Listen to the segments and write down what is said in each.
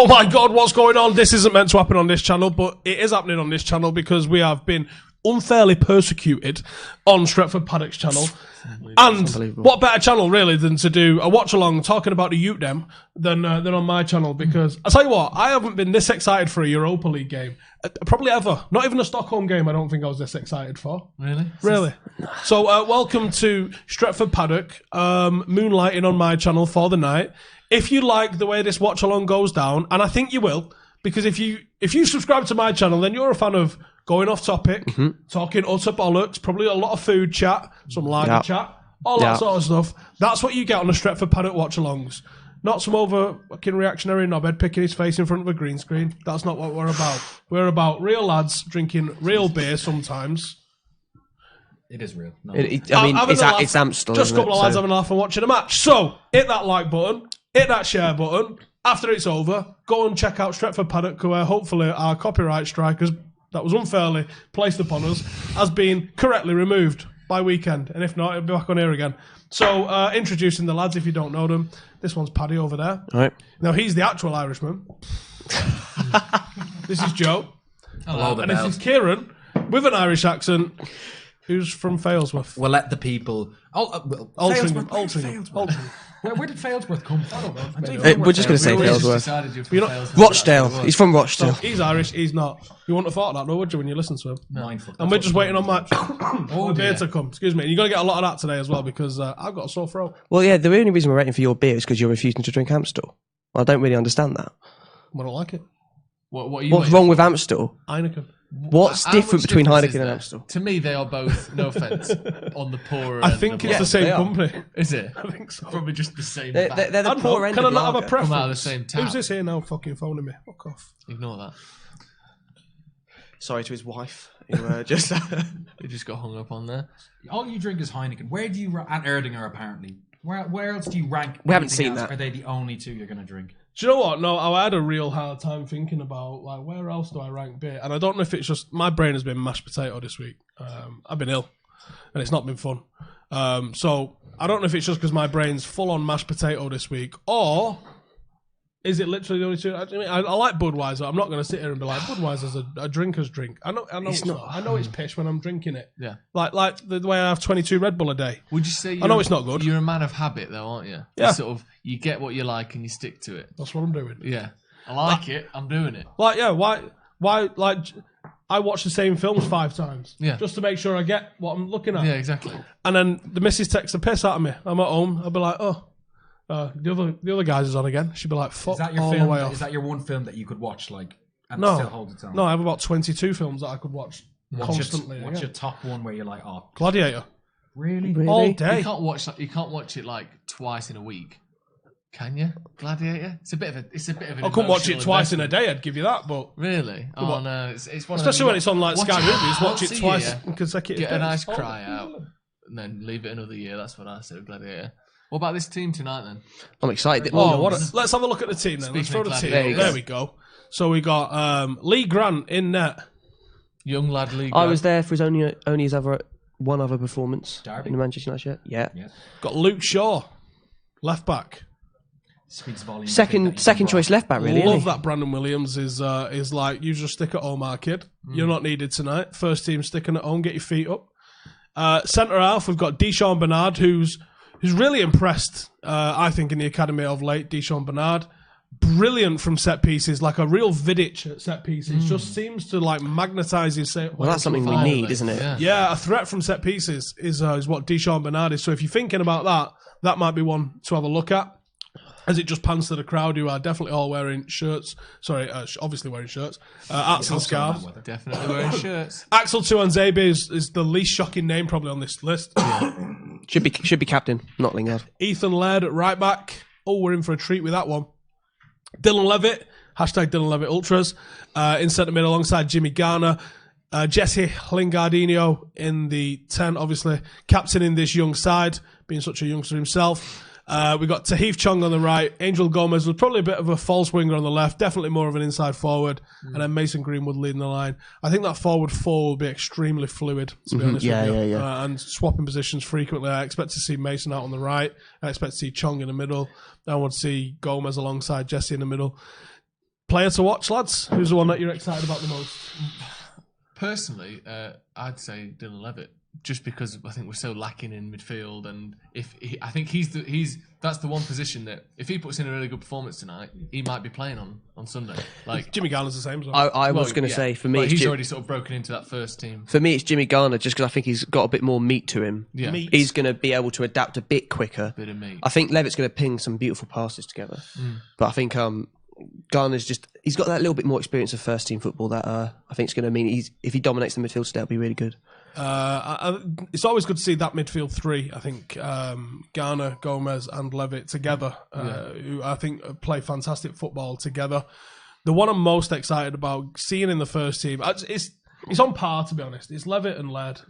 Oh my God, what's going on? This isn't meant to happen on this channel, but it is happening on this channel because we have been unfairly persecuted on Stretford Paddock's channel. And what better channel, really, than to do a watch-along talking about the Ute Dem than on my channel? Because, I tell you what, I haven't been this excited for a Europa League game. Probably ever. Not even a Stockholm game I don't think I was this excited for. Really? Really. So, welcome to Stretford Paddock, moonlighting on my channel for the night. If you like the way this watch-along goes down, and I think you will, because if you subscribe to my channel, then you're a fan of going off topic, talking utter bollocks, probably a lot of food chat, some lager chat, all that sort of stuff. That's what you get on the Stretford Paddock watch-alongs. Not some over fucking reactionary knobhead picking his face in front of a green screen. That's not what we're about. We're about real lads drinking real beer sometimes. It is real. No. It's Amstel. Just a couple of lads having a laugh and watching a match. So, hit that like button, hit that share button. After it's over, go and check out Stretford Paddock, where hopefully our copyright strikers that was unfairly placed upon us has been correctly removed by weekend. And if not, it'll be back on here again. So, introducing the lads, if you don't know them. This one's Paddy over there. All right. Now, he's the actual Irishman. This is Joe. Hello, and this is Kieran, with an Irish accent, who's from Failsworth. We'll let the people... Altrincham. Where did Failsworth come from? We're just going to say Failsworth. Rochdale. He's from Rochdale. He's Irish, he's not. You wouldn't have thought that, though, would you, when you listen to him? No. And we're just waiting on my beer to come. Excuse me. And you're going to get a lot of that today as well, because I've got a sore throat. Well, yeah, the only reason we're waiting for your beer is because you're refusing to drink Amstel. I don't really understand that. I don't like it. What's wrong with Amstel? Heineken. What's different between Heineken and Amstel? To me, they are both, no offence, on the poorer I end think of it's the same company. Is it? I think so. Probably just the same. They're the poor end Can I of not have a lager. preference? Come out of the same tap. Who's this here now fucking phoning me? Fuck off. Ignore that. Sorry to his wife. Who just He just got hung up on there. All you drink is Heineken. Where do you... And Erdinger, apparently. Where else do you rank... We haven't anything seen else? that. Are they the only two you're going to drink? Do you know what? No, I had a real hard time thinking about, like, where else do I rank beer? And I don't know if it's just... My brain has been mashed potato this week. I've been ill, and it's not been fun. So, I don't know if it's just because my brain's full on mashed potato this week, or... Is it literally the only two? I mean, I like Budweiser. I'm not going to sit here and be like, Budweiser's a drinker's drink. I know it's not. I know it's pish when I'm drinking it. Yeah. Like the way I have 22 Red Bull a day. Would you say... I know it's not good. You're a man of habit, though, aren't you? Yeah. You sort of, you get what you like and you stick to it. That's what I'm doing. Yeah. I like it. I'm doing it. Like, yeah, why, like, I watch the same films 5 times. Yeah. Just to make sure I get what I'm looking at. Yeah, exactly. And then the missus takes the piss out of me. I'm at home. I'll be like, oh, the other guys is on again. She'd be like, fuck Is that your all film? the way off. Is that your one film that you could watch, like, and No. still hold its own? No, I have about 22 films that I could watch What's constantly. What's your top one where you're like, oh, Gladiator. really? All day. You can't watch it like twice in a week. Can you? Gladiator? It's a bit of an I couldn't watch it emotional twice in a investment. day, I'd give you that, but... Really? Oh no, it's one of Especially them- when it's on like watch Sky it Movies, watch once it a twice year, in consecutive Get days. a nice Oh, cry out, and then leave it another year. That's what I said with Gladiator. What about this team tonight then? I'm excited. Oh, let's have a look at the team then. Let's throw Speaking the of team. Gladiators. There we go. So we got Lee Grant in net. Young lad league. I was there for his only his one other performance Derby? in the Manchester United shirt. Yeah. Got Luke Shaw, left back. Speaks volumes. Second choice left back, really. Love isn't he? that Brandon Williams is like, you just stick at home, our kid. You're not needed tonight. First team sticking at home, get your feet up. Centre half, we've got Deshaun Bernard, who's really impressed, I think, in the academy of late. Deshaun Bernard, brilliant from set pieces, like a real Vidic at set pieces. Just seems to like magnetise his set. Well, that's something we need, isn't it? Yeah, a threat from set pieces is what Deshaun Bernard is. So if you're thinking about that, that might be one to have a look at. As it just pans to the crowd, who are definitely all wearing shirts. Sorry, obviously wearing shirts. Hats and scarves. Definitely wearing shirts. Axel Tuanzebe is the least shocking name probably on this list. Should be captain, not Lingard. Ethan Laird at right back. Oh, we're in for a treat with that one. Dylan Levitt, hashtag Dylan Levitt Ultras, in centre mid alongside Jimmy Garner. Jesse Lingardinho in the 10, obviously captaining this young side, being such a youngster himself. We got Tahith Chong on the right. Angel Gomez was probably a bit of a false winger on the left, definitely more of an inside forward, and then Mason Greenwood leading the line. I think that forward four will be extremely fluid, to be honest with you. Yeah. And swapping positions frequently. I expect to see Mason out on the right. I expect to see Chong in the middle. I want to see Gomez alongside Jesse in the middle. Player to watch, lads. Who's the one that you're excited about the most? Personally, I'd say Dylan Levitt, just because I think we're so lacking in midfield, and I think that's the one position that if he puts in a really good performance tonight, he might be playing on Sunday. Like Jimmy Garner's the same as well. I was going to say, for me, but it's he's already sort of broken into that first team. For me, it's Jimmy Garner, just because I think he's got a bit more meat to him. Yeah, Meat. He's going to be able to adapt a bit quicker. bit of meat. I think Levitt's going to ping some beautiful passes together. But I think Garner's he's got that little bit more experience of first team football that I think it's going to mean if he dominates the midfield today, it'll be really good. It's always good to see that midfield three. I think Garner, Gomez, and Levitt together, who I think play fantastic football together. The one I'm most excited about seeing in the first team, it's on par, to be honest. It's Levitt and Laird.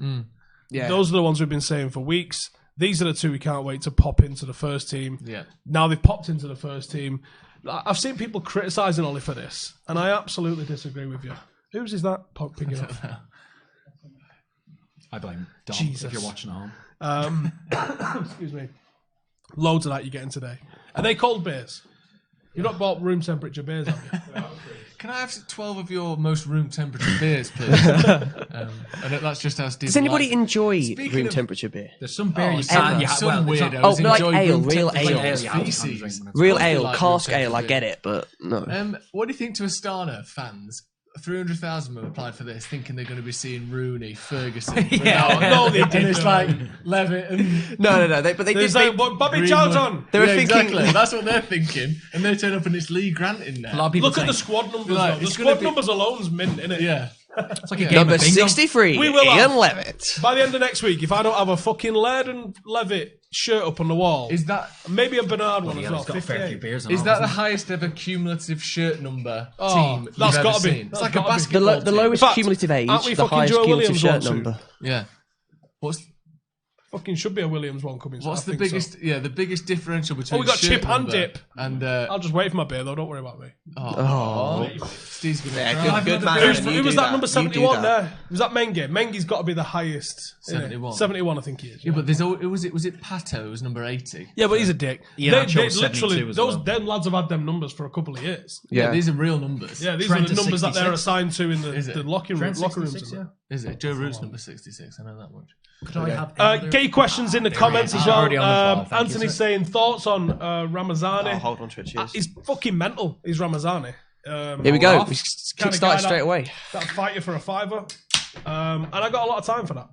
Yeah. Those are the ones we've been saying for weeks. These are the two we can't wait to pop into the first team. Yeah. Now they've popped into the first team. I've seen people criticising Ollie for this, and I absolutely disagree with you. Whose is that picking up? I blame Dom Jesus. if you're watching at home. Excuse me. Loads of that you're getting today. Are they cold beers? You've not bought room temperature beers, have you? Can I have 12 of your most room temperature beers, please? And that's just how Steve. Does anybody enjoy Speaking room of- temperature beer? There's some beer you some can't. Yeah, some well, it's not- weirdos like enjoy ale, room real temperature ale. beers. Yeah, I Feces. drink when it's- Real Mostly ale, like cask room ale, I temperature get it, but no. What do you think to Astana fans? 300,000 have applied for this, thinking they're going to be seeing Rooney, Ferguson. Yeah. No, they And it's like Levitt and No. They There's like, Bobby Charlton. They were exactly. thinking. That's what they're thinking, and they turn up and it's Lee Grant in there. A lot of people Look at the saying- squad numbers, Like, though. The it's gonna squad be- numbers alone's mint, innit? Yeah, It's like a game Number of bingo. 63, We will Ian have- Levitt. By the end of next week, if I don't have a fucking Laird and Levitt shirt up on the wall, is that maybe a Bernard one Yeah, as well. he's got a fair few 58. beers on is all, that the hasn't highest ever cumulative shirt number Oh, team that's you've ever gotta be. seen? It's That's like a gotta be. basketball The team. lowest In fact, cumulative age, aren't we the fucking highest Joe cumulative Williams shirt one too? number. Yeah. Fucking should be a Williams one coming. What's I the think biggest? So. Yeah, the biggest differential between. We got shirt chip and number dip. And I'll just wait for my beer though. Don't worry about me. Steve's gonna Yeah, cry. good man. Who You was do that number You do 71 that. there? Was that Menge? Menge's got to be the highest. innit? 71. 71, I think he is. Yeah, but there's was it Pato who's number 80? Yeah, but he's a dick. Yeah, I chose 72 as well. them lads have had them numbers for a couple of years. Yeah, Yeah. these are real numbers. Yeah, these Trent are the is numbers that they're 66. assigned to in Is it? the locker rooms. Trent and 66, that. Is it Joe Root's number 66? I know that much. Could I have Get your questions in the comments as well. Already on the ball, thank you, Anthony's sir. saying thoughts on Ramazani. Oh, hold on to it, cheers. He's fucking mental. He's Ramazani. Here we go. off. We Kinda kick guy started straight away. That'll fight you for a fiver. And I got a lot of time for that.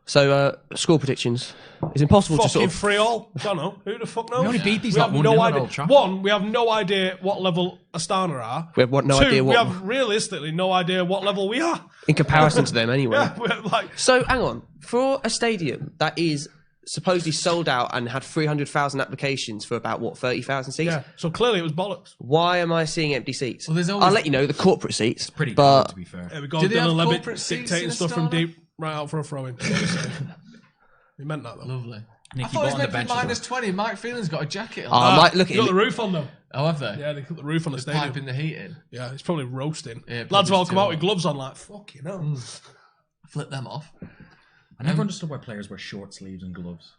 So, score predictions. It's impossible to Fucking sort of. free all. Don't know. Who the fuck knows? We only beat these We like have 1-0 no at idea. Old Trafford. One, we have no idea what level Astana are. We have no Two, idea we what. have realistically no idea what level we are. In comparison to them, anyway. Yeah, we're like, So, hang on. For a stadium that is supposedly sold out and had 300,000 applications for about, 30,000 seats? yeah. So clearly it was bollocks. Why am I seeing empty seats? Well, there's always- I'll let you know, the corporate seats. Pretty but cool, to be fair. There we go. Do they have Dylan Levitt corporate seats dictating in stuff from Astana? deep right out for a throw in. He meant that though. Lovely. Nicky I thought it was Bond, meant the to be bench as minus 20. Mike Phelan's got a jacket on. Mike, look They at got the it. roof on though. Oh, have they? Yeah, they put the roof on the stadium. Piping the heat in. Yeah, it's probably roasting. Yeah, it Lads have all probably come out still- with gloves on, like fuck, you know. Flip them off. I never understood why players wear short sleeves and gloves.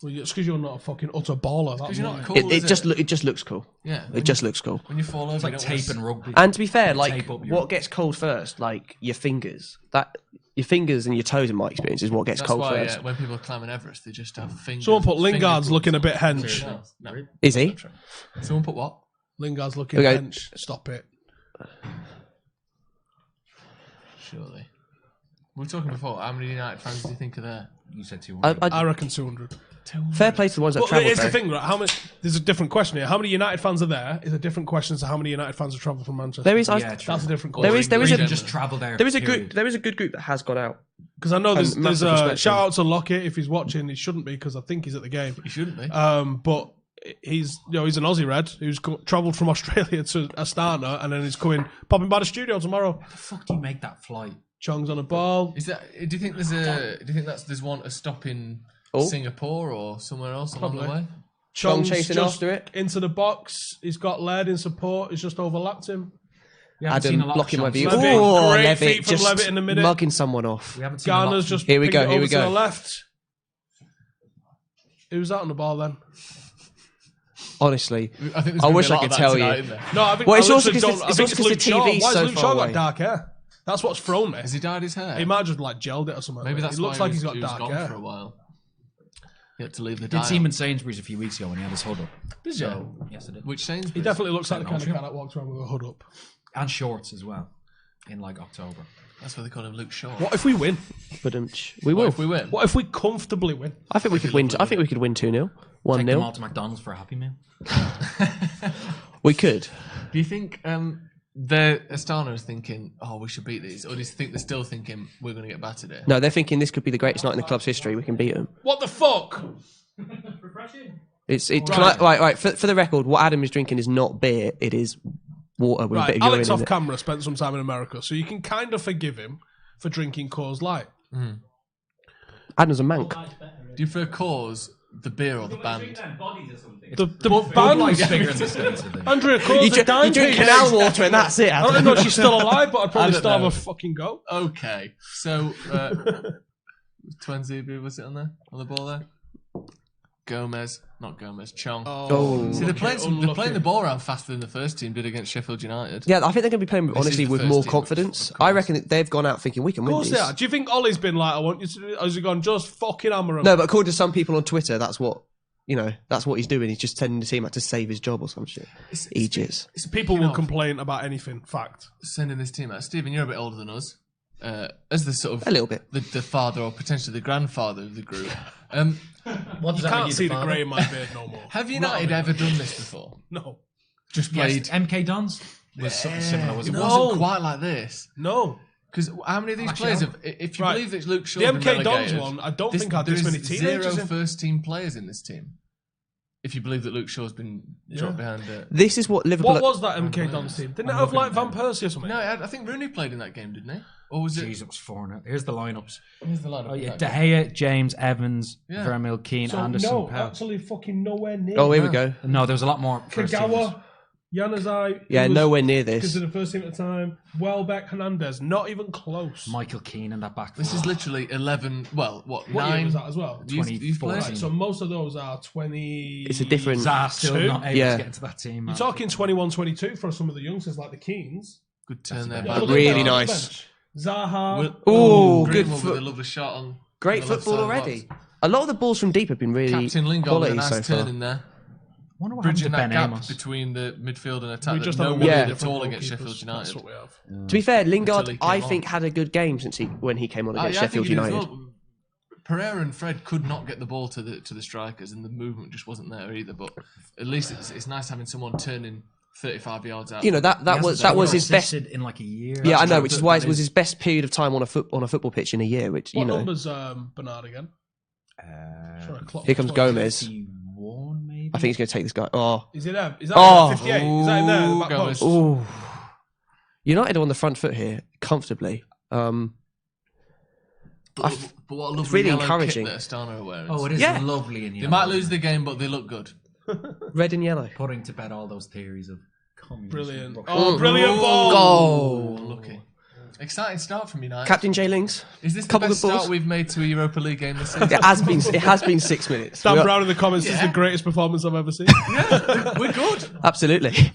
Well, it's because you're not a fucking utter baller. Because That's you're why. not cool. It is just looks cool. Yeah. It just looks cool. When you fall over, It's like you don't tape wanna and rugby. And to be fair, like Tape up your- what gets cold first, like your fingers. Your fingers and your toes, in my experience, is what gets That's cold why first. when people are climbing Everest, they just have fingers. Someone put finger Lingard's glutes. looking a bit hench. No. Is he? Someone put what? Lingard's looking Okay. hench. Stop it. Surely. We were talking before. How many United fans do you think are there? You said 200. I reckon 200. Fair play to the ones that But travel here's the there. thing, right? How many? There's a different question here. How many United fans are there? Is a different question to how many United fans have travelled from Manchester. There is, Yeah, true. That's a different there question. is, there Or is even a, just travel there. there is a period. good, there is a good group that has gone out. Because I know there's massive a respect shout for out to Lockett if he's watching. He shouldn't be because I think he's at the game. You shouldn't be. But he's he's an Aussie Red who's travelled from Australia to Astana and then he's popping by the studio tomorrow. How the fuck do you make that flight? Chong's on a ball. Is that? Do you think there's one a stop in Singapore or somewhere else along the Probably. way? Chong's chasing just after it. into the box. He's got Laird in support. He's just overlapped him. We haven't seen Adam a lot blocking of my shots. view. Levitt, Oh, great Levitt feet from just Levitt in the minute. mugging someone off. We haven't seen a lot Garner's of- just Here we pinged go, it here over we to go. the left. Who's out on the ball then? Honestly, I think there's I gonna wish be a I lot could of that tell tonight, you. isn't there? No, I think Well, I it's also literally 'cause don't- it's I also think 'cause Luke the Shaw. TV's Why so has Luke far Shaw away. got dark hair? That's what's thrown me. Has he dyed his hair? He might have just like gelled it or something. Maybe that's He looks why like he's he got was dark gone hair. for a while. He had to leave the Did dial. see him in Sainsbury's a few weeks ago when he had his hood up. Did So, yes, I did. Which Sainsbury's? He definitely looks like the kind of Nottingham. guy that walks around with a hood up. And shorts as well. In like October. That's why they call him Luke Shaw. What if we win? But we What will. if we win? What if we comfortably win? I think we could win. I think we could win 2-0, Take them all 1-0. to McDonald's for a Happy Meal. We could. Do you think the Astana is thinking, oh, we should beat these? Or do you think they're still thinking, we're going to get battered here? No, they're thinking this could be the greatest night in the club's history. We can beat them. What the fuck? Right. For the record, what Adam is drinking is not beer. It is water with a Right, bit of Alex urine off in it. camera spent some time in America, so you can kind of forgive him for drinking Coors Light. Adam's a mank. Do you prefer Cause, the beer, or the band? The Bud band. Light's bigger in the States, I think. Andrea Coors, You the dime drink piece. canal water and that's it. I don't know if she's still alive, but I'd probably don't still have know. a fucking go. Okay, so Twenzy, was it on there? On the ball there? Chong. Oh. See, they're playing unlucky. the ball around faster than the first team did against Sheffield United. Yeah, I think they're going to be playing, honestly, the with first more team, confidence. of I course. reckon that they've gone out thinking we can Of win course these. they are. Do you think Ollie's been like, I want you to... Has he gone, just fucking hammer him? No, but according to some people on Twitter, that's what he's doing. He's just telling the team out to save his job or some shit. Aegis. It's People speaking will of complain about anything. Fact. sending this team out. Stephen, you're a bit older than us. As the sort of A little bit. the father or potentially the grandfather of the group. What You can't see the grey in my beard no more. Have United ever done this before? No. Just Yes, played. MK Dons was something similar, It wasn't it? wasn't quite like this. No. Because how many of these Actually, players I- have? If you Right. believe that Luke Shaw's The been MK Dons relegated, one, I don't think had there this is many teenagers zero in. first-team players in this team. If you believe that Luke Shaw's been dropped behind it. This is what Liverpool... What was that MK Dons team? Didn't it have like Van Persie or something? No, I think Rooney played in that game, didn't he? Or was it? Jeez, it was 4-0. Here's the lineups. Here's the lineup. Oh, yeah, of De that Gea, James, Evans, Yeah. Vermeil, Keane, So, Anderson, no, Powell. actually fucking nowhere near. Oh, here we go. No, there was a lot more first teamers. Kagawa, Yanazai. Yeah, nowhere near Because this. of the first team at the time. Welbeck, Hernandez. Not even close. Michael Keane in that back. This is literally 11. Well, what year 9? was that as well? Youth players? 2014. So most of those are 20... It's a different... Zaha still Two? not able Yeah. to get into that team. You're talking 21, 22 for some of the youngsters like the Keens. Good turn there. Yeah, by look at Really the bench. nice. Zaha. Ooh, good Greenwood foot- with a lovely shot on. Great the left football side of the already. box. A lot of the balls from deep have been really Captain Lingard with a quality nice so turn far. in there. wonder what happened to Bridging that Ben gap Amos. between the midfield and attack We that just no have one a Yeah. did different at all against goalkeepers. Sheffield That's United. what we have. To be fair, Lingard, Until he came I on. think, had a good game when he came on against Yeah, I think Sheffield he did as United. well. Pereira and Fred could not get the ball to the strikers, and the movement just wasn't there either. But at least it's nice having someone turning 35 yards out. You know, that was his best... Assisted in like a year. Yeah, I know, true. which is why it That was is- his best period of time on a football pitch in a year, which, you What know... number's Bernard again? Sorry, clock Here comes 12. Gomez. 51 maybe. I think he's going to take this guy. Oh. Is it there? Is that Oh. 58? Is that in there? The back Gomez. post? Ooh. United are on the front foot here, comfortably. But what a lovely really yellow encouraging. kit that Astana are wearing. Oh, it is Yeah. lovely in They yellow. might lose the game, but they look good. Red and yellow. Putting to bed all those theories of communism. Brilliant. Oh, brilliant ball. Goal. Unlucky. Exciting start from United. Captain Jay Lings. Is this the couple best of balls. start we've made to a Europa League game this season? It has been 6 minutes. Dan We are- Brown in the comments is the greatest performance I've ever seen. We're good. Absolutely.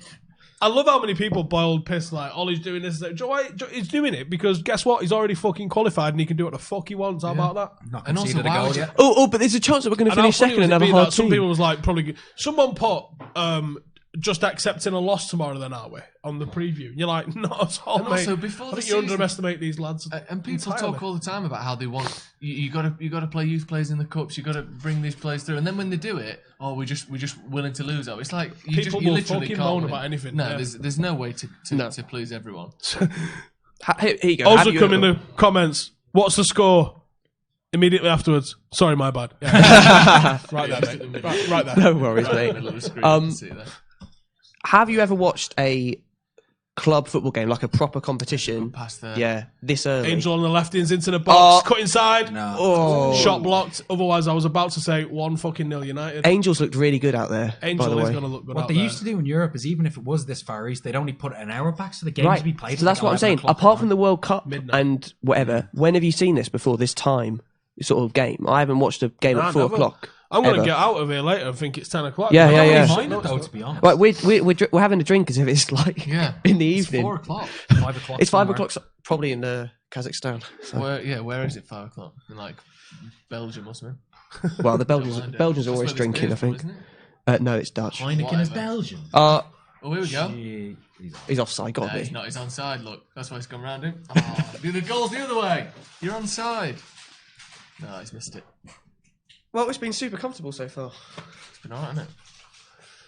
I love how many people boiled piss like, Ollie's doing this. Do you know why he's doing it? Because guess what? He's already fucking qualified and he can do what the fuck he wants. How about that? Not And also, conceded a why goal would you- yet. Oh, but there's a chance that we're going to And how finish funny second was and it have a being hard that some team. people was like, probably someone put just accepting a loss tomorrow then, aren't we? On the preview. You're like, not at all, And mate. also, before I the think you season- underestimate these lads. And people entirely. talk all the time about how they want you got to play youth players in the cups. You got to bring these players through, and then when they do it, we're just willing to lose. It's like you People you will literally fucking can't moan win. about anything, No, yeah. there's no way to No. please everyone. Here you go. Also Have you- come in the comments. What's the score? Immediately afterwards. Sorry, my bad. Yeah. right there, mate. Right there. No worries, Right in mate. the middle of the screen, you can see that. Have you ever watched a club football game, like a proper competition? Past there. Yeah, this early. Angel on the left ins into the box. Oh. Cut inside. No. Oh. Shot blocked. Otherwise, I was about to say 1-0 United. Angels looked really good out there, by the Angel is way. going to look good What out they there. used to do in Europe is even if it was this far east, they'd only put an hour back so the games Right, would be played. so that's what I'm saying. Apart from the World Cup Midnight. and whatever, when have you seen this before, this time sort of game? I haven't watched a game Nah, at 4 never. o'clock. I'm going to ever. get out of here later and think it's 10 o'clock. Yeah, I yeah, don't yeah. really mind it though, to be honest. Right, we're having a drink as if it's like in the It's evening. 4 o'clock. 5 o'clock. It's 5 somewhere. o'clock, probably in Kazakhstan. So. Where is it 5 o'clock? In like Belgium or something? Well, the Mind it. Belgians are That's always where this drinking, I beer's from, think. isn't it? No, it's Dutch. Heineken is Whatever. Belgian. Oh, here we go. He's offside, No, gotta he's be. not. He's onside. Look, that's why he's gone round him. Oh, the goal's the other way. You're onside. No, he's missed it. Well, it's been super comfortable so far. It's been alright, hasn't it?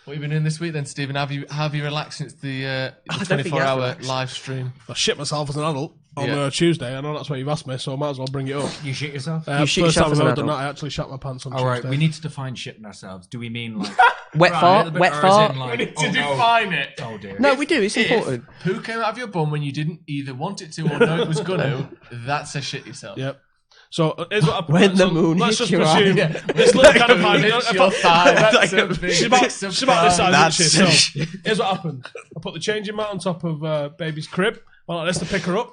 What have you been doing this week then, Stephen? Have you relaxed since the I don't think I have 24-hour relaxed. live stream? I shit myself as an adult on Yeah. Tuesday. I know that's what you've asked me, so I might as well bring it up. You shit yourself? You shit First yourself time as I've an ever done adult? that, I actually shat my pants on All right, Tuesday. we need to define shitting ourselves. Do we mean like Wet fart? Wet fart? We need to define it. Oh dear. No, we do. It's If important. poo came out of your bum when you didn't either want it to or know it was gonna, that's a shit yourself. Yep. So here's what When the moon let's hits just your presume eye. this little kind of mind. It's your thigh. That's a big She's about this size, isn't she? That's- So here's what happened. I put the changing mat on top of baby's crib. Went like this to pick her up.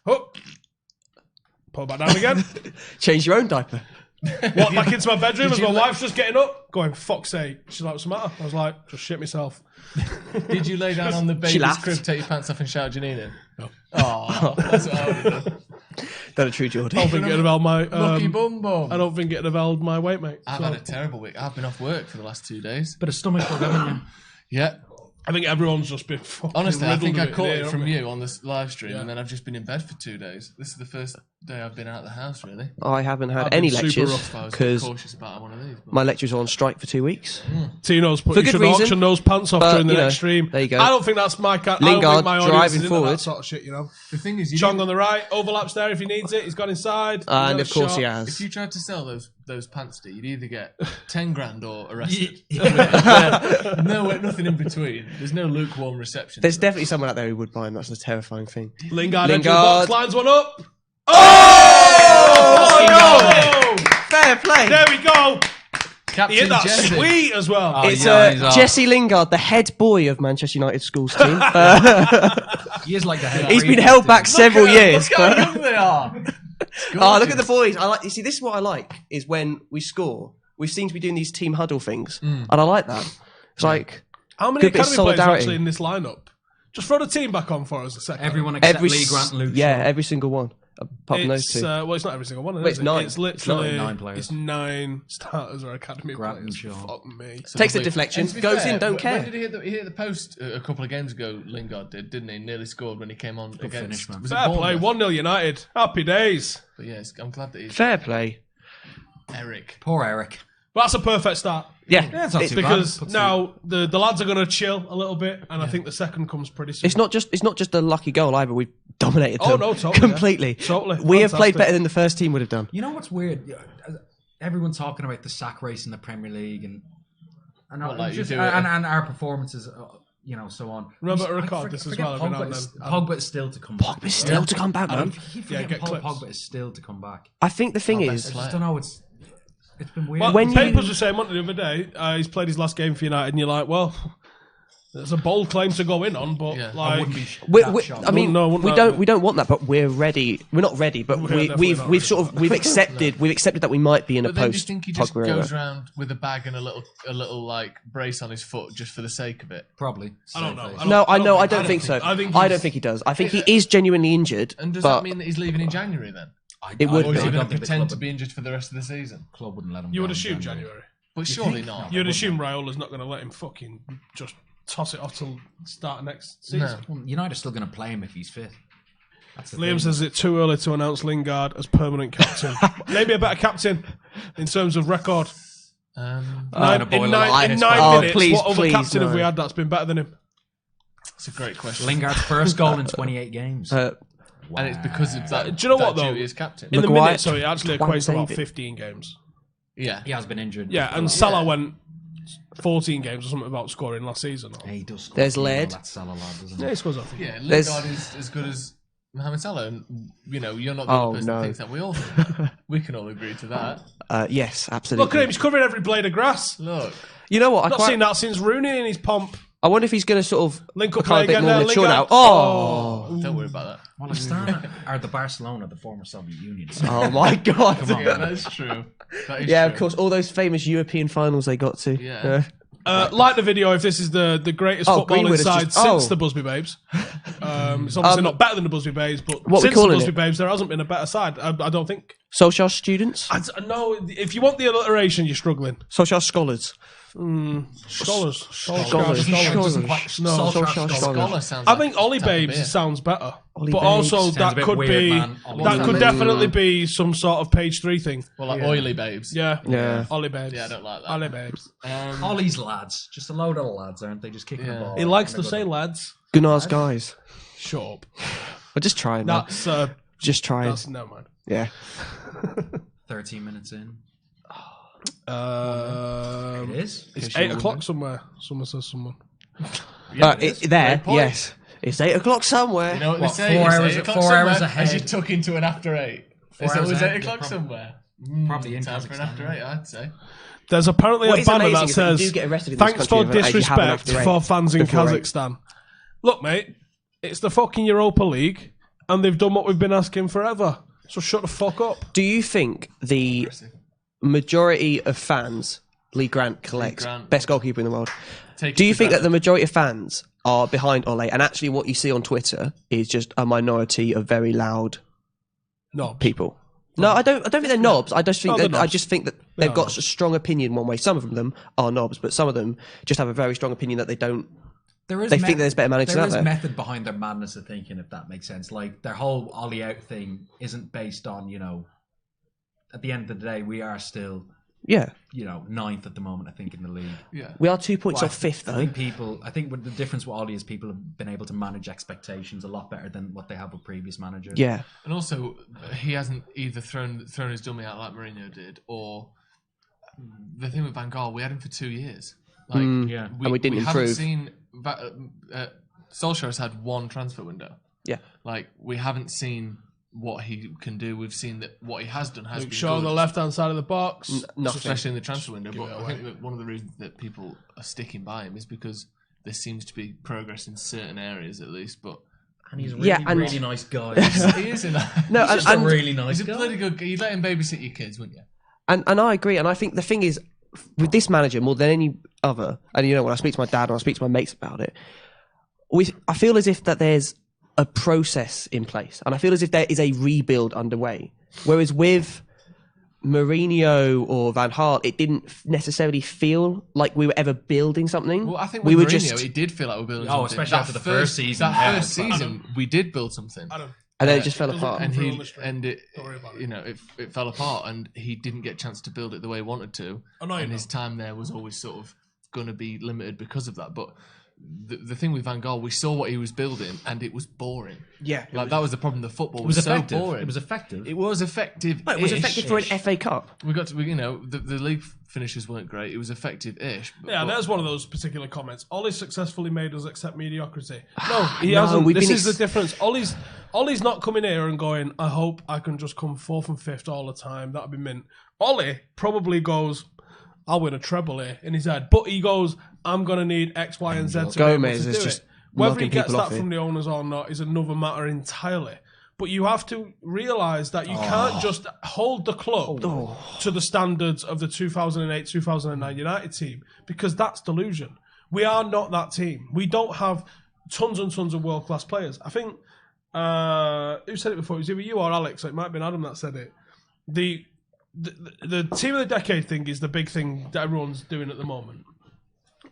Up. Pull back down again. Change your own diaper. Walk back into my bedroom as you my let- wife's just getting up. Going, fuck's sake. She's like, what's the matter? I was like, just shit myself. Did you lay down on the She baby's laughed. crib, take your pants off, and shout Janine in? No. Oh, that's what I would have done. Done a true Geordie. I don't think it'd have held my. Lucky bum bum. I don't think it'd have held my weight, mate. I've So, had a terrible week. I've been off work for the last 2 days. Bit of stomach bug, haven't you? Yeah. I think everyone's just been fucking Honestly, I riddled think I with caught here, it haven't from we? you on this live stream, Yeah. and then I've just been in bed for 2 days. This is the first day I've been out of the house, really. I haven't had I've any been super lectures rough. I was because cautious about one of these. But my lecturers are on strike for 2 weeks. Tino's put For you good should reason, auction those pants off but, during the you know, next stream. there you go. I don't think that's my kind. I don't Lingard think my audience driving is into forward. that sort of shit, you know. the thing is, you Chong didn't- on the right, overlaps there if he needs it. He's gone inside. And You of know, course he shot. has. if you tried to sell those pants, you'd either get 10 grand or arrested. No, nothing in between. There's no lukewarm reception. There's definitely someone out there who would buy them. That's a terrifying thing. Lingard, edge of the Lingard. box, lines one up. Oh! Fair play. There we go. He Captain hit that Jesse. sweet as well. Oh, It's yeah, he's off. Jesse Lingard, the head boy of Manchester United schools team. He is like the head. He's been breather, held dude. back several years. Look how but- young they are. Oh, look at the boys! I like. You see, this is what I like: is when we score, we seem to be doing these team huddle things, and I like that. It's like How many good bit of academy players are solidarity. actually in this lineup? Just throw the team back on for us a second. Everyone except every Lee Grant and Luke yeah, Shaw. every single one apart from those It's, two. well, it's not every single one. Wait, Is it's it? nine. It's literally It's nine players. It's 9 starters or academy Grant players. and Shaw. Fuck me. Takes the Lovely. deflection, And to be goes fair, in, don't when care. did he hit the post a couple of games ago? Lingard didn't he? Nearly scored when he came on against. finish, man. Was it Fair play. Bournemouth? 1-0 United. Happy days. But yes, I'm glad that he's Fair play. Eric. Poor Eric. But that's a perfect start. Yeah, it's not too bad. Because Puts now the lads are going to chill a little bit, and I think the second comes pretty soon. it's not just a lucky goal either. We've dominated Oh, them no, totally, completely. yeah. Totally. We have played Fantastic. better than the first team would have done. You know what's weird? Everyone talking about the sack race in the Premier League and Well, like you just, do it- and our performances, so on. Remember to I record this as forget well every now and Pogba is still to come back. Pogba's still to come back, man. Keep Yeah, forgetting get clips. Pogba is still to come back. I think the thing I is, just don't know. It's been weird. Well, when the papers were saying one the other day, he's played his last game for United, and you're like, well, there's a bold claim to go in on, but Yeah, I like, wouldn't be I mean, No, wouldn't we that don't be? we don't want that, but we're ready. We're not ready, but definitely not we've ready sort of we've accepted that we might be in a But then do you post think he just Pogba goes era. around with a bag and a little like brace on his foot just for the sake of it? Probably. I don't know. No, I don't think so. I think I don't think he does. I think he is genuinely injured. And does but that mean that he's leaving in January then? It would Or is be. he I going don't to think the pretend club to be injured for the rest of the season? Club wouldn't let him. You go would in assume January. But surely not. You'd assume Raiola's not going to let him fucking just toss it off till start of next season. No. Well, United are still going to play him if he's fit. That's the Liam thing. says it's too early to announce Lingard as permanent captain. Maybe a better captain in terms of record. It's In 9 Oh, minutes, please, what other please, captain have no. we had that's been better than him? a great question. Lingard's first goal in 28 games. And it's because of that. Do you know what, that though? duty as captain. In the Maguire- minute, so it actually Juan equates to about David. 15 games. Yeah. He has been injured. Yeah, and Salah went 14 games or something about scoring last season. Yeah, he does score. There's You know, Laird. That Salah lad, doesn't he? Yeah, he scores, I think. Yeah, There's- Lingard is as good as Mohamed Salah. And, you're not the only person no. that thinks that. We all think that. We can all agree to that. Yes, absolutely. Look at him, he's covering every blade of grass. Look. You know what? Not seen that since Rooney in his pomp. I wonder if he's going to sort of Link up become play a bit again more there, mature Lingard. now. Oh. Don't worry about that. Well, Astana are the Barcelona of the former Soviet Union. So Oh my God. come on, Yeah, man. that's true. That is Yeah, true. of course. All those famous European finals they got to. Yeah. Like the video if this is the greatest Oh, footballing Greenwood has side just- since oh. the Busby Babes. It's obviously not better than the Busby Babes, but What we since the calling Busby it? Babes, there hasn't been a better side. I don't think. Social students? No, if you want the alliteration, you're struggling. Social scholars. Scholars. Scholars. No. Social Scholar scholars. sounds I like think a Ollie type of Babes beer. sounds better. Ollie But Babes. also Sounds a that bit could weird, be man. Ollie that could Babes. definitely be some sort of page 3 thing. Well, like oily babes. Yeah. Yeah. Ollie Babes. Yeah, I don't like that. Ollie Babes. Ollie's lads, just a load of lads, aren't they? Just kicking the ball. He likes to say lads. Gunnar's guys. Shut up. We're just trying that. That's Just trying. never mind. Yeah. 13 minutes in. It It is. It's 8 o'clock somewhere. Someone says someone. There, point. yes. It's 8 o'clock somewhere. You know what, What, they say? 4 It's hours- 8 o'clock 4 hours somewhere ahead. as you tuck into an after 8. It's hours always ahead, 8 o'clock yeah, somewhere. Probably in Time for an Kazakhstan, after yeah. 8, I'd say. There's apparently What a is banner amazing that is that you says, do get arrested in this thanks for country, and you have an disrespect after 8 for fans in before 8. Kazakhstan. Look, mate, it's the fucking Europa League, and they've done what we've been asking forever. So shut the fuck up. Do you think the majority of fans, Lee Grant collects, Grant. best goalkeeper in the world, Take do it you for think that granted. the majority of fans are behind Ole, and actually what you see on Twitter is just a minority of very loud No. people? No, I don't think they're knobs. I just think they're that I knobs. just think that They they've are got knobs. a strong opinion one way. Some of them are knobs, but some of them just have a very strong opinion that they don't. There is They think there's better managers There out is there. method behind their madness of thinking, if that makes sense. Like their whole Ollie out thing isn't based on, at the end of the day, we are still, Yeah, ninth at the moment, I think, in the league. Yeah. we are 2 points Well, off fifth I though. think what the difference with Ollie is people have been able to manage expectations a lot better than what they have with previous managers. Yeah, And also, he hasn't either thrown his dummy out like Mourinho did, or the thing with Van Gaal, we had him for 2 years. Like, Yeah. And we didn't haven't improve. seen Solskjaer has had one transfer window. yeah. Like, we haven't seen what he can do. We've seen that what he has done has Luke been Shaw on good, the left-hand side of the box. Nothing. especially in the transfer window. give But it I away. think that one of the reasons that people are sticking by him is because there seems to be progress in certain areas, at least. But And he's a Yeah, and- really nice guy. he is in that. No, He's just a really nice He's a guy. bloody good guy. You'd let him babysit your kids, wouldn't you? And I agree, and I think the thing is, with this manager more than any other, and when I speak to my dad and I speak to my mates about it, I feel as if that there's a process in place, and I feel as if there is a rebuild underway. Whereas with Mourinho or Van Gaal, it didn't necessarily feel like we were ever building something. Well, I think we with were Mourinho, just, it did feel like we were building Oh, something. especially after the first season. That Yeah, first season, we did build something. Adam, and then it just fell doesn't- apart. And Through he on the street. and it, Don't worry about it. it fell apart, and he didn't get a chance to build it the way he wanted to. I know you and his don't. time there was always sort of going to be limited because of that. But the thing with Van Gaal, we saw what he was building, and it was boring. Yeah, Like that was the problem. The football It was, was so effective. boring. It was effective. It was effective. But it was effective for an FA Cup. We got to, the league finishes weren't great. It was effective-ish. Yeah, but- there's one of those particular comments. Ollie's successfully made us accept mediocrity. No, he No, hasn't. we've This been is the difference. Ollie's not coming here and going, I hope I can just come fourth and fifth all the time. That'd be mint. Ollie probably goes, I'll win a treble here in his head. But he goes, I'm going to need X, Y, and Z to be able Gomez to is do just it. Whether he knocking gets people that off it. from the owners or not is another matter entirely. But you have to realise that you can't just hold the club to the standards of the 2008-2009 United team, because that's delusion. We are not that team. We don't have tons and tons of world-class players. I think, who said it before? It was either you or Alex. It might have been Adam that said it. The team of the decade thing is the big thing that everyone's doing at the moment.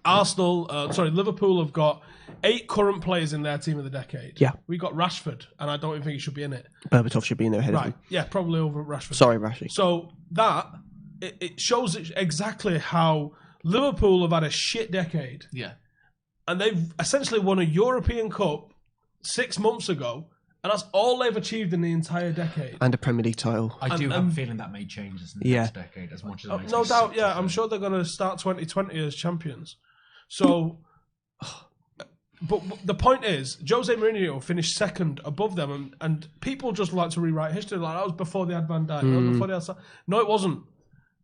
Liverpool have got 8 current players in their team of the decade. Yeah. We got Rashford, and I don't even think he should be in it. Berbatov should be in there ahead of Right. him. Yeah, probably over Rashford. Sorry, Rashi. So that it shows exactly how Liverpool have had a shit decade, yeah. and they've essentially won a European Cup 6 months ago, and that's all they've achieved in the entire decade. And a Premier League title. I do have and- a feeling that may change in the Yeah. next decade as much as it makes No me doubt, sick yeah. to I'm say. sure they're going to start 2020 as champions. So, but the point is, Jose Mourinho finished second above them, and people just like to rewrite history. Like, that was before they had Van Dijk. That was before they had no, it wasn't.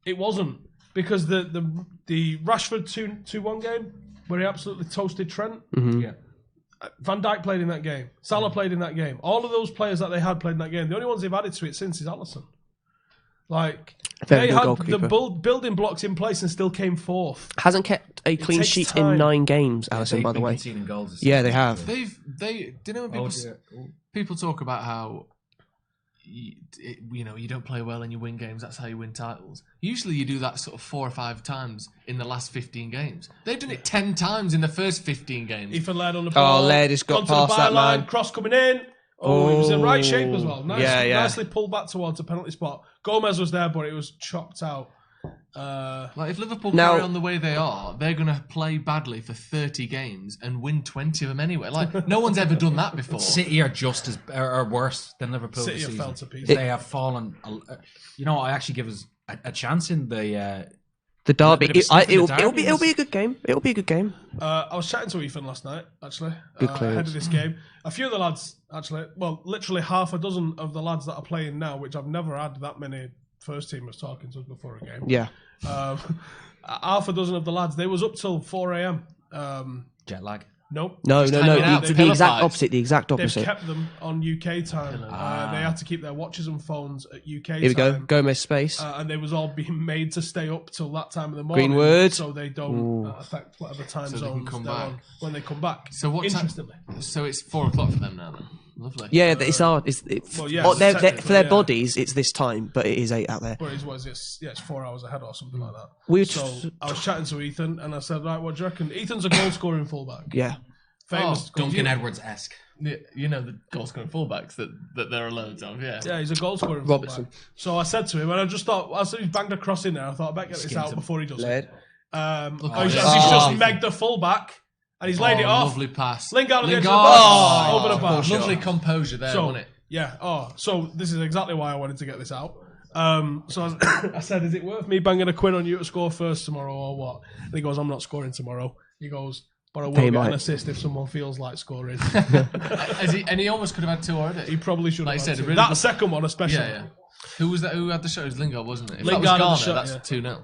It wasn't, because the Rashford 2-1 game where he absolutely toasted Trent. Yeah. Van Dijk played in that game. Salah played in that game. All of those players that they had played in that game. The only ones they've added to it since is Alisson. Like, Very they good had goalkeeper. the building blocks in place and still came fourth. Hasn't kept a clean takes sheet time. in 9 games, Alisson, They've by the been way. conceding goals this Yeah, season. they have. Do you know when people talk about how you don't play well and you win games, that's how you win titles. Usually you do that sort of 4 or 5 times in the last 15 games. They've done it 10 times in the first 15 games. Ethan Laird on the ball. Laird has got onto the past that byline, man. cross coming in. Oh, he was in right shape as well. Nicely pulled back towards the penalty spot. Gomez was there, but it was chopped out. Like if Liverpool Now- carry on the way they are, they're going to play badly for 30 games and win 20 of them anyway. Like no one's ever done that before. City are just as or worse than Liverpool City this have season. fell to pieces. They have fallen. I actually give us a chance in the. The derby. bit of a sniff in the It'll derby. be a good game. It'll be a good game. I was chatting to Ethan last night, actually, Good ahead clearance. of this game. A few of the lads, actually, well, literally half a dozen of the lads that are playing now, which I've never had that many first teamers talking to us before a game. Yeah. Half a dozen of the lads, they was up till 4 a.m. jet lag. Nope. No. hanging out, The they've exact televised. opposite. The exact They've opposite. kept them on UK time. They had to keep their watches and phones at UK Here we go. time. Gomez space. And they was all being made to stay up till that time of the morning. Greenwood. So they don't affect whatever time So they zones can come they're back. on when they come back. So what time? Interestingly. So it's 4 o'clock for them now then. Lovely. Yeah, it's hard. well, yeah, for their technically, bodies, it's this time, but it is 8 out there. But it's 4 hours ahead or something like that. We So I was chatting to Ethan and I said, right, what do you reckon? Ethan's a goal scoring fullback. Yeah. Famous goal- Duncan Edwards-esque. Yeah, you know the goal scoring fullbacks that there are loads of. Yeah. Yeah, he's a goal scoring Robertson. fullback. So I said to him, and I just thought, as he's banged a cross in there, I thought I better get this Skinned out him. before he does Laird. it. He's He's just megged the fullback and he's laid it off. Lovely pass. Lingard on the edge of the Lingard. box, over the bar. Lovely composure there, So, wasn't it? yeah. So this is exactly why I wanted to get this out. So I said, is it worth me banging a quid on you to score first tomorrow or what? And he goes, I'm not scoring tomorrow. He goes, but I will He get an might. assist if someone feels like scoring. And he almost could have had 2 already. He probably should Like have. you had said, two. really That good- second one especially. Yeah. Who was that? Who had the shot? It was Lingard, wasn't it? If Lingard that had the was shot, Garner, that's 2-0.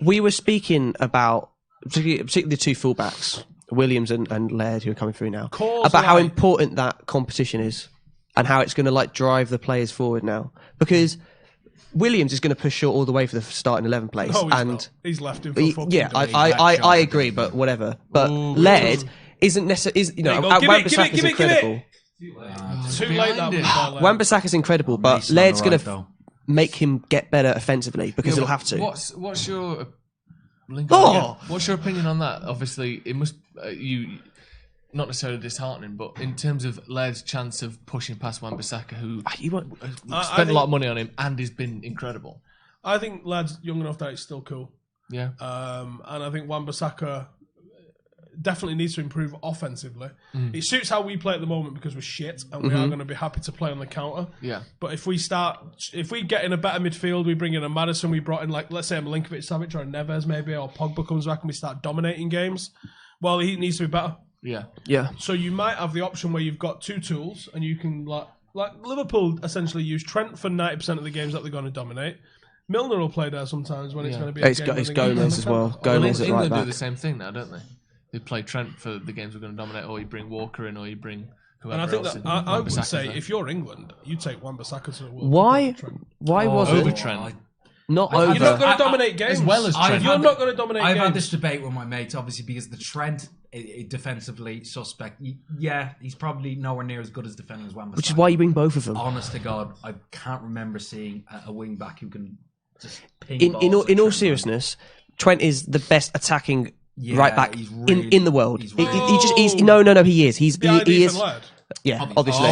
We were speaking about, particularly the 2 fullbacks, Williams and Laird, who are coming through now, Cause about how like- important that competition is and how it's going to drive the players forward now. Because Williams is going to push short all the way for the starting 11 place. No, he's and not. He's left him for fucking yeah, days. I agree, but whatever. But Laird isn't necessarily, There you go. Wan-Bissaka's Give it. incredible. Too late that Behind was it. Wan-Bissaka's incredible, but Mason on Laird's the going right, to though. make him get better offensively because he'll have to. What's your Lingard, Oh! yeah. What's your opinion on that? Obviously, it must you not necessarily disheartening, but in terms of Laird's chance of pushing past Wan-Bissaka, who You won't, spent a lot of money on him and has been incredible. I think lad's young enough that it's still cool. Yeah. And I think Wan-Bissaka definitely needs to improve offensively. It suits how we play at the moment because we're shit and we are going to be happy to play on the counter. Yeah. But if we get in a better midfield, we bring in a Maddison, we brought in, like, let's say a Milinkovic-Savic or a Neves maybe, or Pogba comes back and we start dominating games, well, he needs to be better. Yeah. yeah. So you might have the option where you've got 2 tools and you can, like Liverpool essentially use Trent for 90% of the games that they're going to dominate. Milner will play there sometimes when it's going to be a It's game when it's they're gonna be on Gomez the as well. counter. Gomez at right England do back. the same thing now, don't they? They play Trent for the games we're going to dominate, or you bring Walker in, or you bring whoever And I think else that in. I would Wan-Bissaka's say there. if you're England, you take Wan-Bissaka to the World Why? Cup over Trent. Why was over it Trent. not I've over? You're not going to I- dominate games as well as Trent. You're not going to dominate I've games. had this debate with my mates, obviously, because the Trent defensively suspect. Yeah, he's probably nowhere near as good as defending as Wan-Bissaka. Which is why you bring both of them. Honest to God, I can't remember seeing a wing back who can just ping In balls all, at in all Trent. seriousness, Trent is the best attacking Yeah, right back he's really- in the world. he's He really- just he's no he is Behind he Ethan is Laird. yeah obviously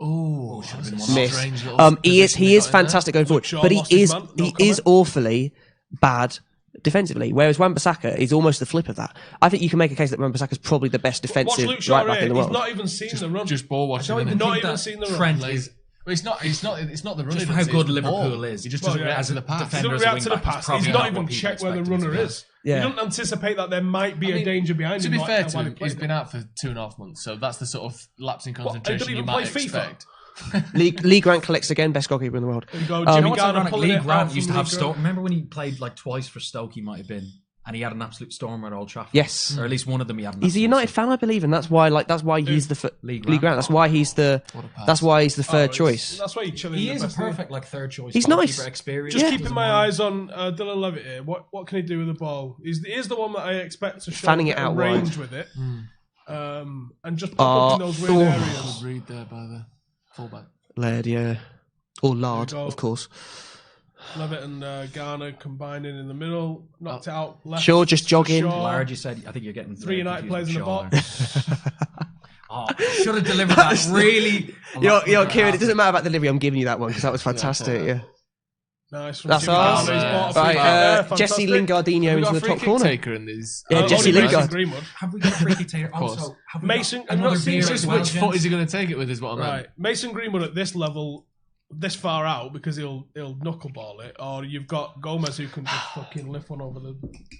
Oh, should have been that's a one. miss. strange little He is position they got in there. fantastic going forward, Shaw but he lost his is man, no comment. awfully bad defensively. Whereas Wan-Bissaka is almost the flip of that. I think you can make a case that Wan-Bissaka is probably the best Watch defensive Luke Shaw right back here. in the He's world. not even seen the run. Just ball watching. I don't isn't even it? Not think even that seen the run. Trent Like, is well, it's not the run. just it's for how it's good the Liverpool ball. is. He just Well, doesn't yeah. react As to a the pass. He defender, doesn't as a react to the wing-back, pass. probably He's not not even what people checked where the expect him to runner be. is. Yeah. He doesn't anticipate that there might be a danger behind To him. be like fair that to while he him, played he's it. been out for 2.5 months, so that's the sort of lapse in he concentration doesn't you even might play FIFA. expect. League Grant collects again, best goalkeeper in the world. There you go, You Jimmy know what's Garner ironic? pulling Lee it out Grant from used to have Lee Stoke. Grant. Remember when he played like twice for Stoke? He might have been, and he had an absolute stormer at Old Trafford. Yes. Or at least one of them he had an He's a absolute United fan, I believe, and that's why he's the Lee Lee Grant. That's why he's the third choice. That's why you're chilling. He in is the a best league. perfect third choice. He's goalkeeper nice. Experience. Just Yeah. keeping my eyes on Dylan Levitt here. What can he do with the ball? He's the one that I expect to show Fanning a it bit of out range with it, and just pop up in those weird areas. Read there by the fullback. Laird, yeah. Or Lard, There you go. of course. Levitt and Garner combining in the middle, knocked it out left. Shaw just jogging. Shaw. Laird, you said, I think you're getting 3 United players in the box. box. Should have delivered that really. Kieran, it doesn't matter about delivery. I'm giving you that one because that was fantastic. Yeah, Nice. From that's Jimmy ours. Garner. He's bought a free Right, kick there. Jesse Fantastic. Lingardinho We into got the a free top kick corner. taker in these. Yeah, Jesse Only Lingard. Greenwood. Have we got a free kick taker? course. Also, have we Mason- got I'm not another seeing beer this as well, Which foot gents? is he going to take it with? Is what I meant. Right, Mason Greenwood at this level, this far out, because he'll knuckleball it, or you've got Gomez who can just fucking lift one over the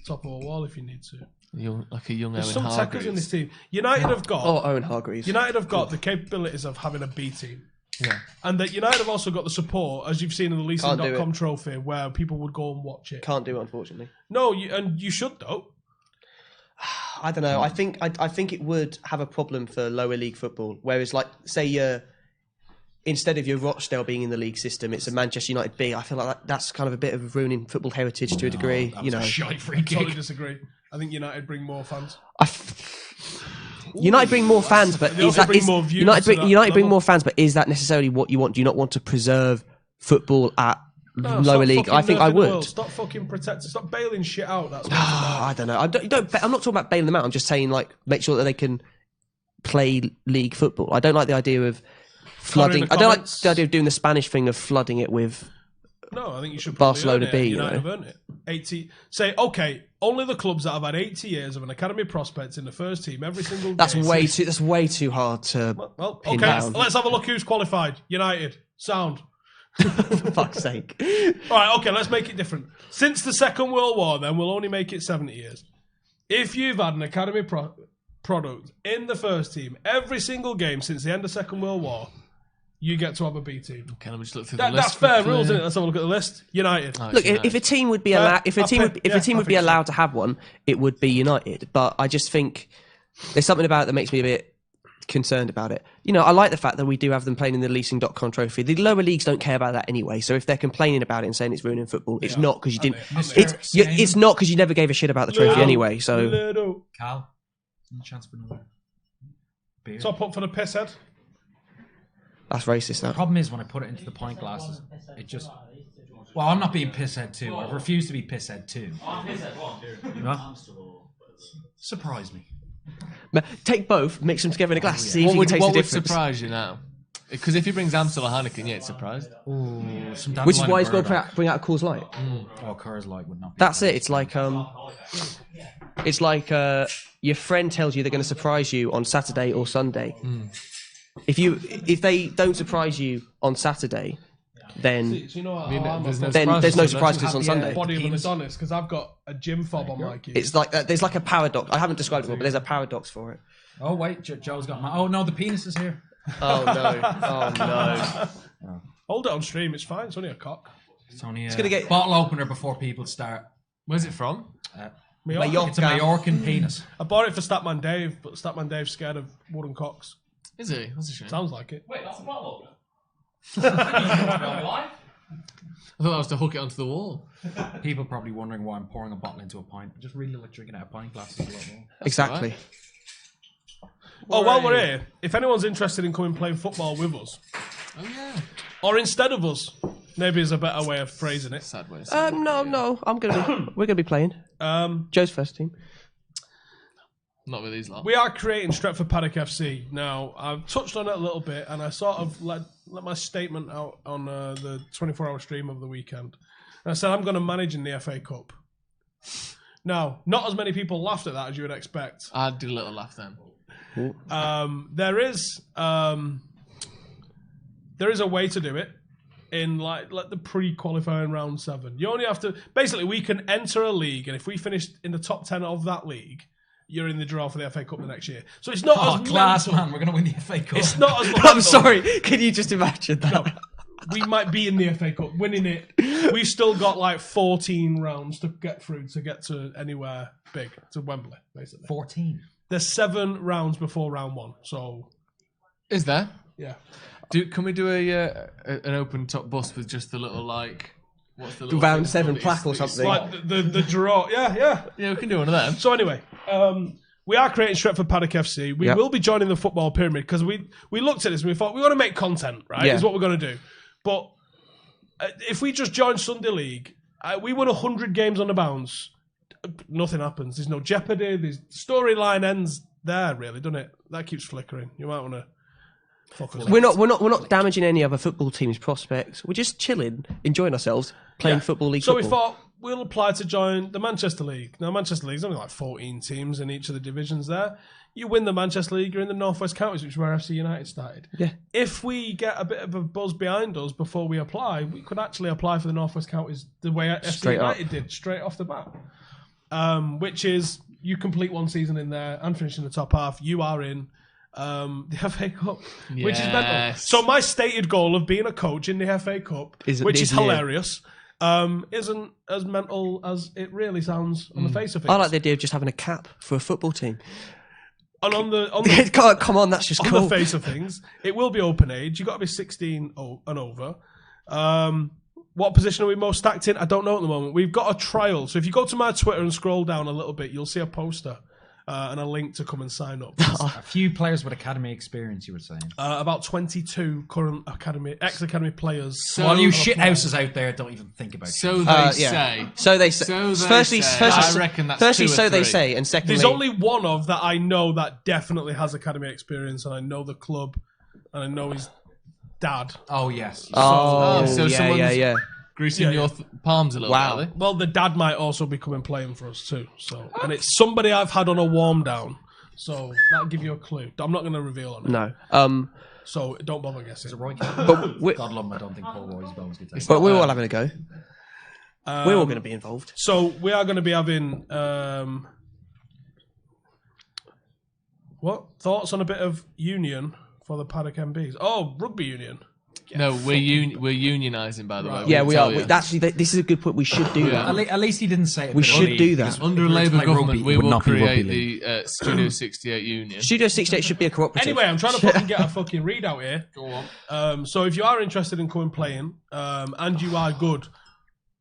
top of a wall if you need to. Like a young There's Owen some Hargreaves. tackles in this team. United have got Oh, Owen Hargreaves. the capabilities of having a B team. Yeah. And that United have also got the support, as you've seen in the Can't do leasing.com it. trophy, where people would go and watch it. Can't do it, unfortunately. No, and you should though. I don't know. I think it would have a problem for lower league football. Whereas, like, say instead of your Rochdale being in the league system, it's a Manchester United B. I feel like that's kind of a bit of ruining football heritage to a degree. That was a shite free Totally kick. disagree. I think United bring more fans. United bring more fans, but They also bring more views to that United bring level. more fans, but is that necessarily what you want? Do you not want to preserve football at No, lower stop league? fucking I think I nerfing the would. world. Stop fucking protecting. Stop bailing shit out. That's what it's I don't know. I'm not talking about bailing them out. I'm just saying, like, make sure that they can play league football. I don't like the idea of flooding. the I don't like comments. the idea of doing the Spanish thing of flooding it with. No, I think you should Barcelona probably earn it. B, United you know. have earned it. 80. Say, okay, only the clubs that have had 80 years of an academy prospects in the first team every single That's game. way too hard to. Well, pin okay, down. let's have a look who's qualified. United. Sound. For fuck's sake. All right, okay, let's make it different. Since the Second World War, then, we'll only make it 70 years. If you've had an academy product in the first team every single game since the end of Second World War, you get to have a B team. Okay, let me just look through That's the list. fair quickly. rules, isn't it? Let's have a look at the list. United. Oh, it's Look, United. if a team would be allowed, if a team would be I think so. allowed to have one, it would be United. But I just think there's something about it that makes me a bit concerned about it. You know, I like the fact that we do have them playing in the leasing.com trophy. The lower leagues don't care about that anyway. So if they're complaining about it and saying it's ruining football, it's not because you didn't. It's not because you never gave a shit about the trophy anyway. So Little. Cal, any chance for another beer? Top up for the piss head. that's racist. The Now problem is when I put it into the pint glasses, it just. Well, I'm not being pisshead too. I refuse to be pisshead too. No? Surprise me. take both, mix them together in a glass, see if What you would, can taste what the would difference. surprise you now? Because if he brings Amstel or Heineken, yeah, it's surprised. Which is why he's got to bring out a Coors Light. Oh, Coors Light would not be. That's it. It's like your friend tells you they're going to surprise you on Saturday or Sunday. If they don't surprise you on Saturday, then So you know what? there's no surprise because it's on Sunday. Body of an Adonis because I've got a gym fob on my key. It's like there's like a paradox. I haven't described it, but there's a paradox for it. Oh wait, Joe's got my. Oh no, the penis is here. Oh no! Oh no! Hold it on stream. It's fine. It's only a cock. It's only a gonna get- bottle opener before people start. Where's it from? Mallorca. It's a Mallorcan penis. I bought it for Statman Dave, but Statman Dave's scared of wooden cocks. Is he? That's a shame. Sounds like it. Wait, that's a bottle I thought that was to hook it onto the wall. People probably wondering why I'm pouring a bottle into a pint. I just really like drinking out of pint glasses a lot more. Exactly. Oh, while we're here, if anyone's interested in coming playing football with us, Oh yeah. or instead of us, maybe is a better way of phrasing it. Sad way. to say it. No. We're gonna be playing. Joe's first team. Not with these lot. We are creating Stretford Paddock FC. Now, I've touched on it a little bit, and I sort of let my statement out on the 24-hour stream of the weekend. And I said I'm going to manage in the FA Cup. Now, not as many people laughed at that as you would expect. I did a little laugh then. There is a way to do it in like the pre-qualifying round 7. You only have to basically we can enter a league, and if we finish in the top 10 of that league, you're in the draw for the FA Cup the next year. So it's not as Class, mental. man. We're going to win the FA Cup. It's not as I'm mental. sorry. Can you just imagine that? we might be in the FA Cup, winning it. We've still got like 14 rounds to get through to get to anywhere big, to Wembley, basically. 14. There's 7 rounds before round 1, so Is there? yeah. Can we do an open top bus with just the little like what's the little Round thing 7 called? plaque or It's- something. Like the draw, yeah. Yeah, we can do one of them. So anyway, we are creating Stretford Paddock FC. We Yep. will be joining the football pyramid because we looked at this and we thought we want to make content, right? Yeah. Is what we're going to do. But if we just join Sunday League, we win 100 games on the bounce. Nothing happens. There's no jeopardy. The storyline ends there, really, doesn't it? That keeps flickering. You might want to focus. We're not damaging any other football team's prospects. We're just chilling, enjoying ourselves, playing football league. So football. we thought we'll apply to join the Manchester League. Now, Manchester League's only like 14 teams in each of the divisions there. You win the Manchester League, you're in the North West Counties, which is where FC United started. Yeah. If we get a bit of a buzz behind us before we apply, we could actually apply for the North West Counties the way FC Straight United did, straight off the bat. Which is you complete one season in there and finish in the top half, you are in the FA Cup, which is mental. Yes. So my stated goal of being a coach in the FA Cup, which is hilarious, isn't as mental as it really sounds on the face of it. I like the idea of just having a cap for a football team. And on the God, come on, that's just on cool. the face of things, it will be open age. You've got to be 16 and over. What position are we most stacked in? I don't know at the moment. We've got a trial. So if you go to my Twitter and scroll down a little bit, you'll see a poster and a link to come and sign up. A few players with academy experience, you were saying. About 22 current ex-academy players. So- While you shithouses out there don't even think about it. So they Yeah. say. So they say. So they Firstly, say. firstly, I reckon that's firstly, 2 or so they 3. say, and secondly, There's only one of that I know that definitely has academy experience, and I know the club, and I know his dad. Oh, yes. Oh, So yeah, someone's- yeah. Greasing your palms a little Wow. bit, are they? Well, the dad might also be coming playing for us too. So, and it's somebody I've had on a warm down. So that'll give you a clue. I'm not going to reveal on it. No. So don't bother guessing. Roy But we, God love him, I don't think Paul Roy's bones could take it. but we're all having a go. We're all going to be involved. So we are going to be having what thoughts on a bit of union for the Paddock MBs? Oh, rugby union. No, we're unionising, by the way. Yeah, we are. tell you. Actually, this is a good point. We should do Yeah. that. At least he didn't say it. We but should only do that. because Under a if we were to Labour play government, rugby, it we would will not be rugby create league. the Studio 68 union. Studio 68 should be a cooperative. Anyway, I'm trying to fucking get a fucking readout here. Go on. So if you are interested in coming playing, and you are good,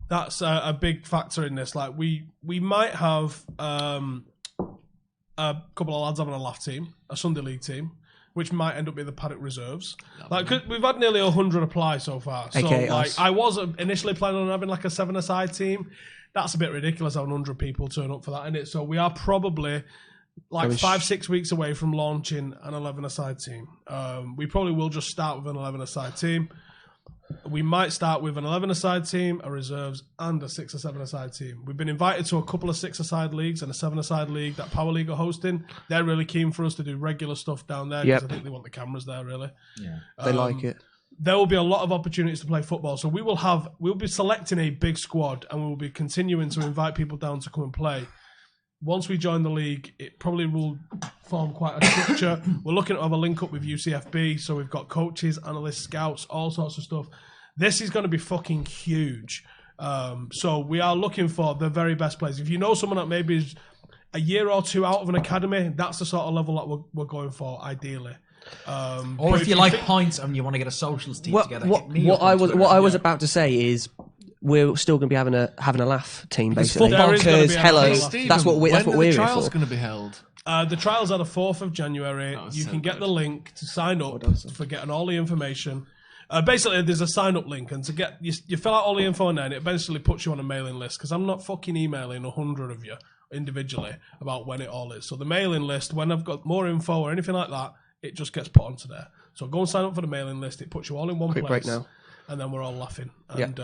that's a big factor in this. Like we might have a couple of lads having a laugh team, a Sunday League team, which might end up being the Paddock reserves. Like 'cause we've had nearly 100 apply so far. So AKA like us. I was initially planning on having like a 7-a-side team. That's a bit ridiculous having 100 people turn up for that, innit? So we are probably like 5-6 weeks away from launching an 11-a-side team. We probably will just start with an 11-a-side team. We might start with an 11-a-side team, a reserves, and a 6 or 7-a-side team. We've been invited to a couple of 6-a-side leagues and a 7-a-side league that Power League are hosting. They're really keen for us to do regular stuff down there because Yep. I think they want the cameras there, really. Yeah. They like it. There will be a lot of opportunities to play football. So we'll be selecting a big squad and we'll be continuing to invite people down to come and play. Once we join the league, it probably will form quite a structure. We're looking to have a link up with UCFB, so we've got coaches, analysts, scouts, all sorts of stuff. This is going to be fucking huge. So we are looking for the very best players. If you know someone that maybe is a year or two out of an academy, that's the sort of level that we're going for, ideally. Or but if you like think- pints and you want to get a socials team together, What hit me up on Twitter. I was about to say is we're still going to be having a laugh team basically football is gonna because be a hello, laugh. that's what we're when are here the trials for. going to be held? The trials are the 4th of January. Oh, You so can get good. the link to sign up for getting all the information. Basically, there's a sign up link, and to get you fill out all the info, and then it eventually puts you on a mailing list. Because I'm not fucking emailing 100 of you individually about when it all is. So the mailing list, when I've got more info or anything like that, it just gets put onto there. So go and sign up for the mailing list. It puts you all in one Quick place. break now. And then we're all laughing. And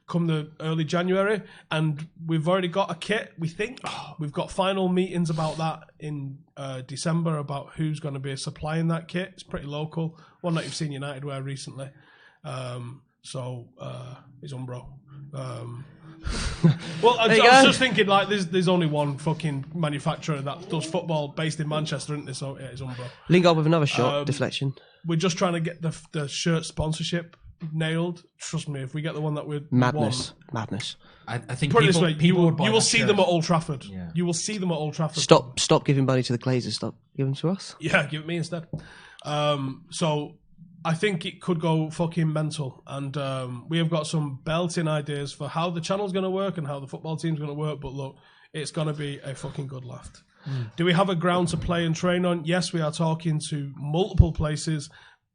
come the early January, and we've already got a kit, we think. We've got final meetings about that in December about who's going to be supplying that kit. It's pretty local. One that you've seen United wear recently. So it's Umbro. Well, I was just thinking, like, there's only one fucking manufacturer that does football based in Manchester, isn't there? So yeah, it's Umbro. Lingard with another shot deflection. We're just trying to get the shirt sponsorship nailed. Trust me, if we get the one that we Madness. want, Madness. I think put it this people, way, people would buy you will that see shirt. them at Old Trafford. Yeah. You will see them at Old Trafford. Stop giving money to the Glazers. Stop giving to us. Yeah, give it me instead. So I think it could go fucking mental. And we have got some belting ideas for how the channel's going to work and how the football team's going to work. But look, it's going to be a fucking good laugh. Do we have a ground to play and train on? Yes, we are talking to multiple places.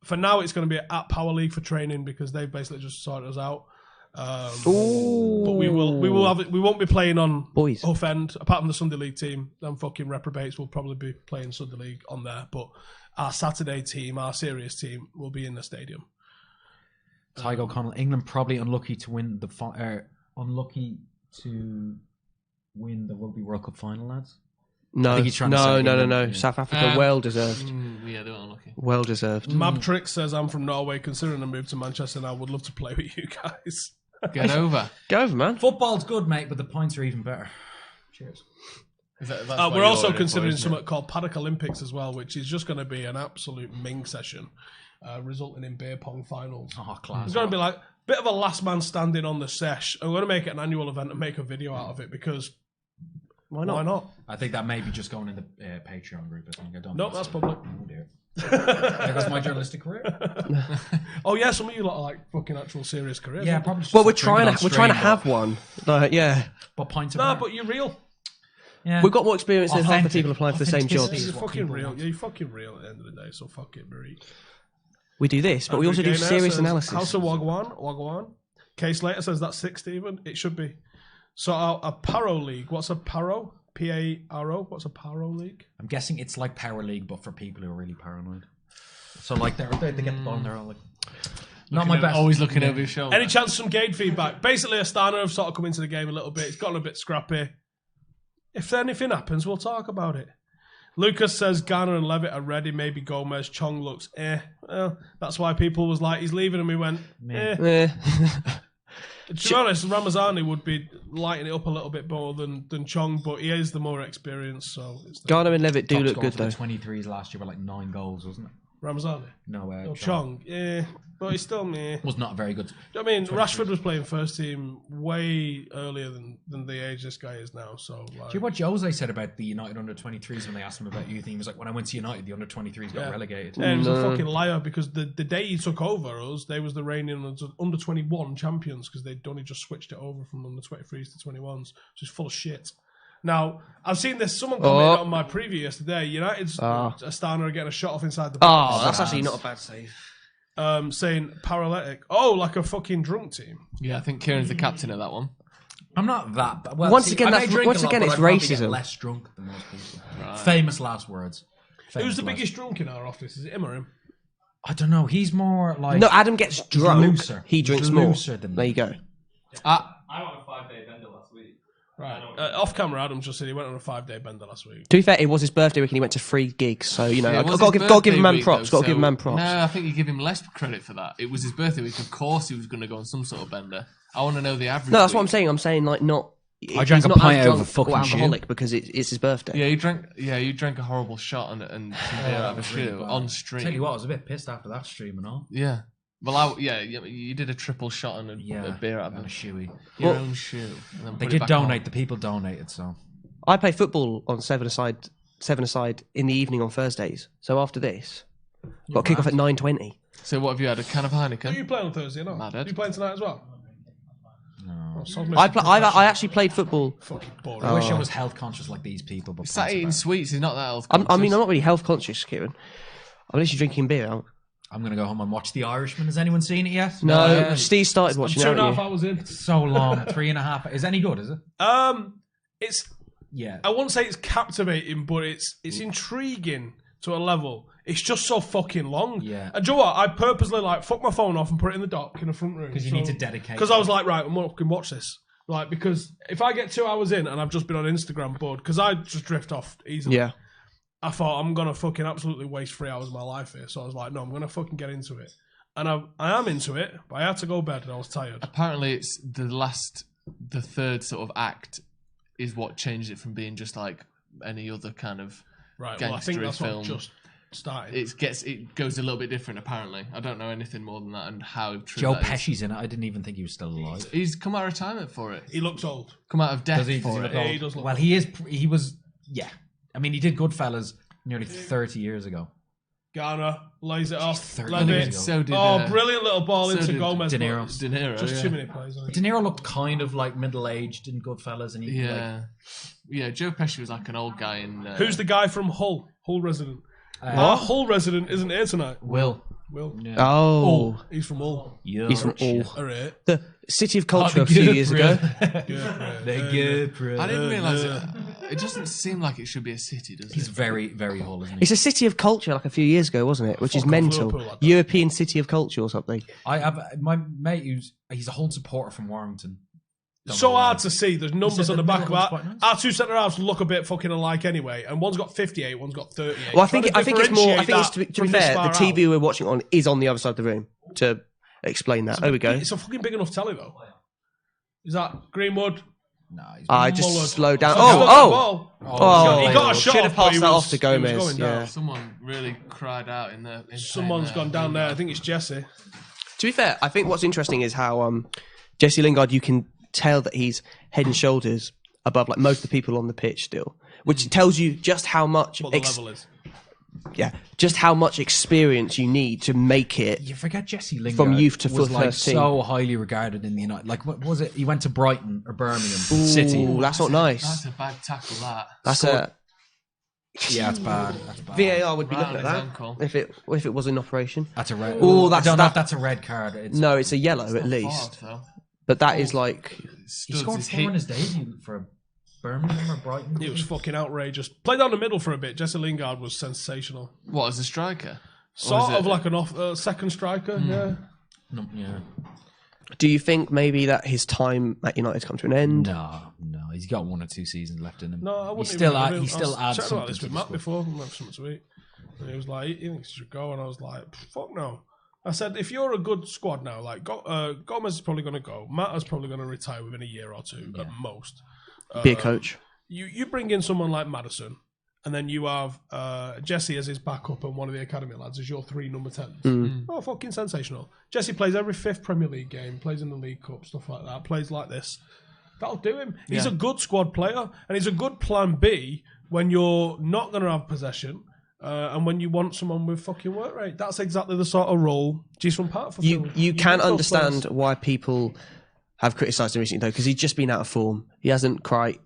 For now, it's going to be at Power League for training because they've basically just sorted us out. But we won't be playing on Boys. Huff End apart from the Sunday League team. Them fucking reprobates will probably be playing Sunday League on there. But our Saturday team, our serious team, will be in the stadium. Tygo O'Connell, England probably unlucky to win the Rugby World Cup final, lads. No, think he's trying to say no. England, yeah. South Africa, well deserved. Yeah, they were unlucky. Well deserved. Mabtrix says, I'm from Norway. Considering a move to Manchester now, would love to play with you guys. Get over. Go over, man. Football's good, mate, but the points are even better. Cheers. We're also considering something called Paddock Olympics as well, which is just going to be an absolute Ming session, resulting in beer pong finals. Oh, class. It's going to be like a bit of a last man standing on the sesh. I'm going to make it an annual event and make a video out of it because why not? I think that may be just going in the Patreon group. I think I don't. No, that's public. Oh dear. There goes my journalistic career. Oh yeah, some of you lot are like fucking actual serious careers. Yeah, aren't you? probably. Well, we're trying to have one. Like, yeah, But points. No, but you're real. yeah. we've got more experience than half the Authentic. people applying for the same Authenticity jobs. is You're what fucking people real. want. Yeah, you're fucking real at the end of the day. So fuck it, Marie. We do this, but we also do serious analysis. House of Wagwan. Case later says that's 6, Stephen. It should be. So a Paro League. What's a Paro? P-A-R-O? What's a Paro League? I'm guessing it's like Power League, but for people who are really paranoid. So like they get the ball and they're all like, not my best. Always looking over your shoulder. Any chance some Gade feedback? Basically, Astana have sort of come into the game a little bit. It's gotten a bit scrappy. If anything happens, we'll talk about it. Lucas says Garner and Levitt are ready. Maybe Gomez. Chong looks Well, that's why people was like, he's leaving, and we went To be honest, Ramazani would be lighting it up a little bit more than Chong, but he is the more experienced. So Garner and Levitt do Top look score good for the though. 23s last year were like 9 goals, wasn't it? Ramazani. No, Chong, but he's still was not very good. I mean, Rashford was playing first team way earlier than the age this guy is now. So, like, Do you hear what Jose said about the United under 23s when they asked him about youth? He was like, when I went to United, the under 23s got relegated. Yeah, he was a fucking liar because the day he took over us, they was the reigning under 21 champions because they'd only just switched it over from under 23s to 21s, which is full of shit. Now, I've seen this. Someone commented on my preview yesterday. United's Astana are getting a shot off inside the box. Oh, that's actually not a bad save. Saying paralytic. Oh, like a fucking drunk team. Yeah, I think Kieran's the captain of that one. I'm not that bad. Well, Once again, I may that's- drink once a lot, again, but it's I'd probably racism. get less drunk than most people. Right. Famous last words. Who's the biggest drunk in our office? Is it him or him? I don't know. He's more like No, Adam gets drunk. looser. He He's drinks more. looser than There me. you go. I went on a 5-day bender last week. Right. Off camera, Adam just said he went on a 5-day bender last week. To be fair, it was his birthday week and he went to 3 gigs. So, you know, Yeah, it I've was got his to give a man birthday props. week, Got to give a though, man so- props. No, I think you give him less credit for that. It was his birthday week. Of course, he was going to go on some sort of bender. I want to know the average. No, that's what I'm week. saying. I'm saying, like, not. I drank he's a not pint as over drunk fucking or alcoholic because it's his birthday. Yeah, you drank a horrible shot and some beer out of a shoe on stream. Tell you what, I was a bit pissed after that stream and all. Yeah. Well, you did a triple shot and a beer out of and a a shoey. your own shoe. And then They put it did back donate. on. The people donated, so I play football on 7-a-side in the evening on Thursdays. So after this, got to kick off at 9:20. So what have you had? A can of Are Heineken? you playing on Thursday or not? Mad Are Ed. you playing tonight as well? no. I actually played football. Fucking boring. I wish I was health conscious like these people. But Sat eating sweets. He's not that health I mean, I'm conscious. not really health conscious, Kieran. I'm literally drinking beer. I'm gonna go home and watch The Irishman. Has anyone seen it yet? No, Steve started watching it. 2.5 haven't you? hours in. So long, 3.5. Is it any good? Is it? It's Yeah. I won't say it's captivating, but it's intriguing to a level. It's just so fucking long. Yeah. And do you know what? I purposely fuck my phone off and put it in the dock in the front room. Because you need to dedicate. Because I was like, right, I'm gonna fucking watch this. Because if I get 2 hours in and I've just been on Instagram bored, because I just drift off easily. Yeah. I thought I'm gonna fucking absolutely waste 3 hours of my life here. So I was like, no, I'm gonna fucking get into it. And I am into it, but I had to go to bed and I was tired. Apparently, it's the third sort of act is what changed it from being just like any other kind of Right. Well, I think gangstery that's film. what just starting. It goes a little bit different apparently. I don't know anything more than that and how true Joe that is. Pesci's in it. I didn't even think he was still alive. He's come out of retirement for it. He looks old. Come out of death Does he for look it. old? he does look Well, old. he was. Yeah. I mean, he did Goodfellas nearly 30 years ago. Garner lays it off. 30 Levy. years ago. So did Brilliant little ball so into did Gomez. De but Niro. it's De Niro. Just yeah. too many plays. I think. De Niro looked kind of like middle-aged in Goodfellas, and he Yeah, Joe Pesci was like an old guy in. Who's the guy from Hull? Hull resident. What? Our Hull resident isn't here tonight. Will. Yeah. Oh, He's from Hull. he's from all Alright. the City of Culture a few years ago. I didn't realise it doesn't seem like it should be a city, does He's it? very, very Hull, isn't he? It's a City of Culture like a few years ago, wasn't it? Which is Fuck off mental. Liverpool like that. European City of Culture or something. I have my mate he's a Hull supporter from Warrington. Don't So know why. hard to see. There's numbers said on the the back of middle that. one's quite nice. Our two centre halves look a bit fucking alike anyway, and one's got 58, one's got 38. Well, I Trying think to it's more. I think it's differentiate to be that from this fair. The far TV out. we're watching on is on the other side of the room to explain that. There we go. It's a fucking big enough telly though. Is that Greenwood? No, he's I just Mullard. slow down. So he's got the Oh, ball. oh! He got a shot Should have off, but passed he that was- off to he was Gomez. going down. Yeah. Someone really cried out in the. Someone's gone down there. I think it's Jesse. To be fair, I think what's interesting is how Jesse Lingard. You can tell that he's head and shoulders above like most of the people on the pitch still, which tells you just how much What the level is. just how much experience you need to make it. You forget Jesse Lingard From youth to was full like first team. so highly regarded in the United. Like, what was it? He went to Brighton or Birmingham City. Ooh, that's not nice. That's a bad tackle. That's a Yeah, that's bad. That's bad. VAR would be Right looking at on that his ankle. if it was in operation. That's a red. Ooh, I don't know if that- that's a red card. It's, No, it's a yellow at Not least. far, though. But that is like he scored four in his debut for Birmingham or Brighton. It was fucking outrageous. Played down the middle for a bit. Jesse Lingard was sensational. What, as a striker? Sort is of it- like an off second striker. Yeah. No, yeah. do you think maybe that his time at United's come to an end? No. He's got 1 or 2 seasons left in him. No, I wouldn't. He still, even- he still I adds was chatting something about this to with the Matt squad. before. We have something to eat. And he was like, he thinks he should go, and I was like, fuck no. I said, if you're a good squad now, like Gomez is probably going to go, Matt is probably going to retire within a year or two at most. Be a coach. You bring in someone like Maddison, and then you have Jesse as his backup and one of the academy lads as your 3 number 10s. Oh, fucking sensational. Jesse plays every 5th Premier League game, plays in the League Cup, stuff like that, plays like this. That'll do him. He's a good squad player, and he's a good plan B when you're not going to have possession. And when you want someone with fucking work rate, that's exactly the sort of role Jason Part fulfilled. You can get those understand players. why people have criticised him recently though, because he's just been out of form. He hasn't quite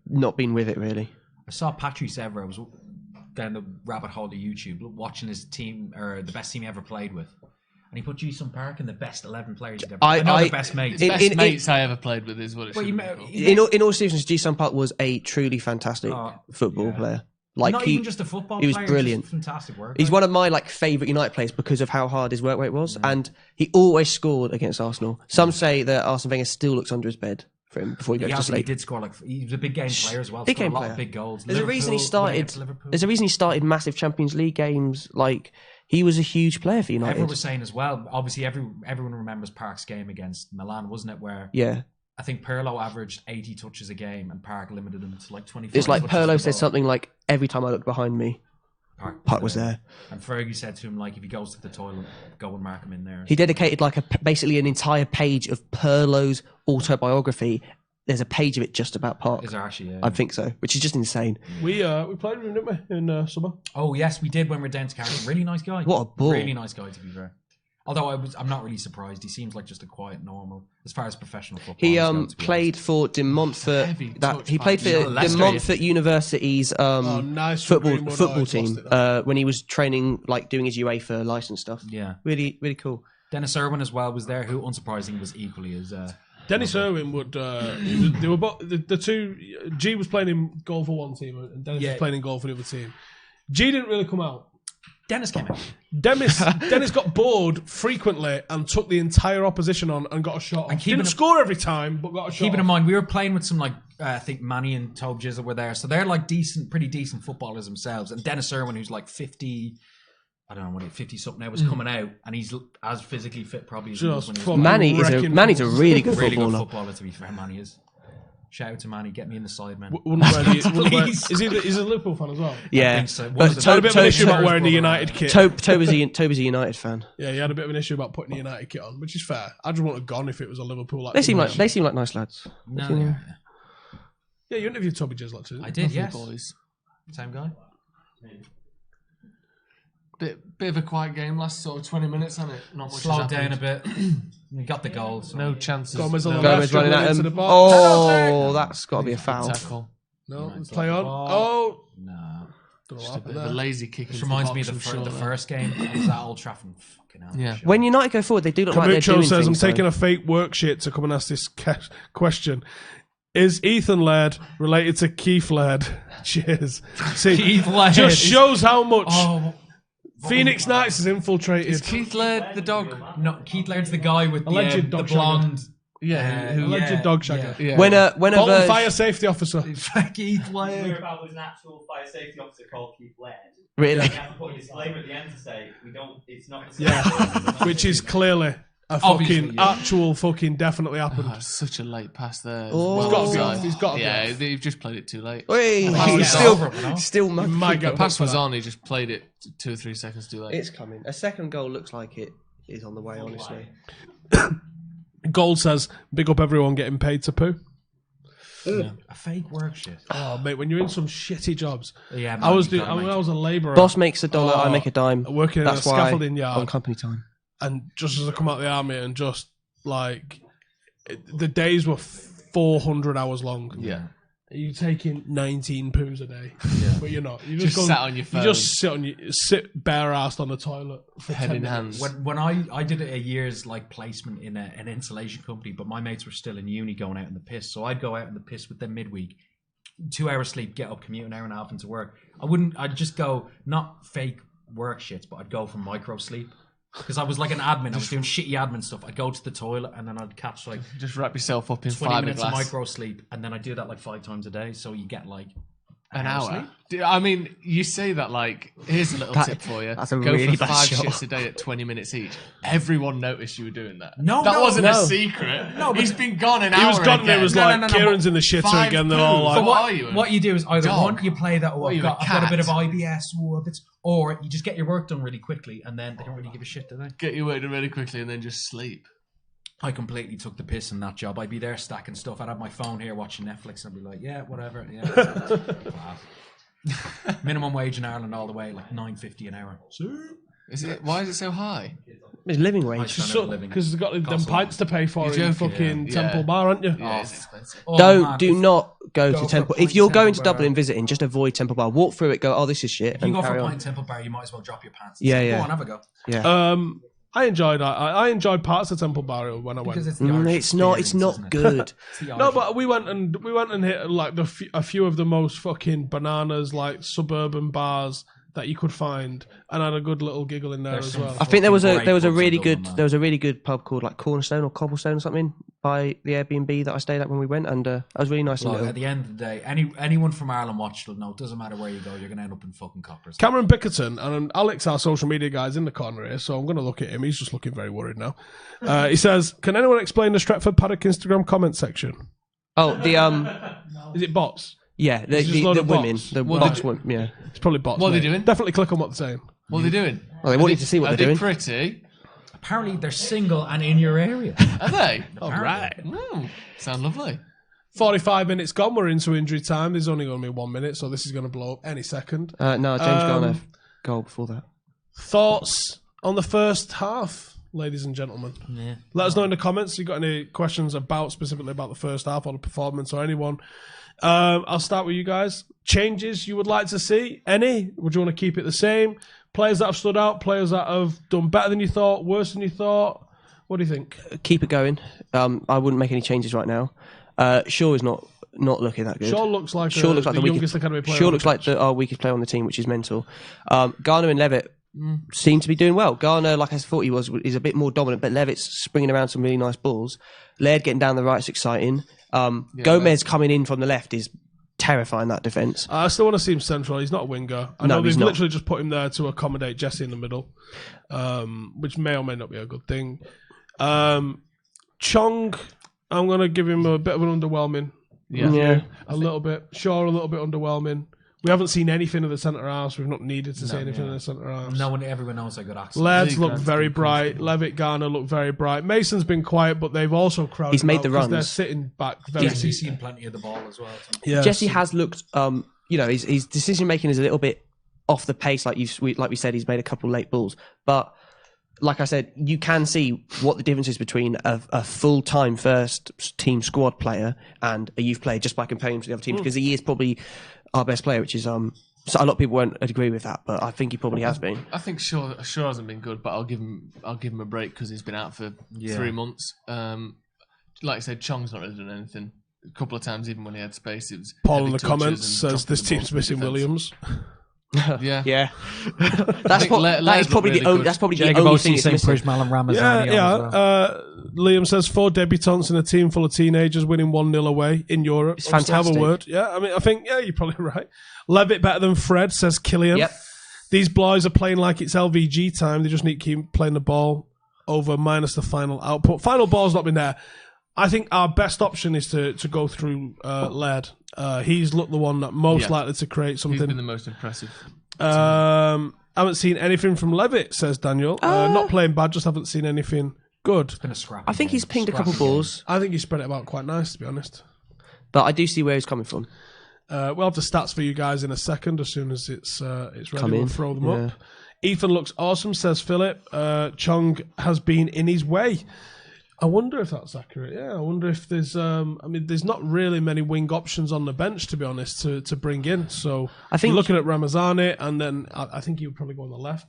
not been with it really. I saw Patrice Evra. I was down the rabbit hole of YouTube watching his team, or the best team he ever played with. And he put Jason Park in the best 11 players he'd ever I know the best mates. Best mates I ever played with is what it Well, should you be. ma- In all seriousness, Ji-Sun Park was a truly fantastic football player. Like Not even just a football he was player, brilliant. just fantastic work. He's one of my favourite United players because of how hard his work rate was, and he always scored against Arsenal. Some say that Arsene Wenger still looks under his bed for him before he goes to He sleep. did score he was a big game player as well. Big Scored game a lot player. of big goals. There's a reason he Liverpool, winning started. against Liverpool. There's a reason he started massive Champions League games. Like he was a huge player for United. Everyone was saying as well. Obviously, everyone remembers Park's game against Milan, wasn't it? Where Yeah, I think Pirlo averaged 80 touches a game, and Park limited him to like 25. it's like touches Pirlo a said ball. something like, "Every time I looked behind me, Park was there." And Fergie said to him, like, if he goes to the toilet, go and mark him in there. He dedicated like basically an entire page of Pirlo's autobiography. There's a page of it just about Park. Is there actually? Yeah. I think so, which is just insane. We played with him, didn't we, in summer? Oh yes, we did when we were down to Cardiff. Really nice guy. What a ball. Really nice guy, to be fair. Although I'm not really surprised. He seems like just a quiet, normal, as far as professional football. He goes, to be played for De Montfort. Heavy That touch he played for back. De Leicester. Montfort University's nice from Greenwood. football Oh, he's team lost it, when he was training, like doing his UEFA license stuff. honest. Yeah. Really, really cool. Dennis Irwin as well was there, who unsurprisingly was equally as. Dennis Irwin would. They were both the two. G was playing in goal for one team, and Dennis was playing in goal for the other team. G didn't really come out. Dennis came out. Dennis got bored frequently and took the entire opposition on and got a shot. And Off. Didn't score every time, but got a shot. Keeping in off. mind, we were playing with some I think Manny and Tobe Jizzle were there, so they're like pretty decent footballers themselves. And Dennis Irwin, who's like 50. I don't know what 50 something now was coming out, and he's as physically fit probably as he was when he was fucking Manny's a wrecking really good really footballer. good footballer. To be fair, Manny is. Shout out to Manny, get me in the side, man. Wouldn't wear the, wouldn't wear, Please. he's a Liverpool fan as well. Yeah, think so. but Had a bit of an issue about wearing the United kit. Toby's a United fan. Yeah, he had a bit of an issue about putting the United kit on, which is fair. I just would have gone if it was a Liverpool. They seem like nice lads. No, Yeah, you interviewed Toby Gislett too. I did, yes. Boys. Same guy. Bit of a quiet game, last sort of 20 minutes on it. Not much Slowed has down a happened. bit. We got the goals. No chances. Gomez on the no left, Gomez running at into him. the box. Oh, that's got to be a foul. tackle. No, It's play like, on. Oh, No. don't know Just what a bit happened of a there. lazy kick. This into reminds the me box of from the Shaw. first game. It was at Old Trafford. Fucking hell. Yeah. When United go forward, they do look like they're doing Camucho says, I'm things. though. taking a fake work shit to come and ask this question. Is Ethan Laird related to Keith Laird? Cheers. See, Keith Laird just is- shows how much Oh, Phoenix Knights has infiltrated. Is Keith Laird the dog? no, Keith Laird's the guy with Alleged the dog blonde. Yeah. who- Alleged dog shagger. yeah. When a Bolton Virg- fire safety officer. Keith Heard Laird. about was an actual fire safety officer called Keith Laird. really, You have to put a disclaimer at the end to say we don't. It's not the same. Yeah, which is clearly a Obviously, fucking yeah. actual fucking definitely happened. Oh, it's such a late pass there. Oh. He's gotta be offside. off, he's gotta be Yeah, off. they've just played it too late. Wait, Oh, he's yeah. Over it, you know? still might get The pass booked was for that. on, he just played it 2 or 3 seconds too late. It's coming. A second goal looks like it is on the way. Honestly, Gold says, big up everyone getting paid to poo. A fake work shit. Oh, mate, when you're in some shitty jobs. Yeah, man, I was you doing, gotta when make I was a labourer. boss makes a dollar, I make a dime. Working in That's a why scaffolding yard. on company time. And just as I come out of the army and just like the days were 400 hours long. Yeah. You're taking 19 poos a day, but you're not. You Just go- sat on your phone. You just sit bare-assed on the toilet for Head 10 in minutes. hands. When I did a year's like placement in an insulation company, but my mates were still in uni going out in the piss, so I'd go out in the piss with them midweek, 2 hours sleep, get up, commute an hour and a half into work. I'd just go not fake work shits, but I'd go for micro sleep. Because I was like an admin, I was doing shitty admin stuff. I'd go to the toilet and then I'd catch like Just wrap yourself up in 20 minutes of fiberglass. micro sleep, and then I do that like 5 times a day, so you get like An hour's hour. sleep. I mean, you say that like, here's a little tip for you. that's a Go really for bad 5 shot. shits a day at 20 minutes each. Everyone noticed you were doing that. No, that no, wasn't no. a secret. No, but- He's been gone an hour. He was gone and again. it was No, like, no, no, Kieran's but in the shitter 5 again. They're all poos. like, So what are you? What you do is either Dog. one, you play that, What are you, a I've got a bit of cat? IBS, or you just get your work done really quickly, and then they don't really give a shit, do they? Get your work done really quickly and then just sleep. I completely took the piss in that job. I'd be there stacking stuff. I'd have my phone here watching Netflix, and I'd be like, yeah, whatever. Yeah. Wow. Minimum wage in Ireland all the way, like $9.50 an hour. Is it? Why is it so high? It's living I wage. just don't have a living. because they've got them Costs a pints to pay for You're in joking, fucking yeah. Temple Yeah. Bar, aren't you? Yeah, it's expensive. Oh, man, Do if- not go go to for Temple. a pint If you're going to Temple Bar. Dublin and visiting, just avoid Temple Bar. Walk through it, go, oh, this is shit, If you and go for carry a pint on. in Temple Bar, you might as well drop your pants. Yeah, Go yeah. on, have a go. Yeah. I enjoyed parts of Temple Bar when I went. Because it's the Irish It's not experience, isn't it? good. It's the No, Irish- but we went and hit like a few of the most fucking bananas like suburban bars that you could find, and had a good little giggle in there There's as some well. I think there was a Great pubs in really Dublin, good man. there was a really good pub called like Cornerstone or Cobblestone or something by the Airbnb that I stayed at when we went, and that was really nice. Look, and at the end of the day, anyone from Ireland watch will know. It doesn't matter where you go, you're going to end up in fucking coppers. Cameron Bickerton and Alex, our social media guy's in the corner here, so I'm going to look at him. He's just looking very worried now. He says, "Can anyone explain the Stretford Paddock Instagram comment section? oh, the Is it bots? yeah, It's just a load the of women, bots. the What bots they- women, yeah. It's probably bots. What are they mate. doing? Definitely click on what they're saying. What are they doing? Well, they want you to see what Are they're they doing. pretty? Apparently, they're single and in your area. Are they? All right. Sound lovely. 45 minutes gone. We're into injury time. There's only going to be 1 minute, so this is going to blow up any second. No, James Garner goal before that. Thoughts on the first half, ladies and gentlemen? Yeah. Let us know in the comments if you've got any questions specifically about the first half or the performance or anyone. I'll start with you guys. Changes you would like to see? Any? Would you want to keep it the same? Players that have stood out? Players that have done better than you thought? Worse than you thought? What do you think? Keep it going. I wouldn't make any changes right now. Shaw is not looking that good. Shaw looks like Shaw looks like the the youngest weakest academy player. Shaw on the looks like pitch. our weakest player on the team, which is mental. Garner and Levitt seem to be doing well. Garner, like I thought he was, is a bit more dominant, but Levitt's springing around some really nice balls. Laird getting down the right is exciting. Gomez coming in from the left is terrifying, that defence. I still want to see him central. He's not a winger. I No, know he's they've not. literally just put him there to accommodate Jesse in the middle, which may or may not be a good thing. Chong, I'm going to give him a bit of an underwhelming. Yeah, a little bit. Shaw a little bit underwhelming. We haven't seen anything of the centre halves. We've not needed to see anything of the centre halves. Everyone knows they got access. Laird's looked very bright. Levitt, Garner looked very bright. Mason's been quiet, but they've also crowded. He's made out the 'cause runs. They're sitting back very. Jesse's seen plenty of the ball as well. Yeah, Jesse has looked. His decision making is a little bit off the pace. Like we said, he's made a couple late balls, but. Like I said, you can see what the difference is between a full-time first team squad player and a youth player just by comparing him to the other teams, because he is probably our best player, which is so a lot of people won't agree with that, but I think he probably has been. I think Shaw hasn't been good, but I'll give him a break because he's been out for 3 months. Like I said, Chong's not really done anything. A couple of times, even when he had space, it was Paul in the comments says this team's missing Williams. Yeah. That's probably the only thing it's missing. Liam says 4 debutants in a team full of teenagers winning 1-0 away in Europe. It's fantastic. Have a word. Yeah, I mean, I think you're probably right. Levitt better than Fred, says Killian. Yep. These boys are playing like it's LVG time. They just need to keep playing the ball over minus the final output. Final ball's not been there. I think our best option is to go through Laird. He's looked the one that most likely to create something. He's been the most impressive. Haven't seen anything from Levitt, says Daniel. Not playing bad, just haven't seen anything good. It's been a scrap. I think he's pinged a couple balls. I think he spread it about quite nice, to be honest. But I do see where he's coming from. We'll have the stats for you guys in a second. As soon as it's ready, we'll throw them up. Ethan looks awesome, says Philip. Chong has been in his way. I wonder if that's accurate. Yeah, I wonder if there's. There's not really many wing options on the bench, to be honest, to bring in. So I think you're looking at Ramazani, and then I think he would probably go on the left,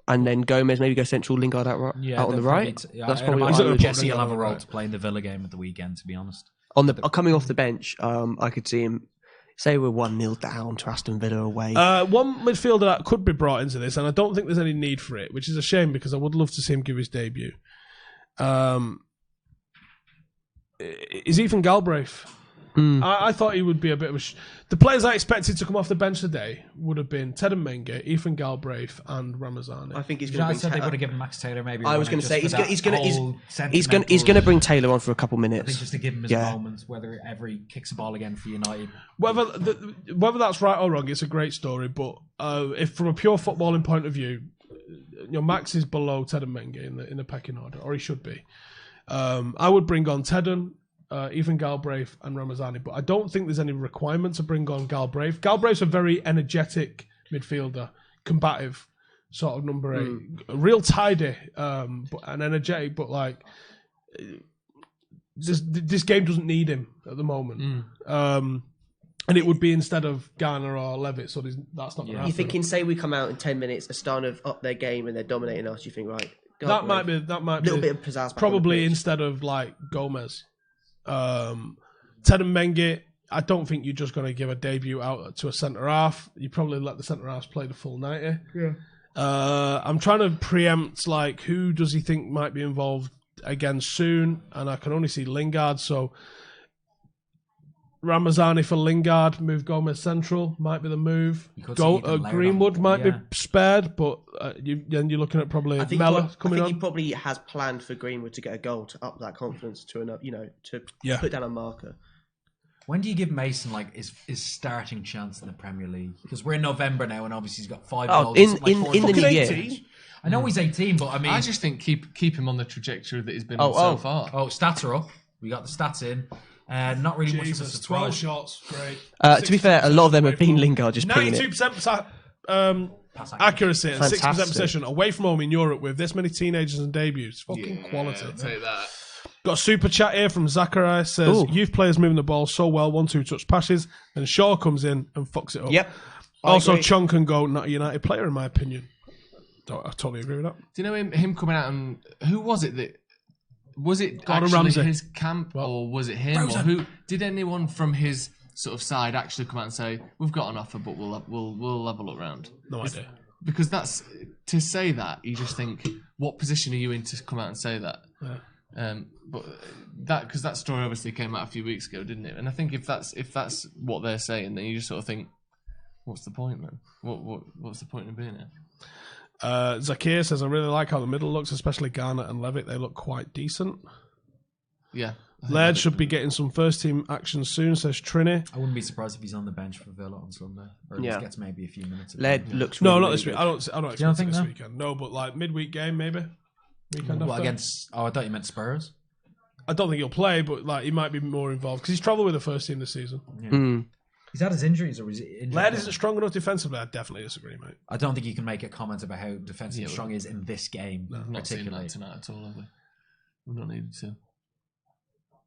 and then Gomez maybe go central, Lingard out on the right. That's probably what Jesse will have a role to play in the Villa game at the weekend. To be honest, coming off the bench, I could see him. Say we're 1-0 down to Aston Villa away. One midfielder that could be brought into this, and I don't think there's any need for it, which is a shame because I would love to see him give his debut. Is Ethan Galbraith. I thought he would be a bit of a... The players I expected to come off the bench today would have been Ted Menge, Ethan Galbraith and Ramazani. I think he's going to said they would have given Max Taylor maybe... I was going to say, he's going to bring Taylor on for a couple minutes. I think just to give him his moments, whether ever he kicks a ball again for United. Whether that's right or wrong, it's a great story, but if from a pure footballing point of view, Max is below Ted Menge in the pecking order, or he should be. I would bring on Tedden, Ethan Galbraith and Ramazani, but I don't think there's any requirement to bring on Galbraith. Galbraith's a very energetic midfielder, combative sort of number 8, real tidy, and energetic, but like this game doesn't need him at the moment. And it would be instead of Garner or Levitt, so that's not going to happen. You thinking, say we come out in 10 minutes, Astana have upped their game and they're dominating us, you think, right? That might be a little bit of pizzazz. Probably instead of like Gomez. Ted and Menge, I don't think you're just going to give a debut out to a centre half. You probably let the centre halves play the full 90. Yeah. I'm trying to preempt like who does he think might be involved again soon, and I can only see Lingard. So Ramazani for Lingard, move Gomez central might be the move. Greenwood might be spared, but you're looking at probably Mella coming on. I think he probably has planned for Greenwood to get a goal to up that confidence to enough, to put down a marker. When do you give Mason like his starting chance in the Premier League? Because we're in November now, and obviously he's got 5 goals. In the new year. I know he's 18, but I mean, I just think keep him on the trajectory that he's been on so far. Stats are up. We got the stats in. Not really much of a surprise. 12 shots, great. To be fair, a lot of them have been Lingard just pinging it. 92% accuracy and 6% possession away from home in Europe with this many teenagers and debuts. Fucking quality. I'll tell you that. Got a super chat here from Zachariah. Says, youth players moving the ball so well, 1-2 touch passes, and Shaw comes in and fucks it up. Yep. Also, Chong can go, not a United player, in my opinion. I totally agree with that. Do you know him coming out and... Who was it that... Was it Gordon actually Ramsay. his camp, or was it him? Or who did anyone from his sort of side actually come out and say, "We've got an offer, but we'll have a look round"? No idea. Because that's to say that you just think, what position are you in to come out and say that? Yeah. But because that story obviously came out a few weeks ago, didn't it? And I think if that's what they're saying, then you just sort of think, what's the point, man? What's the point in being here? Zakir says, I really like how the middle looks, especially Garner and Levitt. They look quite decent. Yeah. Laird should be getting some first team action soon, says Trini. I wouldn't be surprised if he's on the bench for Villa on Sunday, or at least gets maybe a few minutes. Laird looks No, really, not really this week. good. I don't expect it this weekend. No, but like midweek game maybe. Weekend What, after. against? Oh, I thought you meant Spurs. I don't think he'll play, but like he might be more involved because he's travelled with the first team this season. He's had his injuries, or is he injured? Laird isn't strong enough defensively. I definitely disagree, mate. I don't think you can make a comment about how defensively strong he is in this game. Not seeing particularly. that tonight at all, have we? We've not needed to.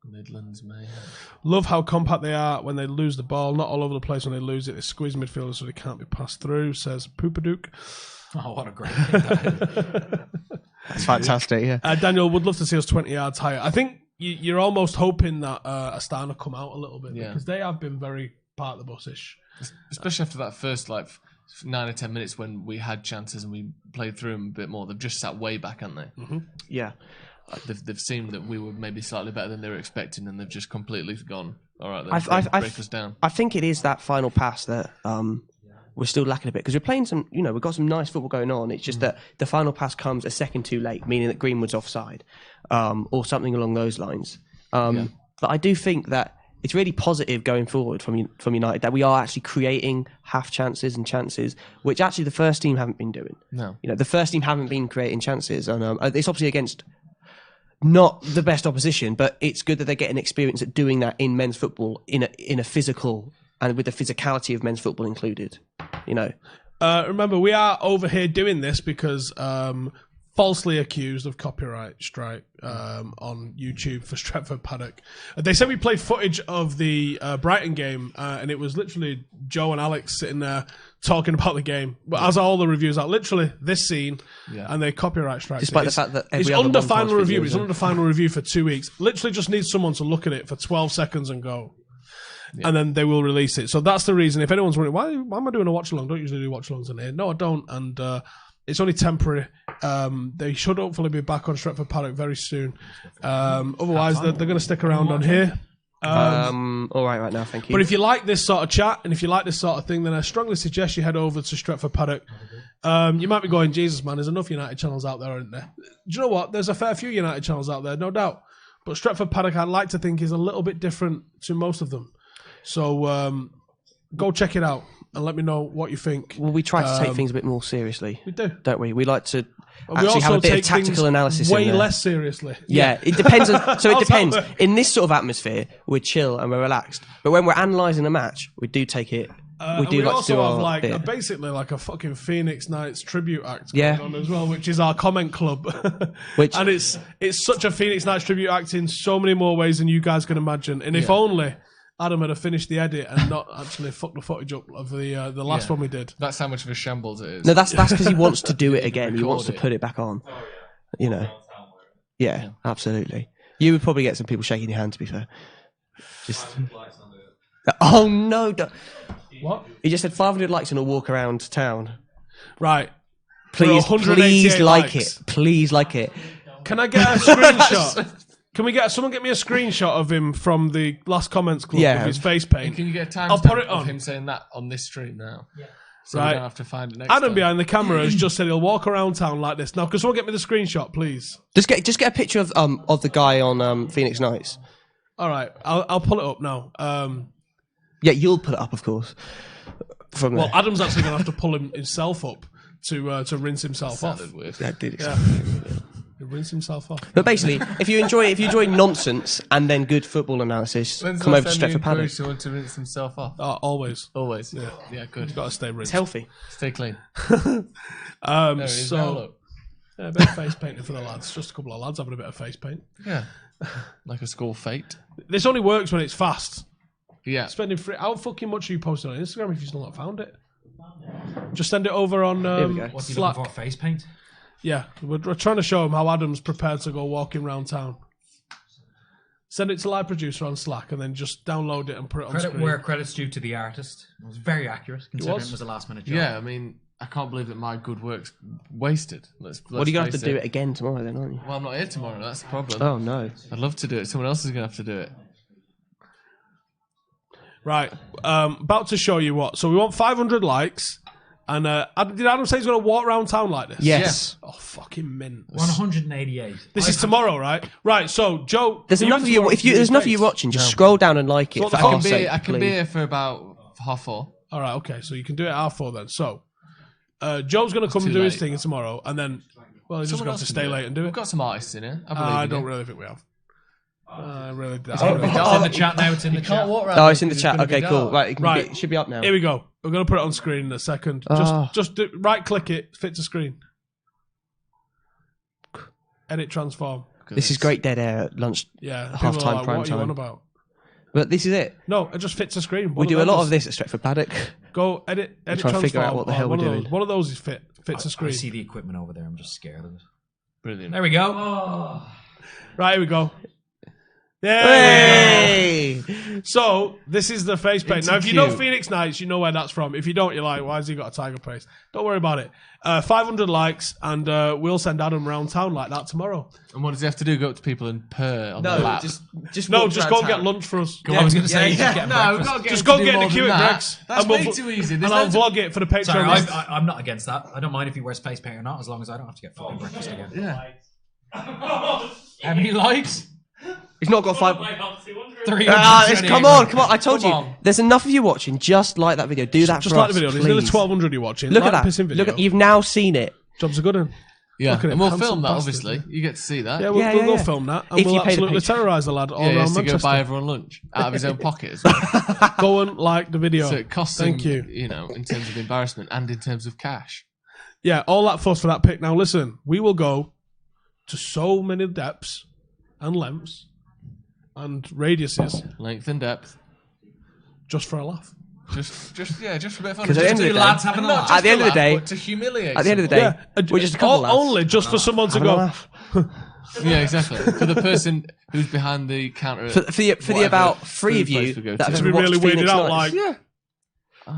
Midlands, mate. Love how compact they are when they lose the ball. Not all over the place when they lose it. They squeeze midfielders so they can't be passed through, says Poopadook. Oh, what a great thing that is. That's fantastic, yeah. Daniel, would love to see us 20 yards higher. I think you're almost hoping that Astana come out a little bit because they have been very part of the busish. Especially after that first 9 or 10 minutes when we had chances and we played through them a bit more. They've just sat way back, haven't they? Mm-hmm. Yeah. They've seen that we were maybe slightly better than they were expecting, and they've just completely gone. All right, then break us down. I think it is that final pass that we're still lacking a bit because we're playing some. We've got some nice football going on. It's just that the final pass comes a second too late, meaning that Greenwood's offside, or something along those lines. But I do think that it's really positive going forward from United that we are actually creating half chances and chances, which actually the first team haven't been doing. No, the first team haven't been creating chances, and it's obviously against not the best opposition, but it's good that they're getting experience at doing that in men's football in a physical and with the physicality of men's football included. Remember, we are over here doing this because falsely accused of copyright strike on YouTube for Stretford Paddock. They said we played footage of the Brighton game, and it was literally Joe and Alex sitting there talking about the game. But as all the reviews are, literally this scene, and they copyright strike. Despite the fact that it's under final review. It's under final review for 2 weeks. Literally just needs someone to look at it for 12 seconds and go. Yeah. And then they will release it. So that's the reason. If anyone's wondering, why am I doing a watch along? Don't usually do watch alongs in here. No, I don't. And it's only temporary. They should hopefully be back on Stretford Paddock very soon. Otherwise, they're going to stick around on here. All right now, thank you. But if you like this sort of chat and if you like this sort of thing, then I strongly suggest you head over to Stretford Paddock. You might be going, Jesus, man, there's enough United channels out there, aren't there? Do you know what? There's a fair few United channels out there, no doubt. But Stretford Paddock, I'd like to think, is a little bit different to most of them. So go check it out and let me know what you think. Well, we try to take things a bit more seriously. We do. Don't we? We like to we actually also have a bit take of tactical things analysis way in there. less seriously. Yeah, it depends. So it depends. How's that work? In this sort of atmosphere, we're chill and we're relaxed. But when we're analysing a match, we do take it. We do we like to do also our have bit. basically like a fucking Phoenix Nights tribute act Yeah. going on as well, which is our comment club. Which- and it's such a Phoenix Nights tribute act in so many more ways than you guys can imagine. And if only Adam had finished the edit and not actually fucked the footage up of the last one we did. That's how much of a shambles it is. No, that's because he wants to do it again. He wants to Record it. put it back on. Yeah, absolutely. You would probably get some people shaking your hand, to be fair. Just. Oh no! What? He just said 500 likes and a walk around town. Right. Please, For 188 please like likes. it. Please like it. Can I get a screenshot? Can we get someone get me a screenshot of him from the last comments club Yeah. with his face paint? Can you get a I'll put it timestamp of on. him saying that on this stream now? Yeah. So Right. we don't have to find it next Adam time. behind the camera has just said he'll walk around town like this. Now, can someone get me the screenshot, please? Just get a picture of the guy on Phoenix Nights. All right, I'll pull it up now. Yeah, you'll put it up, of course. From Well, there. Adam's actually going to have to pull himself up to rinse himself off. Sounded weird. That did Yeah. He'll rinse himself off. But basically, if you enjoy nonsense and then good football analysis, When's the come last over to time you Stretford Paddock. encouraged someone to rinse himself off? Always. Always. Yeah, good. Got to stay It's rinsed. healthy. Stay clean. There it is now, So, look. yeah, a bit of face painting for the lads. Just a couple of lads having a bit of face paint. Yeah. Like a school fete. This only works when it's fast. Yeah. Spending free. How fucking much are you posting on Instagram if you've still not found it? Just send it over on we go. What's he Slack. looking for? Face paint? Yeah, we're trying to show him how Adam's prepared to go walking around town. Send it to Live Producer on Slack and then just download it and put it on Credit screen. where credit's due to the artist. It was very accurate, considering was. it was a last minute job. Yeah, I mean, I can't believe that my good work's wasted. Let's Well, you're going to have face to do it again tomorrow then, aren't you? Well, I'm not here tomorrow. That's the problem. Oh, no. I'd love to do it. Someone else is going to have to do it. Right, about to show you what. So we want 500 likes, And did Adam say he's going to walk around town like this? Yes. Oh, fucking mint. We're on 188. This is tomorrow, right? Right. So, Joe, There's are enough of you. tomorrow If to you, do there's enough of these you dates? watching, just scroll down and like it. So For I I God's can be sake, I can be please. here for about 4:30. All right. Okay. So you can do it at 4 then. So, Joe's going to come too and do his late. thing tomorrow, and then he's just Someone going to else can stay do late and do We've it. got some artists in here. I believe I in don't you. really think we have. Really. It's in the chat now. It's in the chat. Oh, it's in the chat. Okay, cool. Right, it should be up now. Here we go. We're going to put it on screen in a second. Just right click it, fit to screen. Edit transform. This is great dead air at lunch. Yeah. Half-time, people are like, prime what are you on time. about? But this is it. No, it just fits a screen. We do a lot of this at Stretford Paddock. Go edit trying to transform. figure out what the hell one we're of those. doing. One of those is fits a I screen. see the equipment over there. I'm just scared of it. Brilliant. There we go. Right, here we go. Hey! So this is the face paint. It's Now, if you know cute. Phoenix Knights, you know where that's from. If you don't, you're like, why has he got a tiger face? Don't worry about it. 500 likes, and we'll send Adam around town like that tomorrow. And what does he have to do? Go up to people and purr on No, their lap? just No, walk just around go and town. get lunch for us. I was going to say, yeah. just get breakfast. Just go and get in the queue at Greg's. That's and we'll way vo- too easy. And There's I'll loads of- vlog it for the Patreon. Sorry, list. I'm not against that. I don't mind if he wears face paint or not, as long as I don't have to get fucking breakfast again. Yeah. How many likes? He's not got 5. 300. Come on. I told Come you. on. There's enough of you watching. Just like that video. Do that Just for like us, the video. There's nearly please. 1,200 you're watching. Look like at the that. pissing video. Look at. You've now seen it. Jobs are good. Un. Yeah. Look at And we'll handsome film that, bastard. obviously. You get to see that. Yeah, we'll, Yeah, we'll yeah. go film that, and If we'll you pay the absolutely Patreon. terrorise the lad all Yeah, he around has to go Manchester. buy everyone lunch out of his own pocket as well. Go and like the video. So it costs Thank him, you. in terms of embarrassment and in terms of cash. Yeah, all that fuss for that pic. Now listen, we will go to so many depths and lengths and radiuses Length and depth. just for a laugh. Just for a bit of fun. 'Cause at the end of the day- lads having a Not laugh. just At the end to of the laugh, day- but to humiliate. At the end of the day, Yeah, we're just a couple laughs. only just for someone to Having a go. laugh. Yeah, exactly. For the person who's behind the counter. For the whatever about 3 of food place you we go that to. have To be ever watched really weirded Phoenix out, Nights. like,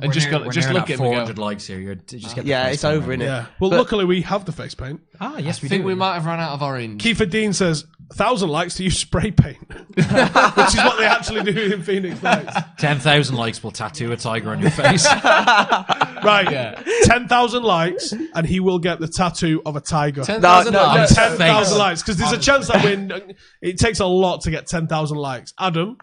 And just We're just nearing look that at him and 400 go. likes here. You're just get the Yeah, face it's paint over, right. innit? Yeah. Well, But- luckily we have the face paint. Ah, yes, I we think do. we might have run out of orange. Kiefer Dean says 1,000 likes to use spray paint, which is what they actually do in Phoenix Nights. 10,000 likes will tattoo a tiger on your face. Right. Yeah. 10,000 likes, and he will get the tattoo of a tiger. 10,000 No, no, likes. 10,000 Face. likes, because there's a chance that it takes a lot to get 10,000 likes. Adam,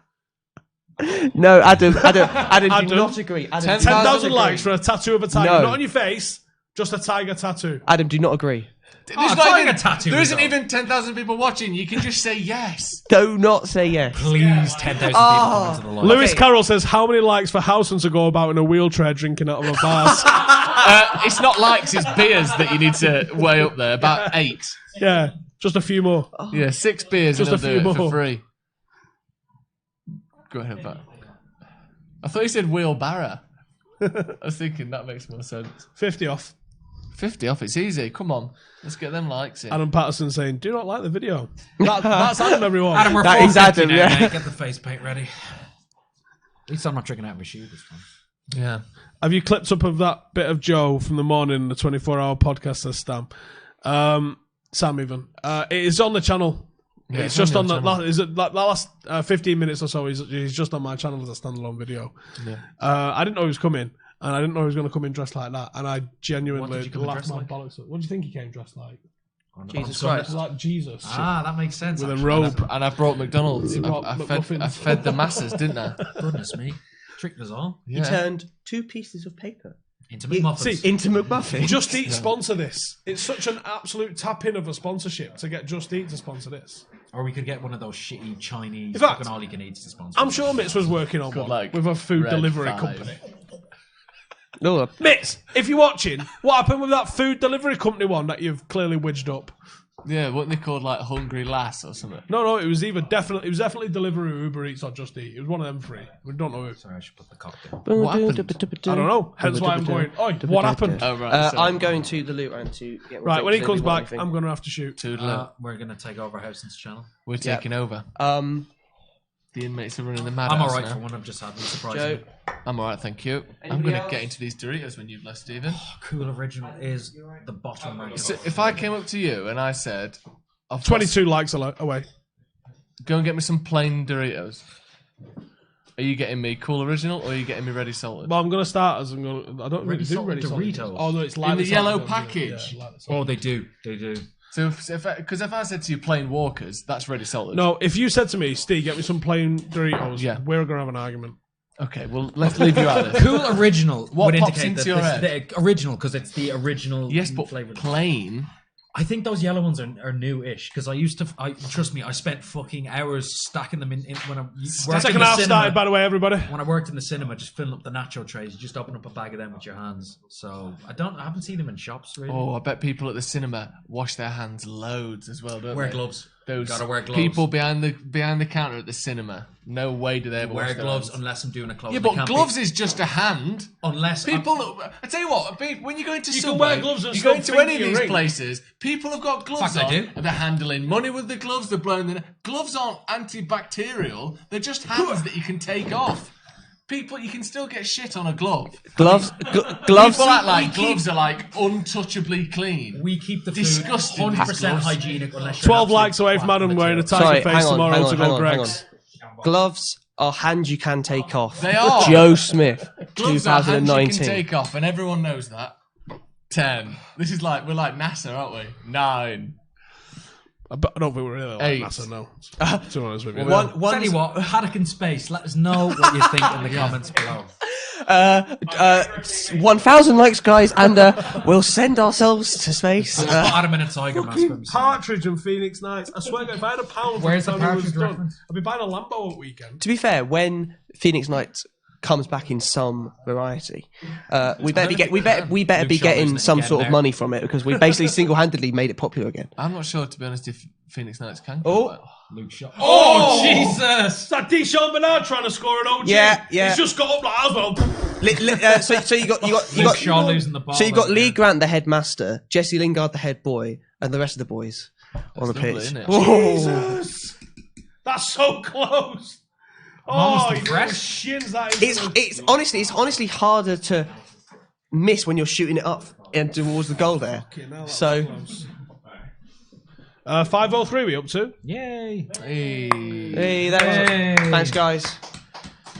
No, Adam, do Adam, not agree. Adam, 10,000 likes for a tattoo of a tiger. No. Not on your face, just a tiger tattoo. Adam, do not agree. There's Oh, not tiger even, tattoo there is isn't all. even 10,000 people watching. You can just say yes. Do not say yes. Please, 10,000 people Oh. come into the live. Lewis Okay. Carroll says, how many likes for Howson to go about in a wheelchair drinking out of a vase? It's not likes, it's beers that you need to weigh up there. About 8. Yeah, just a few more. Yeah, 6 beers Just and a I'll do few it for more. free. Go ahead, back. I thought you said wheelbarrow. I was thinking that makes more sense. 50 off. 50 off, it's easy. Come on, let's get them likes in. Adam Patterson saying, do not like the video. That's Adam, everyone. Adam, we're That is 450 Adam, now, yeah. mate. Get the face paint ready. At least I'm not drinking out of my shoe this time. Yeah. Have you clipped up of that bit of Joe from the morning, the 24-hour podcast, says Sam? Sam even. It is on the channel. Yeah, it's just on the channel. last 15 minutes or so. He's just on my channel as a standalone video. Yeah. I didn't know he was coming, and I didn't know he was going to come in dressed like that. And I What genuinely did you come in laughed dressed my like? bollocks up. What do you think he came dressed like? Jesus Sunday. Christ. Like Jesus. Ah, that makes sense. With a actually. robe. And I brought McDonald's. brought I McMuffins. fed the masses, didn't I? Goodness me. Tricked us all. He turned 2 pieces of paper Into McMuffins. See, into McMuffin. Just Eat sponsor this. It's such an absolute tap in of a sponsorship to get Just Eat to sponsor this. Or we could get one of those shitty Chinese In fact, fucking all you can eat to sponsor. I'm sure Mitz was working on one like with a food Red delivery 5. company. No, Mitz, if you're watching, what happened with that food delivery company one that you've clearly widged up? Yeah, weren't they called like Hungry Lass or something? No, it was definitely Deliveroo, Uber Eats, or Just Eat. It was one of them three. We don't know who. Sorry, I should put the cocktail. What happened? I don't know. Hence why I'm going. Oh, what happened? Oh, right. sorry. I'm going to the loot round to get Right, when he comes back, back, I'm going to have to shoot. Toodaloo. We're going to take over Howson's channel. We're taking over. The inmates are running the madhouse I'm alright now. for one I've just had. Joe, Surprisingly. I'm alright, thank you. I'm Anybody going to else? get into these Doritos when you've left, Stephen. Cool Original is the bottom rank. So if I came up to you and I said, I've got 22 likes away. go and get me some plain Doritos. Are you getting me cool original or are you getting me ready salted? Well, I'm going to start as I don't really do salted ready salted. Doritos. Oh no, it's In lightly the yellow salted, package. Yeah, lightly salted. Oh, they do. So, if I said to you plain Walkers, that's ready salted. No, if you said to me, Steve, get me some plain Doritos, Yeah. we're going to have an argument. Okay, well, let's leave you out of this. Cool original What would pops indicate into that your this- the original because it's the original. Yes, but flavour. plain. I think those yellow ones are new-ish because I used to. Trust me, I spent fucking hours stacking them in when I worked in Second the half cinema. started, by the way, everybody. When I worked in the cinema, just filling up the nacho trays, you just open up a bag of them with your hands. So I haven't seen them in shops really. Oh, I bet people at the cinema wash their hands loads as well, don't Wear they? gloves. Those Gotta wear gloves. people behind the counter at the cinema. No way do they ever Wear wash their gloves hands. unless I'm doing a close. Yeah, They but can't gloves be- is just a hand. unless People, I tell you what, when you go into You can Subway, wear gloves and you go still into any of finger these your ring. places, people have got gloves Fact, on. I do. They're handling money with the gloves. They're blowing the gloves aren't antibacterial. They're just hands that you can take off. People, you can still get shit on a glove. Gloves. People act like gloves are like untouchably clean. we keep the food Disgusting, 100% gloves. hygienic unless you're 12 an likes away absolute from twat Adam for wearing a material. tiger Sorry, face hang on, tomorrow hang to on, go hang on, hang Greg's. Gloves are hands you can take off. They are. Joe Smith, Gloves are hands you can 2019. take off, and everyone knows that. 10. This is like, we're like NASA, aren't we? 9. I don't think we're really like 8. NASA, no. To be honest with you. Tell you what, Paddock in space. Let us know what you think in the comments below. 1,000 likes, guys, and we'll send ourselves to space. Put Adam in a tiger mask. Fucking Partridge and Phoenix Nights. I swear, if I had a pound for Where's the the time it was Partridge done, reference? I'd be buying a Lambo at weekend. To be fair, when Phoenix Nights comes back in some variety, we better be Shaw getting losing it some again sort of there. money from it because we basically single-handedly made it popular again. I'm not sure, to be honest, if Phoenix Nights can. Oh. Luke Shaw. Oh, Jesus! Is that Deshaun Bernard trying to score an OG? Yeah. He's just got up like as well. So you got Luke Shaw losing the ball. So you've got there. Lee Grant, the headmaster, Jesse Lingard, the head boy, and the rest of the boys on the lovely, pitch. isn't it? Whoa. Jesus! That's so close. almost Oh, depressed. shins that It's honestly harder to miss when you're shooting it up and towards the goal there. So 503 we up to? Yay! hey, that was Hey. thanks guys.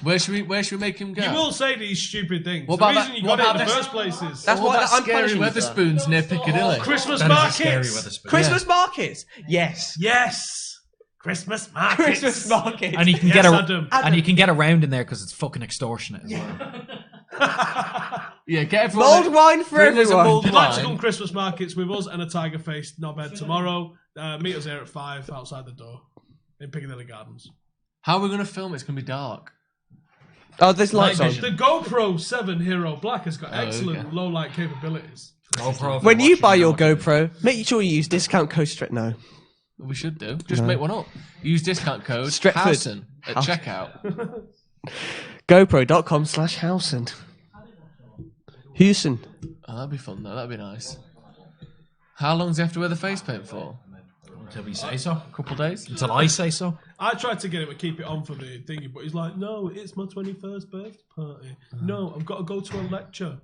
Where should we make him go? You will say these stupid things. What the about reason that- you what got it in about the this- first place is That's All why that I'm scary punishing you for that. Weatherspoons near Piccadilly. Christmas That is a scary markets. Weatherspoon. Christmas markets. Yes. Yes. Christmas markets. Christmas markets. And you can Yes, get Adam. and you can get around in there because it's fucking extortionate as well. Yeah, get everyone. Mulled wine for bring us a everyone. mulled If you'd like to wine. come Christmas markets with us and a tiger faced knobhead tomorrow, meet us here at 5 outside the door in Piccadilly Gardens. How are we going to film it? It's going to be dark. Oh, there's lights on. The GoPro 7 Hero Black has got excellent okay. low light capabilities. GoPro When for you watching buy your watching. GoPro, make sure you use discount code No. We should do. Just make one up. Use discount code Stretford. Howson at checkout. GoPro.com/Howson. Howson. Oh, that'd be fun though. That'd be nice. How long does he have to wear the face paint for? Until we say so. A couple of days? Until I say so. I tried to get him to keep it on for the thingy, but he's like, no, it's my 21st birthday party. No, I've got to go to a lecture.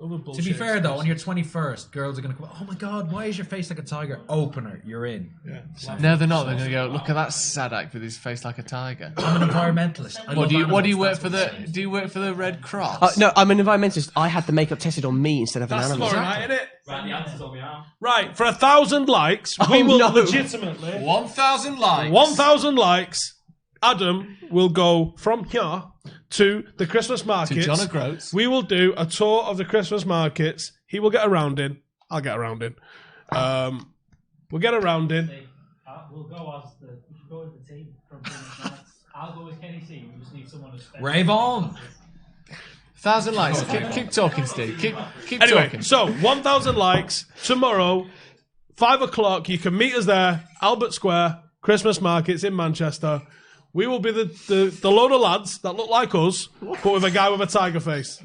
Other To bullshit be fair though, on excuses. your 21st, girls are going to come, oh my god, why is your face like a tiger? Opener, you're in. Yeah. No, they're not. They're going to go, look at that sad act with his face like a tiger. I'm an environmentalist. I What love do you animals, work that's for what the? it says. Do you work for the Red Cross? No, I'm an environmentalist. I had the makeup tested on me instead of an That's animal. tomorrow night, isn't it? Right, the answer's on me now. Right, for 1,000 likes, we will no. legitimately 1,000 likes. 1,000 likes. Adam will go from here to the Christmas markets. John O'Groats. We will do a tour of the Christmas markets. He will get around in. I'll get around in. We'll get around in. We'll go as the. We should go as the team from Phoenix Nights. I'll go as Kenny C. We just need someone to spend. Rave on. 1,000 likes. Keep talking, Steve. Keep Anyway, talking. so 1,000 likes tomorrow, 5 o'clock. You can meet us there, Albert Square, Christmas markets in Manchester. We will be the load of lads that look like us, but with a guy with a tiger face.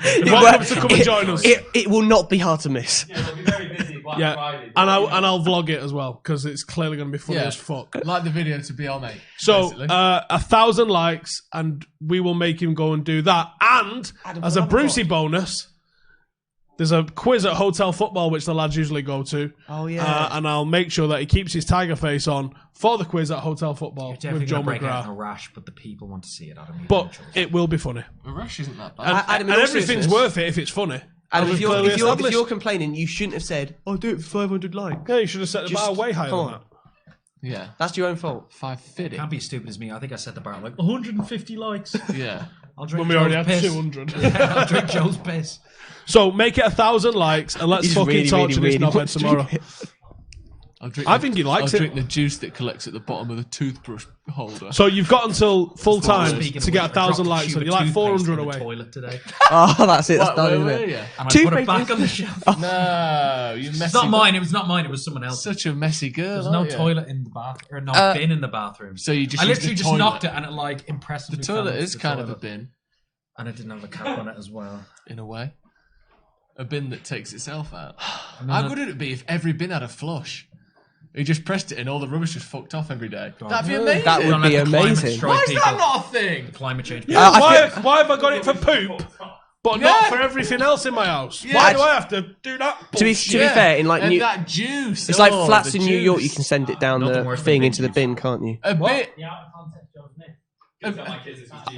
You're welcome to come and join us. It will not be hard to miss. Yeah, we'll be very busy Black Yeah, Friday. and I'll vlog it as well because it's clearly going to be funny Yeah. as fuck. Like the video to be our mate. So basically. 1,000 likes, and we will make him go and do that. And as a Brucey bonus, There's a quiz at Hotel Football which the lads usually go to. Oh, yeah. And I'll make sure that he keeps his tiger face on for the quiz at Hotel Football Definitely with Joe gonna break out in a McGrath. rash, but the people want to see it. Adam. But it will be funny. A rush isn't that bad. Adam, in And all everything's seriousness- worth it if it's funny. And As if we've you're, clearly if, you're, if established. you're complaining, you shouldn't have said, "I'll do it for 500 likes." Yeah, you should have set the bar way higher come than on. that. Yeah. That's your own fault. 550. Can't be as stupid as me. I think I set the bar at like 150 likes. Yeah. I'll drink When we already Joe's had piss. 200. I'll drink Joe's piss. So make it 1,000 likes and let's He's fucking really, torture really, this really knobhead wants to tomorrow. drink I think he likes I'll it. drink the juice that collects at the bottom of the toothbrush holder. So you've got until full time Speaking to of get which, I 1,000 dropped a likes, tube so of you're like toothpaste 400 in the away. toilet today. Oh, that's it. That's What, done, where isn't were it? you? And I Two put it pages. back on the shelf. No, you messy. It's not mine. It was not mine. It was someone else's. Such a messy girl. There's no aren't you? toilet in the bathroom, or no bin in the bathroom. So you just I use literally the just toilet. knocked it, and it like impressively. The fell toilet into is the kind of a toilet. bin, And it didn't have a cap on it as well. in a way. A bin that takes itself out. then How I- good would it be if every bin had a flush? You just pressed it and all the rubbish just fucked off every day. That'd be amazing. That would be Like the climate amazing. strike Why is people. that not a thing? Climate change. Yeah, I why have I got it for poop, but not for everything else in my house? Why do I have to do that? To be fair, in like and New, that juice. it's like oh, flats the in New York. You juice. can send it down Nothing the worse than thing bin into the juice. bin, can't you? A bit. The out of context Joe Smith.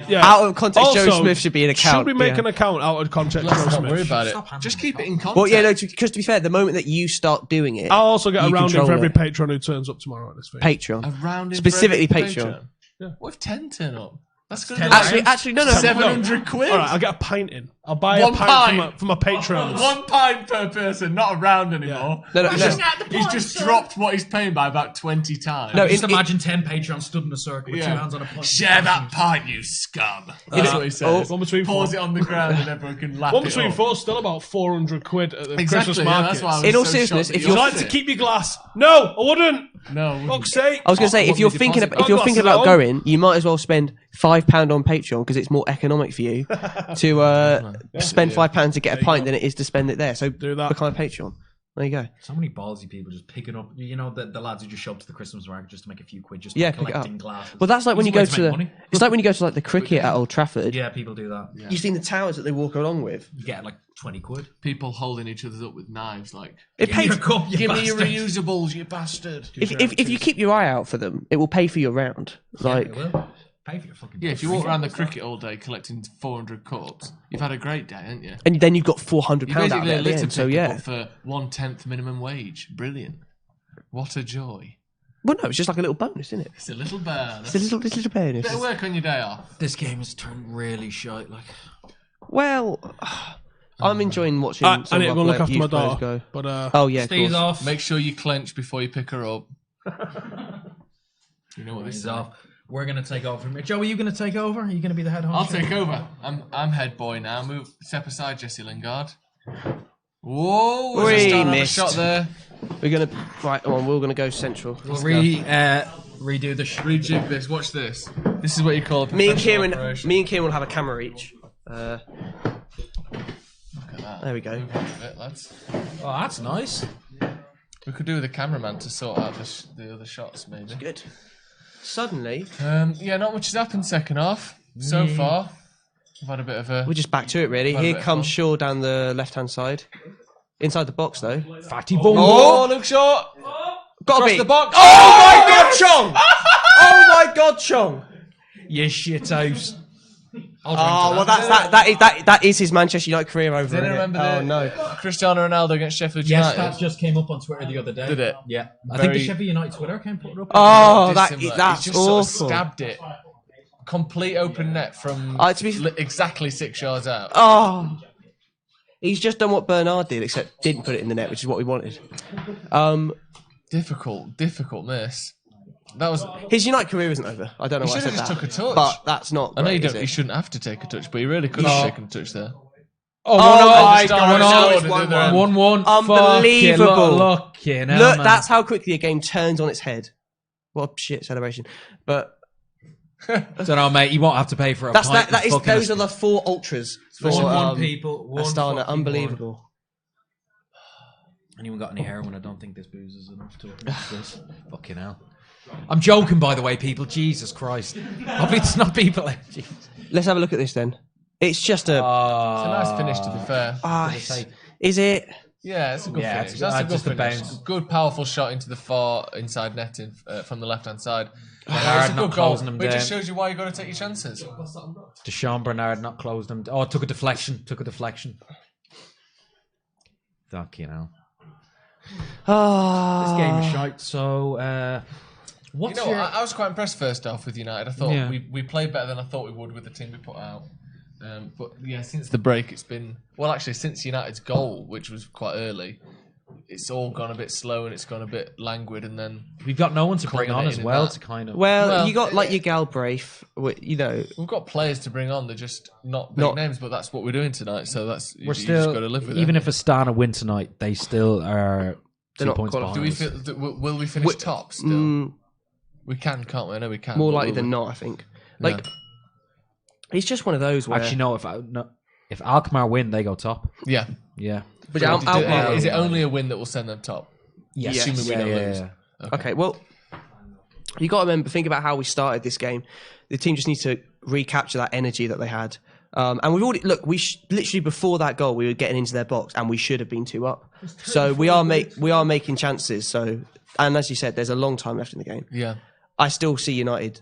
Yeah. Out of context, Also, Joe Smith should be an account. Should we make yeah. an account out of context? Let's Joe not Smith? worry about it. Stop handling Just keep it. it in context. Well, yeah, no. Because to be fair, the moment that you start doing it, I'll also get a You rounding control for every it. patron who turns up tomorrow at this thing. Patreon. A round in Specifically for every Patreon. patron. What if 10 turn up? That's going 10 to Actually, no. 700 quid. All right, I'll get a pint in. I'll buy One a pint pint. from a patron. 1 pint per person, not a round anymore. No, He's just dropped what he's paying by about 20 times. No, Just in- imagine 10 Patreons stood in a circle with two hands on a punch. Share that pint, you scum. That's what he says. One between Pours four. it on the ground and everyone can lap One it between up. four, still about 400 quid at the Exactly, Christmas yeah, market. that's why I was In all so seriousness, shocked if that You you're- like to keep your glass? No, I wouldn't. No, Fuck's sake. I was going to say, if What you're would you thinking deposit? about, if you're Got thinking glasses about at going, you might as well spend £5 on Patreon because it's more economic for you to spend £5 to get a pint than it is to spend it there. So Do that. become a Patreon. There you go. So many ballsy people just picking up, the lads who just show up to the Christmas market just to make a few quid, just Yeah, pick it collecting up. glasses. Well, that's like when Easy you go way to make the. money. It's like when you go to like the cricket at Old Trafford. Yeah, people do that. You've seen the towers that they walk along with. You get like 20 quid. people holding each other up with knives like, It Give me pays. your cup, you give me your bastard. reusables, you bastard. If you keep your eye out for them, it will pay for your round. Like It will. Pay for your fucking Yeah, if you walk around the cricket all day collecting 400 cups, you've had a great day, haven't you? and then you've got £400 You're out of basically it a at the litter end. So picker, yeah. but for 1/10 minimum wage. Brilliant. What a joy. Well, no, it's just like a little bonus, isn't it? It's a little bonus. It's a little bonus. Bit of work on your day off. This game has turned really shite. Like, Well, I'm enjoying watching. I some need to of go our look after my youth players daughter. go. But Oh yeah, of Steve's course. off. Make sure you clench before you pick her up. You know what this He's is. off. We're gonna take over from here. Joe, are you gonna take over? Are you gonna be the head honcho? I'll take over. I'm head boy now. Step aside, Jesse Lingard. Whoa! We Just starting on a missed. shot there. We're gonna right. Come on, we're gonna go central. We'll redo the Rejig this. Watch this. This is what you call a Me and professional Kieran, operation. me and Kieran will have a camera each. Look at that. There we go. Move on a bit, lads. Oh, that's nice. We could do with a cameraman to sort out the other shots, maybe. Good. Suddenly, Yeah, not much has happened second half so far. We've had a bit of a. we're just back to it. Really. Quite a Here bit of comes fun. Shaw down the left-hand side, inside the box though. Fatty bum. Oh, look short! Got to Across be. the box! Oh my God, Chong! Oh my God, Chong! You shithouse. Oh well, that is his Manchester United career over. Didn't isn't it? remember Oh the no. Cristiano Ronaldo against Sheffield Yes, United. that just came up on Twitter the other day. Did it? Yeah. I think the Very- Sheffield United Twitter account put it up. Oh, Dissimilar. that's He just sort of awful. stabbed it. Complete open net from To be- exactly 6 yards out. Oh. He's just done what Bernard did, except didn't put it in the net, which is what we wanted. Difficult miss. That was. His United career isn't over. I don't know He why I should said have just that. took a touch. But that's not. I know great, you is don't. it? You shouldn't have to take a touch, but he really could have taken a touch there. Oh, my Cristiano God, Ronaldo now it's did the 1-1. other end. 1-1. Unbelievable. Look, man. that's how quickly a game turns on its head. What a shit celebration! But I don't know, mate. You won't have to pay for a that's pint. that is fucking those are the 4 ultras for one people. One Astana. fucking Unbelievable. one. Anyone got any heroin? I don't think this booze is enough to this. Fucking hell. I'm joking, by the way, people. Jesus Christ. Hopefully it's not people. Let's have a look at this then. It's just a. It's a nice finish, to be fair. Ah, Say, Is it? Yeah, it's a good finish. it's That's a good just a finish. bounce. Good, powerful shot into the far inside netting from the left-hand side. Bernard It's a not good goal, closing them but it just down. shows you why you got to take your chances. Deshaun Bernard not closed them. Oh, took a deflection. Fucking hell. Oh, This game is shite. So, what's You know, your... I was quite impressed first off with United. I thought Yeah. we played better than I thought we would with the team we put out. But yeah, since the break, it's been actually since United's goal, which was quite early. It's all gone a bit slow and it's gone a bit languid, and then We've got no one to bring on as culminating in well that. to kind of... well, you got like your Galbraith, you know. we've got players to bring on. They're just not big names, but that's what we're doing tonight. So that's We're you still... just got to live with even it. if Astana win tonight, they still are They're 2 not points qualified. behind Do we us. feel? Will we finish top still? We can, can't we? I know we can. More but likely will than we? not, I think. Like, it's just one of those where. Actually, no, if Alkmaar win, they go top. Yeah. Yeah. but Alkmaar- Is it only a win that will send them top? Yes. Assuming we don't lose. Okay, well, you got to remember, think about how we started this game. The team just needs to recapture that energy that they had. And we've already literally before that goal, we were getting into their box, and we should have been 2 up. So we are making chances. So, and as you said, there's a long time left in the game. Yeah. I still see United.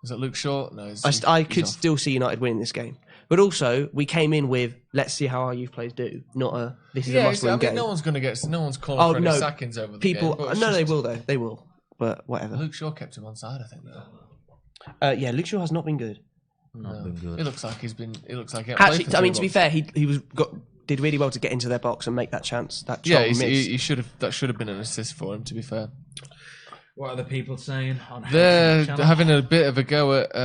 Was it Luke Shaw? No. I could still see United winning this game. But also, we came in with let's see how our youth players do, not a this is a must-win game. No one's calling for any sackings over the people. game. No, they will though. They will. But whatever. Luke Shaw kept him on side, I think. Though. Yeah, Luke Shaw has not been good. Not been good. It looks like he's been. It looks like. Actually, I mean, to be fair, he did really well to get into their box and make that chance. That yeah, miss. he should have. That should have been an assist for him. To be fair, What are the people saying on they're Howson having a bit of a go at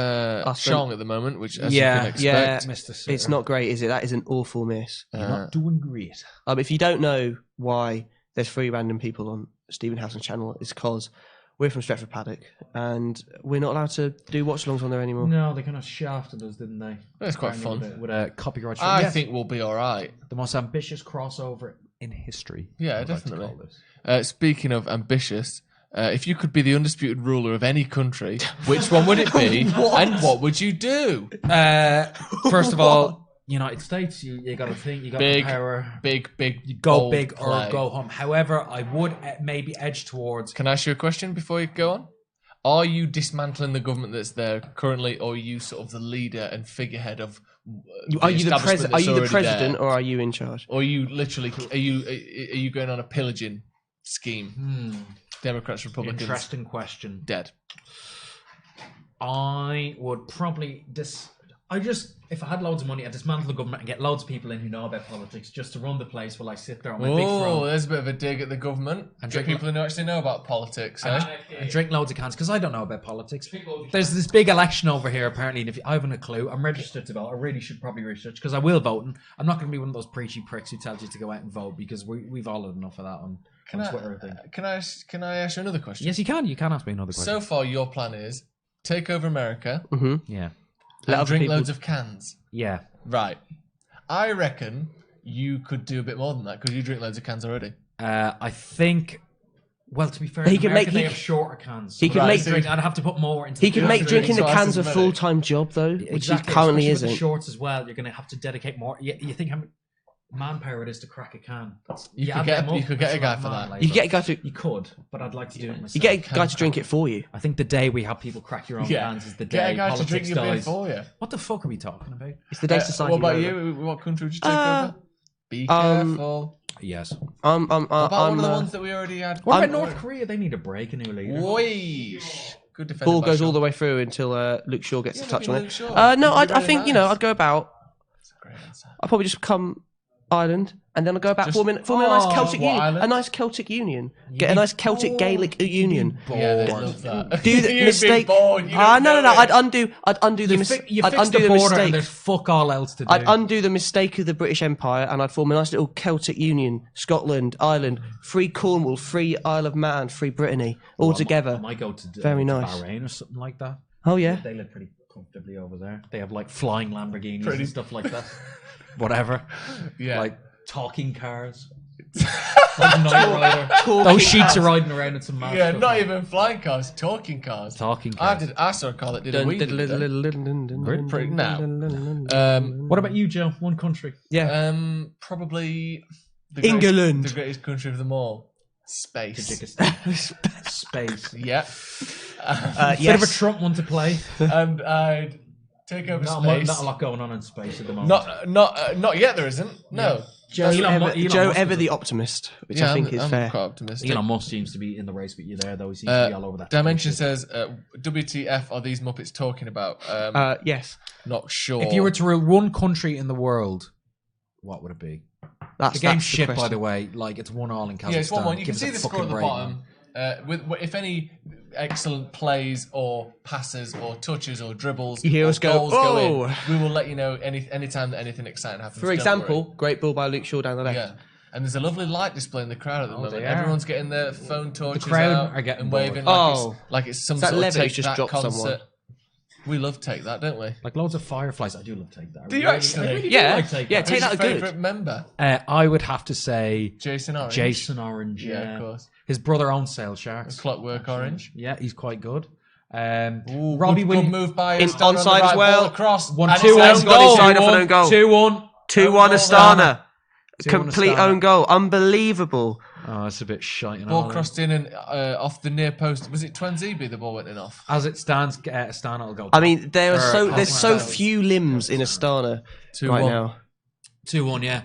Austin. Chong at the moment, which as Yeah, you can expect. Mr. Sitter. It's not great, is it? That is an awful miss. You're not doing great. If you don't know why there's 3 random people on Stephen Howson's channel, it's because we're from Stretford Paddock and we're not allowed to do watch-alongs on there anymore. No, they kind of shafted us, didn't they? It's quite fun. With a copyright. I Yes. think we'll be all right. The most ambitious crossover in history. Yeah, I'd like to definitely. call this. Speaking of ambitious, if you could be the undisputed ruler of any country, which one would it be, and what would you do? First of all, United States, you got to think, you got the power. Big, You go bold big play. or go home. However, I would maybe edge towards. Can I ask you a question before you go on? Are you dismantling the government that's there currently, or are you sort of the leader and figurehead of? Are you the establishment president? Are that's you the already president, there? or are you in charge? Or are you literally? Are you going on a pillaging scheme? Democrats, Republicans, Interesting question. dead. I would probably if I had loads of money, I'd dismantle the government and get loads of people in who know about politics just to run the place while I sit there on my big Oh, throne there's a bit of a dig at the government. And Get drink- people who actually know about politics. and drink loads of cans because I don't know about politics. There's this big election over here apparently, and if I haven't a clue, I'm registered to vote. I really should probably research because I will vote. And I'm not going to be one of those preachy pricks who tells you to go out and vote because we've all had enough of that on Twitter. I think. Can I ask you another question? Yes, you can. You can ask me another question. So far, your plan is take over America Yeah. and other drink people- loads of cans. Yeah. Right. I reckon you could do a bit more than that because you drink loads of cans already. I think. Well, to be fair, He in can America, make- they he- have shorter cans. he can I'd make- drink. I'd have to put more into. He can make drinking the twice cans as a many. full-time job, though, which Exactly, he currently especially isn't. with the shorts as well. You're going to have to dedicate more. You think how much manpower it is to crack a can? You add could them up, get a it's guy like for man that. labour. You get a guy to but I'd like to do it myself. you get a guy to drink it for you. I think the day we have people crack your own cans is the day Get a guy to drink politics your beer dies. for you. What the fuck are we talking about? It's the day society. What about is over. you? What country would you take over? Be careful. Yes. I'm What about one of the ones that we already had? What about North Korea? They need a break, a new leader. Oish. Good defense. ball goes all the way through until Luke Shaw gets Yeah, a touch maybe on Luke it. Shaw. No, That'd be I think really nice. I'd go about. Great answer. I'd probably just come Ireland, and then I'll go about Just- forming a nice Oh, Celtic what, union. Ireland? A nice Celtic union. Get a nice Celtic Gaelic union. Yeah, they love that. Do the You'd be mistake. bored, you No, don't no, know no. it. I'd undo the You mistake. fix the border and there's fuck all else to do. I'd undo the mistake of the British Empire, and I'd form a nice little Celtic union. Scotland, Ireland, free Cornwall, free Isle of Man, free Brittany, all together. I might go to Very to nice. Bahrain or something like that. Oh yeah. They live pretty comfortably over there. They have like flying Lamborghinis Pretty- and stuff like that. Whatever. Yeah. Like talking cars. Like Knight Rider. Those sheets are riding around in some mad Yeah, stuff, not man. even flying cars, talking cars. Talking cars. I saw a car that did a wheelie. What about you, Joe? One country. Yeah. Probably England. the greatest country of them all. Space. Space. Yeah. Bit of a Trump one to play. And I'd take over space. Not a lot going on in space at the moment. Not yet. There isn't. No. Joe Elon Musk ever is the optimist, which Yeah, I think is I'm fair. quite optimistic. Elon Musk seems to be in the race with you there, though. He seems to be all over that. Dimension bullshit. says, "WTF are these Muppets talking about?" Yes, Not sure. If you were to rule one country in the world, what would it be? that's The game's the shit, by question. the way. Like, it's 1-1 in Kazakhstan. Yeah, it's 1-1. You Give can us see a the score at fucking the break, bottom. With if any excellent plays or passes or touches or dribbles, You hear or us go, goals go in, "Oh!" we will let you know anytime that anything exciting happens. For don't example, worry. great ball by Luke Shaw down the left. Yeah. And there's a lovely light display in the crowd at the moment. they are. Everyone's getting their phone torches crowd out are getting and bored. waving Oh. like it's some Is that sort of Levitt Take who's just That dropped concert. someone? We love Take That, don't we? Like loads of fireflies. I do love Take That. Do you actually? I really do Yeah, like Take yeah, That. Take Who's That your are good. favourite member? I would have to say Jason Orange. Jason Orange. Yeah, of course. His brother owns Sale Sharks. Clockwork Orange. Yeah, he's quite good. Ooh, Robbie good Williams. move by In Astana on the onside right, as well. ball across. 1-2 And it's on own got goal. his side off an own goal. 2-1. 2-1 Astana. 2-1 Complete Astana. own goal. Unbelievable. Oh, it's a bit shite. Ball crossed in and off the near post. Was it Twanzebe the ball went in off? As it stands, Astana will go. I mean, there's Half so round. few limbs in Astana 2-1. right now. 2-1, yeah.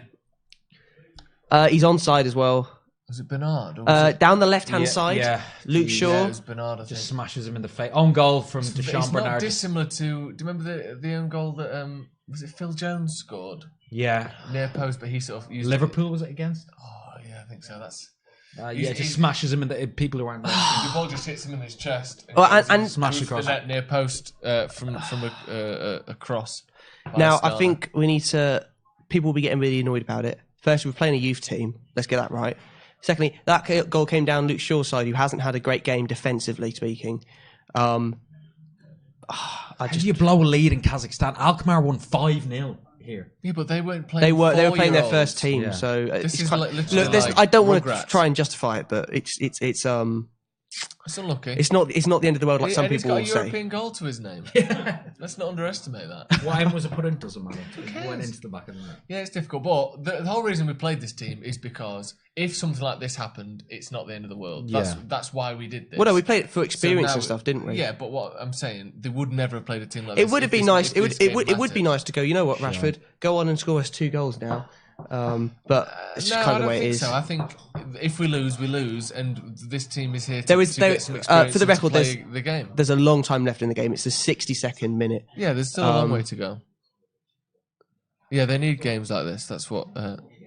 He's onside as well. Was it Bernard? Or was it... Down the left-hand Yeah, side, yeah. Luke Yeah, Shaw. it was Bernard, I think. Just smashes him in the face. Own goal from It's Deshaun not Bernard. dissimilar to... Do you remember the own goal that... was it Phil Jones scored? Yeah. Near post, but he sort of used Liverpool was it against? Oh, yeah, I think so. That's... Yeah, He's- just smashes him in the people who aren't there. the ball just hits him in his chest. Well, goes and- in Smash the across. net near post from a cross. by Now, I Astana. think we need to... People will be getting really annoyed about it. First, we're playing a youth team. Let's get that right. Secondly, that goal came down Luke Shaw's side, who hasn't had a great game defensively speaking. How do you blow a lead in Kazakhstan? Alkmaar won 5-0 here. Yeah, but they weren't playing. They were playing their 4-year-olds. first team, Yeah. so This is quite- like literally look. There's, like I don't want to Rugrats. try and justify it, but it's It's unlucky. it's not the end of the world like some and he's people got will a say. European goal to his name. Let's not underestimate that. What aim was it put in? Doesn't matter. It cares? went into the back of the net. Yeah, it's difficult, but the whole reason we played this team is because if something like this happened, it's not the end of the world. That's why we did this. Well, no, we played it for So experience now and stuff, didn't we? Yeah, but what I'm saying, they would never have played a team like It this. would have if been this- nice. if It would this game it would be mattered. nice to go. You know what, Rashford, go on and score us 2 goals now. But it's just No, kind I of the don't way it think is. so. I think if we lose, we lose, and this team is here to, There is- to there- get some for experience the and to record, play the game. There's a long time left in the game. It's the 62nd minute. Yeah, there's still a long way to go. Yeah, they need games like this. That's what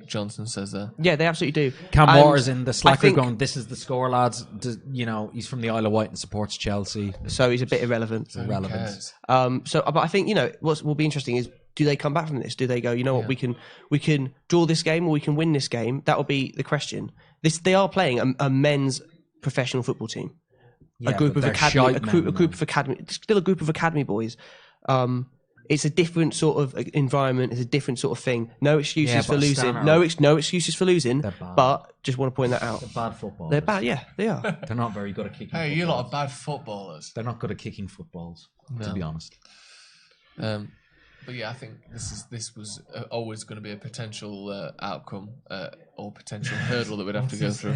Johnson says there. Yeah, they absolutely do. Cam And Waters in the Slack think- group going, this is the score, lads. He's from the Isle of Wight and supports Chelsea. So he's a bit irrelevant. Who Relevance. cares? But I think what will be interesting is, do they come back from this? Do they go, you know what, we can draw this game or we can win this game? That will be the question. They are playing a men's professional football team, Yeah, a group but of they're academy, shite a group of academy, still a group of academy boys. It's a different sort of environment. It's a different sort of thing. No excuses Yeah, for but losing. Astana No excuses for losing. They're bad. But just want to point that out. They're bad footballers. They're bad. Yeah, they are. They're not very good at kicking Hey, footballs. you lot are bad footballers. They're not good at kicking footballs, to No. be honest. But yeah, I think this was always going to be a potential outcome or potential hurdle that we'd have to go through.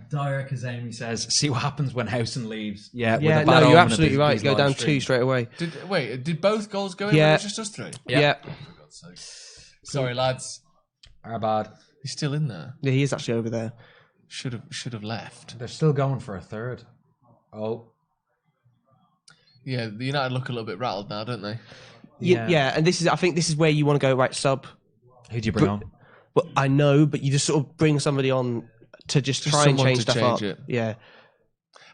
Dyer Kazemi says, see what happens when Howson leaves. Yeah, with Yeah, a bad no, omen you're of absolutely these- right. these Go live down 2 streams. straight away. Did both goals go in? Yeah. Or was it just us 3? Yeah. For God's sake. Sorry, lads. Are bad. He's still in there. Yeah, he is actually over there. Should have left. They're still going for a third. Oh. Yeah, the United look a little bit rattled now, don't they? Yeah, and I think this is where you want to go, right, sub. Who'd you bring on? Well, I know, but you just sort of bring somebody on to just try and someone change to stuff change up. it. Yeah,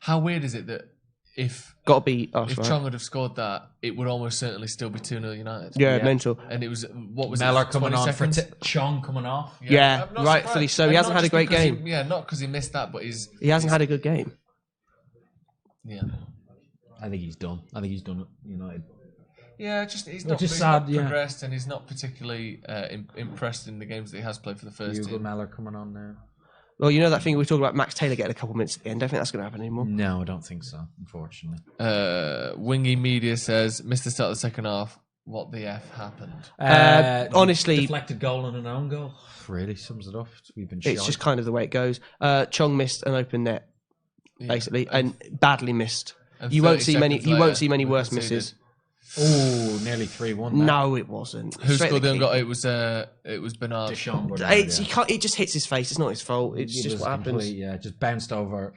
How weird is it that if got to be us, if right? Chong would have scored that, it would almost certainly still be 2-0 United? Yeah, Yeah. mental. And it was, what was Mellor it, coming 20 on seconds? for Chong coming off. Yeah, I'm not rightfully surprised. so. He And hasn't not had a just great because game. not because he missed that, but He hasn't had a good game. Yeah. I think he's done. I think he's done at United. Yeah, he's Which not, is he's sad, not yeah. progressed, and he's not particularly impressed in the games that he has played for the first Hugo team. Mellor coming on now. Well, you know that thing we talked about, Max Taylor getting a couple minutes at the end. Don't think that's going to happen anymore. No, I don't think so, unfortunately. Wingy Media says, missed the start of the second half. What the F happened? Honestly, Deflected goal and an own goal. Really sums it up. We've been it's shy. just kind of the way it goes. Chong missed an open net, basically, and badly missed. And You won't 30 see many. seconds You later, won't see many we worse conceded. misses. Oh, nearly 3-1. No, it wasn't. Who Straight scored at the the goal? keeper. It was Bernard. Deschamps, Bernard, It's, yeah. you can't, it just hits his face. It's not his fault. It's It just was what happens. complete, yeah, just bounced over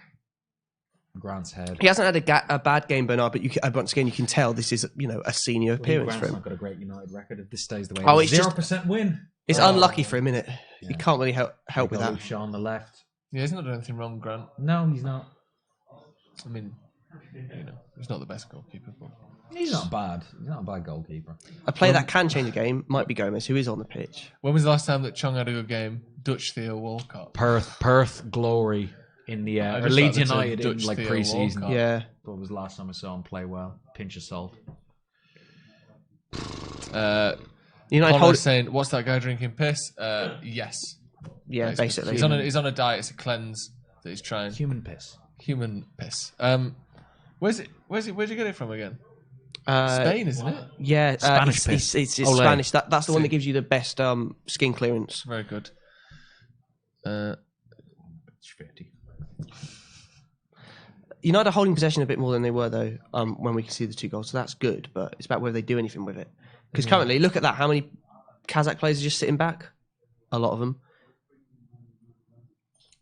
Grant's head. He hasn't had a bad game, Bernard, but once again, you can tell this is a senior appearance for Grant's him. not got a great United record if this stays the way Oh, it is. it's just- 0% win. It's unlucky for him, isn't it? You can't really help with that. Lucia on the left. Yeah, he's not done anything wrong, Grant. No, he's not. I mean, he's not the best goalkeeper, but He's not bad. He's not a bad goalkeeper. A player that can change a game might be Gomez, who is on the pitch. when was the last time that Chong had a good game? Dutch Theo Walcott. Perth glory in the I or just Leeds like the term United in Dutch like Theo pre-season. Walcott. Yeah. What was the last time I saw him play well? Pinch of salt. United Connor hold. is saying, "What's that guy drinking piss?" Yes. Yeah, basically. He's on a diet. It's a cleanse that he's trying. Human piss. Human piss. Where'd you get it from again? Uh, Spain, isn't it? Yeah, Spanish it's piss. it's Olé. Spanish. That's the one that gives you the best skin clearance. Very good. It's 50. United are holding possession a bit more than they were though. When we can see the 2 goals, so that's good. But it's about whether they do anything with it. Because currently, look at that. How many Kazakh players are just sitting back? A lot of them.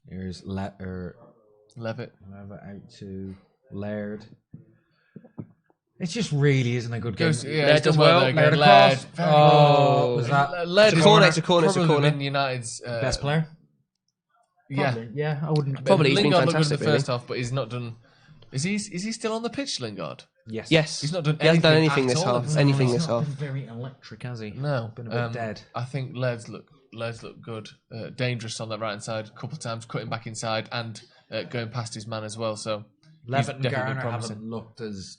Here's Levitt. out to Laird. It just really isn't a good game. Goes, yeah, Laird he's done does well well. there Laird again. across. Laird, very Oh, good. was that Laird It's a is corner, it's a corner, it's a probably corner. been United's best player? Yeah, Probably. Yeah, I wouldn't. Probably he's been Lingard looked good in fantastic, the first half, but he's not done. Is he still on the pitch, Lingard? Yes. Yes, He's not done He hasn't done anything at this all. half. No, Anything He's this not half. been very electric, has he? No, Been a bit dead. I think Laird's look good, dangerous on that right hand side. A couple of times cutting back inside and going past his man as well. So Levitt and definitely Garner promising. haven't looked as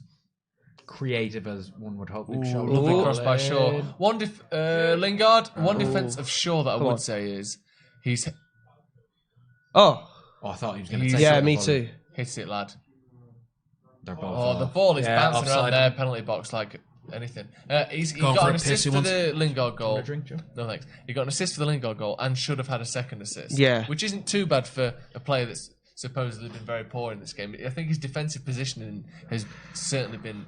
creative as one would hope. Lovely cross by Shaw. One Lingard. One defense of Shaw that I Come would on. say is he's Oh, I thought he was going to He's- take yeah, it. me too. hits it, lad. They're both Oh, the off. ball is Yeah, bouncing around offside. their penalty box like anything. He Going got for an a assist piss, he for wants- the Lingard goal. a drink, Joe? No thanks. He got an assist for the Lingard goal and should have had a second assist. Yeah. Which isn't too bad for a player that's supposedly been very poor in this game. I think his defensive positioning has certainly been.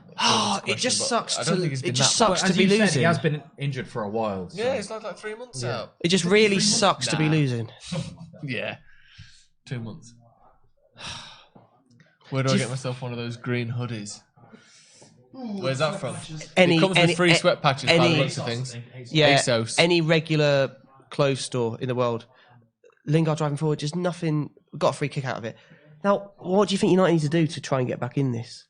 it just sucks I don't to- think it's it been just that sucks bad. As to be you said, losing. he has been injured for a while. So. Yeah, it's like 3 months out. It just really sucks to be Nah. losing. Yeah, 2 months. Where do I get myself one of those green hoodies? Where's that from? Any- it comes any- with free sweat patches by the any- looks of things. Yeah, ASOS. any regular clothes store in the world, Lingard driving forward, just nothing. Got a free kick out of it. Now, what do you think United need to do to try and get back in this?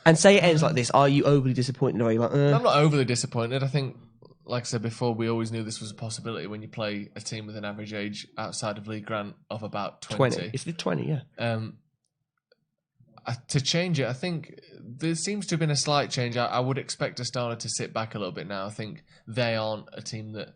And say it ends like this. Are you overly disappointed? Or are you like, I'm not overly disappointed. I think, like I said before, we always knew this was a possibility when you play a team with an average age outside of League Grant of about 20? It's the 20, yeah. To change it, I think there seems to have been a slight change. I would expect Astana to sit back a little bit now. I think they aren't a team that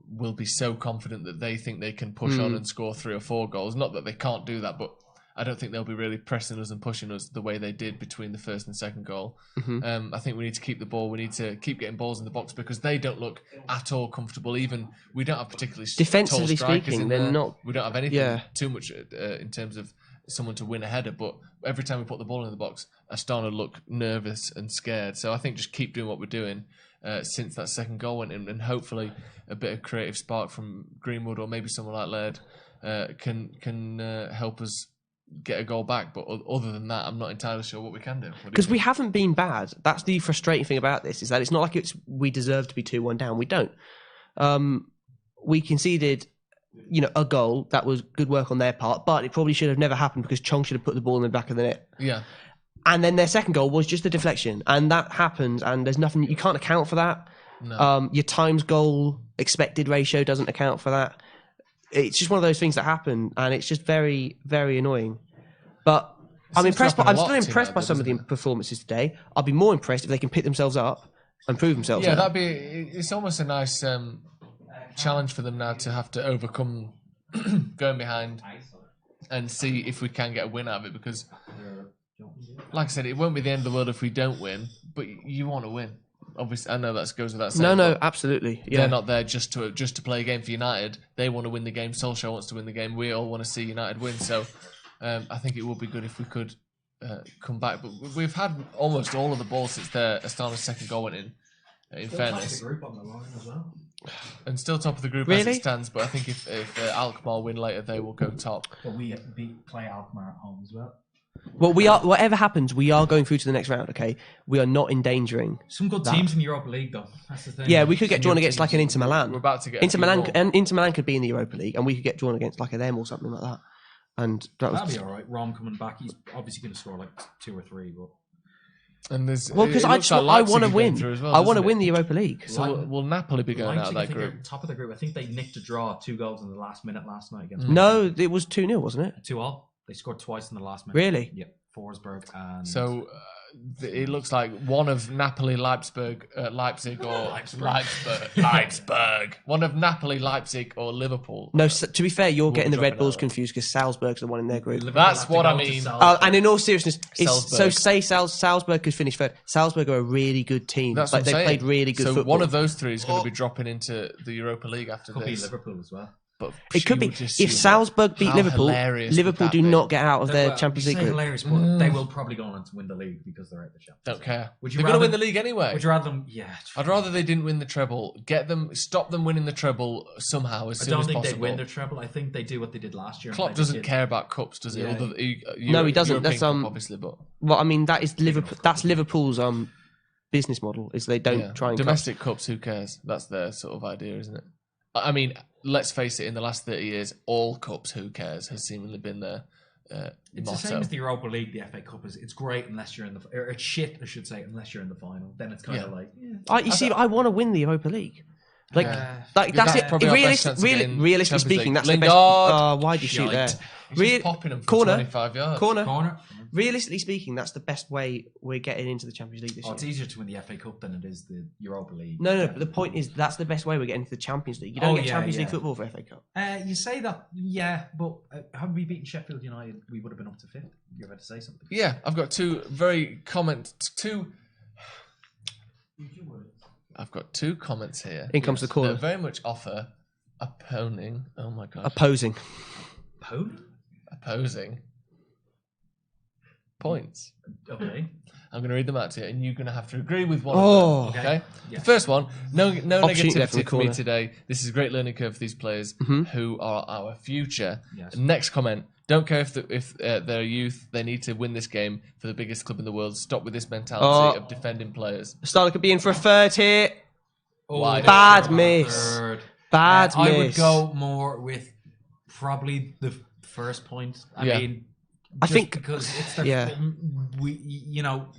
will be so confident that they think they can push on and score 3 or 4 goals. Not that they can't do that, but I don't think they'll be really pressing us and pushing us the way they did between the first and second goal. I think we need to keep the ball. We need to keep getting balls in the box because they don't look at all comfortable. Even we don't have particularly Defensively tall strikers speaking, in they're there. not- We don't have anything Yeah. too much in terms of someone to win a header. But every time we put the ball in the box, Astana look nervous and scared. So I think just keep doing what we're doing since that second goal went in, and hopefully a bit of creative spark from Greenwood or maybe someone like Laird can help us get a goal back. But other than that, I'm not entirely sure what we can do. Because we haven't been bad. That's the frustrating thing about this, is that it's not like we deserve to be 2-1 down. We don't. We conceded, a goal that was good work on their part, but it probably should have never happened because Chong should have put the ball in the back of the net. Yeah. And then their second goal was just a deflection, and that happens, and there's nothing, you can't account for that. No. Your times goal expected ratio doesn't account for that. It's just one of those things that happen, and it's just very, very annoying. But I'm seems to impressed. happen a I'm lot still to impressed by United, some of the doesn't it? performances today. I'll be more impressed if they can pick themselves up and prove themselves. Yeah, now. it's almost a nice challenge for them now to have to overcome going behind and see if we can get a win out of it. Because, like I said, it won't be the end of the world if we don't win, but you want to win. Obviously, I know that goes without saying. No, absolutely. Yeah. They're not there just to play a game for United. They want to win the game. Solskjaer wants to win the game. We all want to see United win. So I think it would be good if we could come back. But we've had almost all of the ball since Astana's second goal went in fairness. Group on the line as well. And still top of the group as it stands. But I think if Alkmaar win later, they will go top. But we play Alkmaar at home as well. Well, we are. Whatever happens, we are going through to the next round. Okay, we are not endangering. Some good teams in Europa League, though. That's the thing. Yeah, we could get drawn against like an Inter Milan. We're about to get Inter Milan, and Inter Milan could be in the Europa League, and we could get drawn against like a them or something like that. And that'd be all right. Rom coming back, he's obviously going to score like 2 or 3, but. And there's because I want to win. Well, I want to win the Europa League. So will Napoli be going out of that group? Top of the group. I think they nicked a draw, 2 goals in the last minute last night against. No, it was 2-0, wasn't it? 2-2. They scored twice in the last minute. Really? Yep. Forsberg and. So it looks like one of Napoli, Leipzig, or Leipzig. One of Napoli, Leipzig, or Liverpool. No, to be fair, you're getting the Red Bulls confused because Salzburg's the one in their group. That's what I mean. And in all seriousness, so say Salzburg could finish third. Salzburg are a really good team. That's like what I'm they saying. played really good so football. one of those three is going to be dropping into the Europa League after Could this. be Liverpool as well. But it could be if Salzburg beat Liverpool. Liverpool do not get out of their Champions League group. Hilarious, but they will probably go on to win the league because they're out the Champions. Don't care. Would you They're going to win the league anyway. Would you rather them? Yeah. I'd rather they didn't win the treble. Stop them winning the treble somehow as soon as possible. I don't think they win the treble. I think they do what they did last year. Klopp doesn't care about cups, does he? Yeah. No, he doesn't. European That's Cup, obviously, but well, I mean that is Liverpool. That's Liverpool's business model is they don't try and domestic cups. Who cares? That's their sort of idea, isn't it? I mean, let's face it. In the last 30 years, all cups, who cares, has seemingly been their it's motto. The same as the Europa League. The FA Cup it's great unless you're in or it's shit, I should say, unless you're in the final. Then it's kind of like. Yeah. I want to win the Europa League. Like that's it. Probably Realistically speaking, that's Lingard. the best. Why did you shoot there? He's popping them from 25 yards. Corner. Realistically speaking, that's the best way we're getting into the Champions League this year. It's easier to win the FA Cup than it is the Europa League. No, but the point is that's the best way we're getting into the Champions League. You don't get Champions League football for FA Cup. You say that, yeah, but had we beaten Sheffield United, we would have been up to 5th. You're about to say something. Yeah, I've got two I've got 2 comments here. In comes the corner. That very much offer opposing. Oh my god. Opposing points. Okay. I'm going to read them out to you, and you're going to have to agree with one of them. Okay. Yeah. The first one: no negativity for me corner. today. This is a great learning curve for these players who are our future. Yes. Next comment: don't care if they're youth. They need to win this game for the biggest club in the world. Stop with this mentality of defending players. Astana could be in for a third here. Why? Bad miss. Bad miss. I would go more with probably the first point. I mean, I think because it's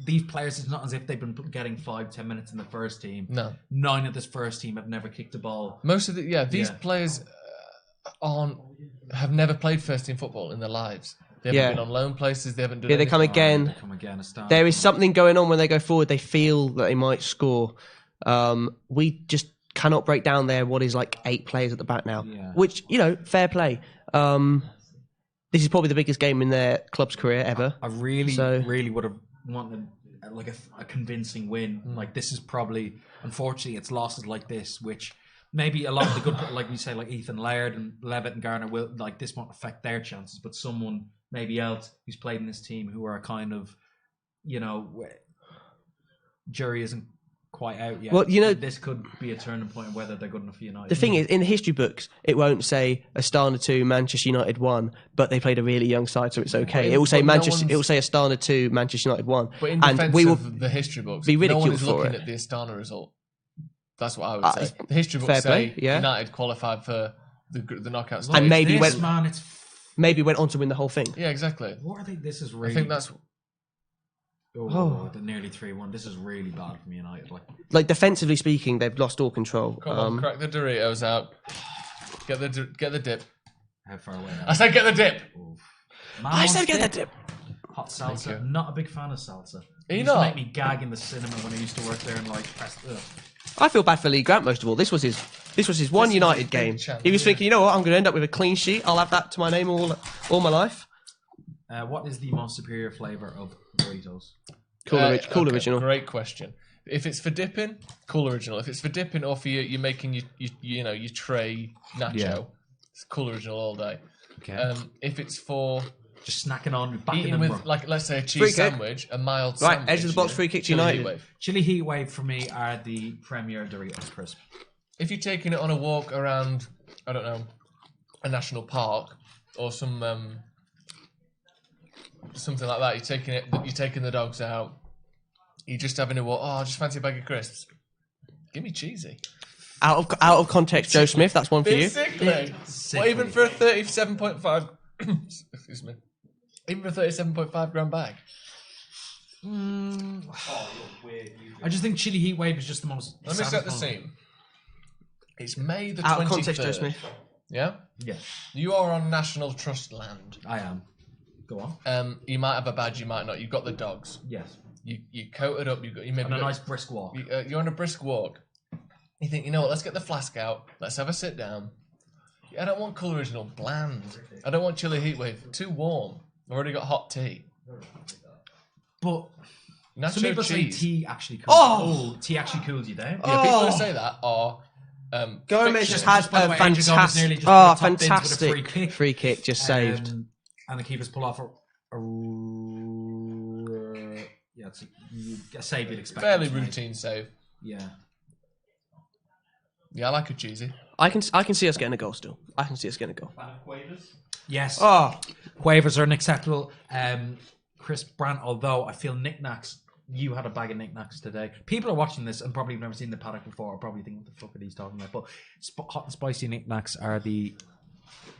these players. It's not as if they've been getting 5-10 minutes in the first team. No, 9 of this first team have never kicked a ball. Most of these players have never played first team football in their lives. They haven't been on loan places. They haven't done. They come again. There is something going on when they go forward. They feel that they might score. We just cannot break down what is like 8 players at the back now. Yeah. Which fair play. This is probably the biggest game in their club's career ever. I really would have wanted like a convincing win. Like this is probably, unfortunately, it's losses like this, which maybe a lot of the good, like we say, like Ethan Laird and Levitt and Garner will this won't affect their chances, but someone maybe else who's played in this team who are kind of, jury isn't quite out yet. Well, this could be a turning point of whether they're good enough for United. The thing is, in the history books, it won't say Astana 2, Manchester United 1, but they played a really young side, so it's okay. It will say It will say Astana 2, Manchester United 1, but in and we will of the history books, be ridiculed no one is for looking it. at the Astana result. That's what I would say. The history books play, say yeah. United qualified for the knockout stage, and maybe maybe went on to win the whole thing. Yeah, exactly. What are they? This is really. I think that's. The nearly 3-1. This is really bad from United. Like defensively speaking, they've lost all control. Come on, crack the Doritos out. Get the dip. How far away? I said get the dip. I said get the dip. Hot salsa. Not a big fan of salsa. Are you used not? to make me gag in the cinema when I used to work there and press. I feel bad for Lee Grant most of all. This was his one United game. chance, He was thinking, you know what, I'm going to end up with a clean sheet. I'll have that to my name all my life. What is the most superior flavour of Doritos? Cool, Okay, original. Great question. If it's for dipping, cool original. If it's for dipping or for you're making your tray nacho, Yeah. it's cool original all day. Okay. If it's for Just snacking on, backing eating them with, up. like, let's say a Free cheese kick. sandwich, a mild Right, sandwich. edge of the box, free kick to chili United. heat wave. Chili Heat Wave for me are the premier Doritos crisp. If you're taking it on a walk around, I don't know, a national park or some something like that, you're taking the dogs out, you're just having a walk. Oh, I just fancy a bag of crisps. Give me cheesy. Out of context, Joe Smith. That's one for Bit you. sickly. Well, even for a 37.5, excuse me, even for a 37.5 gram bag. I just think Chili Heat Wave is just the most. Let me set the satisfying. scene. It's May the 23rd. Out of context, Joe Smith. Yeah? Yeah, You are on National Trust land. I am. Go on. You might have a badge, you might not. You've got the dogs. Yes. You coated up. You maybe And a got, nice brisk walk. you're on a brisk walk. You think, you know what? Let's get the flask out. Let's have a sit down. I don't want Cool Original bland. I don't want Chili Heatwave too warm. I've already got hot tea. But Nacho some people say cheese. tea actually cools. Oh, tea actually cools you down. Yeah, people who say that are Gomez fiction. just had by the a way, Angel Gomez nearly fantastic, just put a top bins with a fantastic free kick just saved. And the keepers pull off a it's a save you'd expect. fairly him to make. routine save. Yeah. Yeah, I like a cheesy. I can see us getting a goal still. I can see us getting a goal. Yes. Oh, Quavers are an acceptable crisp brand, although I feel knickknacks. You had a bag of knickknacks today. People are watching this and probably have never seen the Paddock before, or probably think, what the fuck are these talking about? But hot and spicy knickknacks are the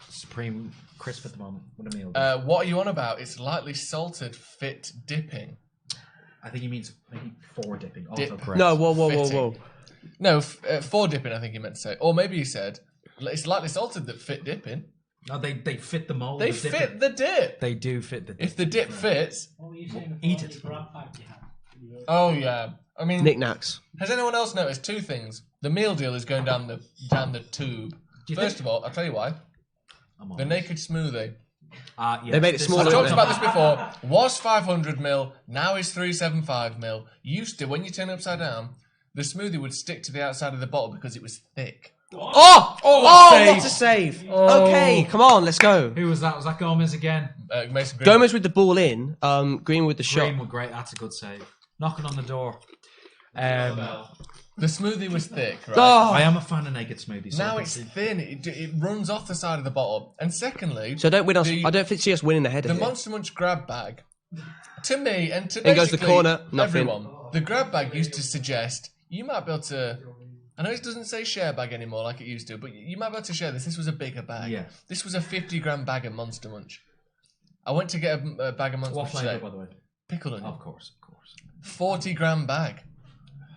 supreme crisp at the moment with a meal. What are you on about? It's lightly salted, fit dipping. I think he means maybe for dipping. Also Dip. correct. no, whoa. Fitting. No, for dipping, I think he meant to say. Or maybe he said, it's lightly salted that fit dipping. No, they fit the mold. They of dipping. fit the dip. They do fit the dip. If the dip fits, What were you saying Eat before it. the grab bag you had? oh yeah. I mean, knickknacks. has anyone else noticed two things? The meal deal is going down the tube. you First think- of all, I'll tell you why. I'm on The this. naked smoothie. Yes, They made it this- smaller, I didn't talked they? about this before. Was 500ml, now is 375ml. Used to, when you turn it upside down, the smoothie would stick to the outside of the bottle because it was thick. Oh, save. what a save! Okay, come on, let's go. Who was that? Was that Gomez again? Mason Greenwood. Gomez with the ball in, Green with the shot. Greenwood, great. That's a good save. Knocking on the door. The smoothie was thick, right? Oh. I am a fan of naked smoothies. So I Now can it's see- thin. It runs off the side of the bottle. And secondly, So don't win us. the- I don't see us winning the header the here. Monster Munch grab bag, to me, and to In goes the basically corner, nothing. everyone, the grab bag used to suggest you might be able to. I know it doesn't say share bag anymore like it used to, but you might be able to share this. This was a bigger bag. Yeah. This was a 50-gram bag of Monster Munch. I went to get a bag of Monster What Munch flavour, today. by the way? Pickled onion. Of course. 40-gram bag.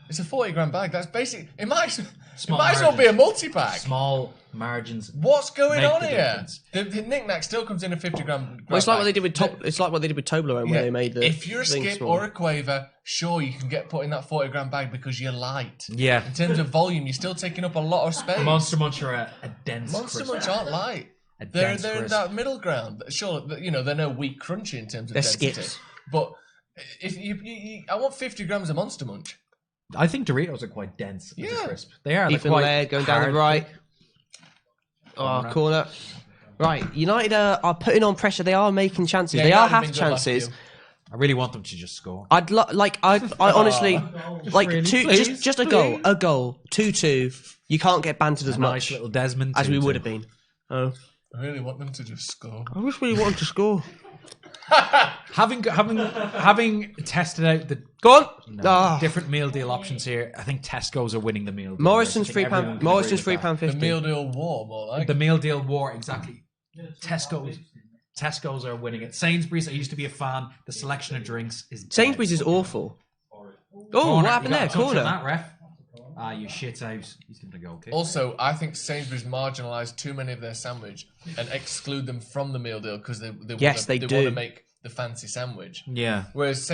It's a 40-gram bag. That's basic. It might Small as well be a multi-pack. Small margins. What's going Make on the here? difference. The knick-knack still comes in a 50-gram. Well, it's like what they did with It's like what they did with Toblerone when they made the. If you're a thing skip smaller. or a quaver, sure you can get put in that 40-gram bag because you're light. Yeah. In terms of volume, you're still taking up a lot of space. Monster Munch are a dense Monster crisp. Munch aren't light. A They're dense in crisp. that middle ground. Sure, they're no weak crunchy in terms of They're density. skips. But if I want 50 grams of Monster Munch. I think Doritos are quite dense as a Yeah. crisp. They are. They're Ethan quite Laird going down the hard. right. Oh, corner. Right, United are putting on pressure. They are making chances. Yeah, they United are have half been good last chances. few. I really want them to just score. I honestly like Really, two, please, just a goal, 2-2. You can't get bantered as A much nice little Desmond as we 2-2. would have been. Oh, I really want them to just score. I just really wanted to score. Having tested out the Go on. Ah. different meal deal options here, I think Tesco's are winning the meal deal. Morrison's I think everyone £3. can Morrison's agree with that. The £3.50. meal deal war, more like. The meal deal war, exactly. Tesco's are winning it. Sainsbury's, I used to be a fan. The selection of drinks is dead. Sainsbury's is awful. Oh, Corner. what You happened got there? a touch on Corner. that, ref. Ah, you shit out. He's going to go kick. Also, I think Sainsbury's marginalised too many of their sandwich and exclude them from the meal deal because they Yes, they want do. to make the fancy sandwich. Yeah. Whereas,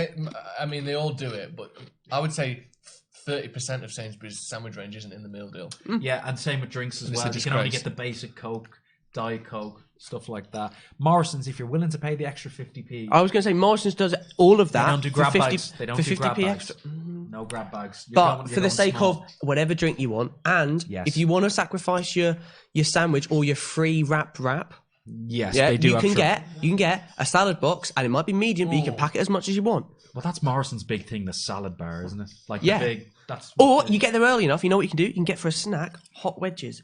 I mean, they all do it, but I would say 30% of Sainsbury's sandwich range isn't in the meal deal. Yeah, and same with drinks as It's well. a You can only disgrace. get the basic Coke, Diet Coke, stuff like that. Morrison's, if you're willing to pay the extra 50p, I was going to say Morrison's does all of they that don't do for grab 50, bags. They don't for do grab 50p bags. extra. No grab bags. You're But going- for you're the going sake small. of whatever drink you want, and Yes. if you want to sacrifice your sandwich or your free wrap, Yes, yeah, they do. you have can shrimp. get a salad box, and it might be medium, but you can pack it as much as you want. Well, that's Morrison's big thing, the salad bar, isn't it? Like Yeah. the big. That's Or you get there early enough. You know what you can do? You can get for a snack hot wedges.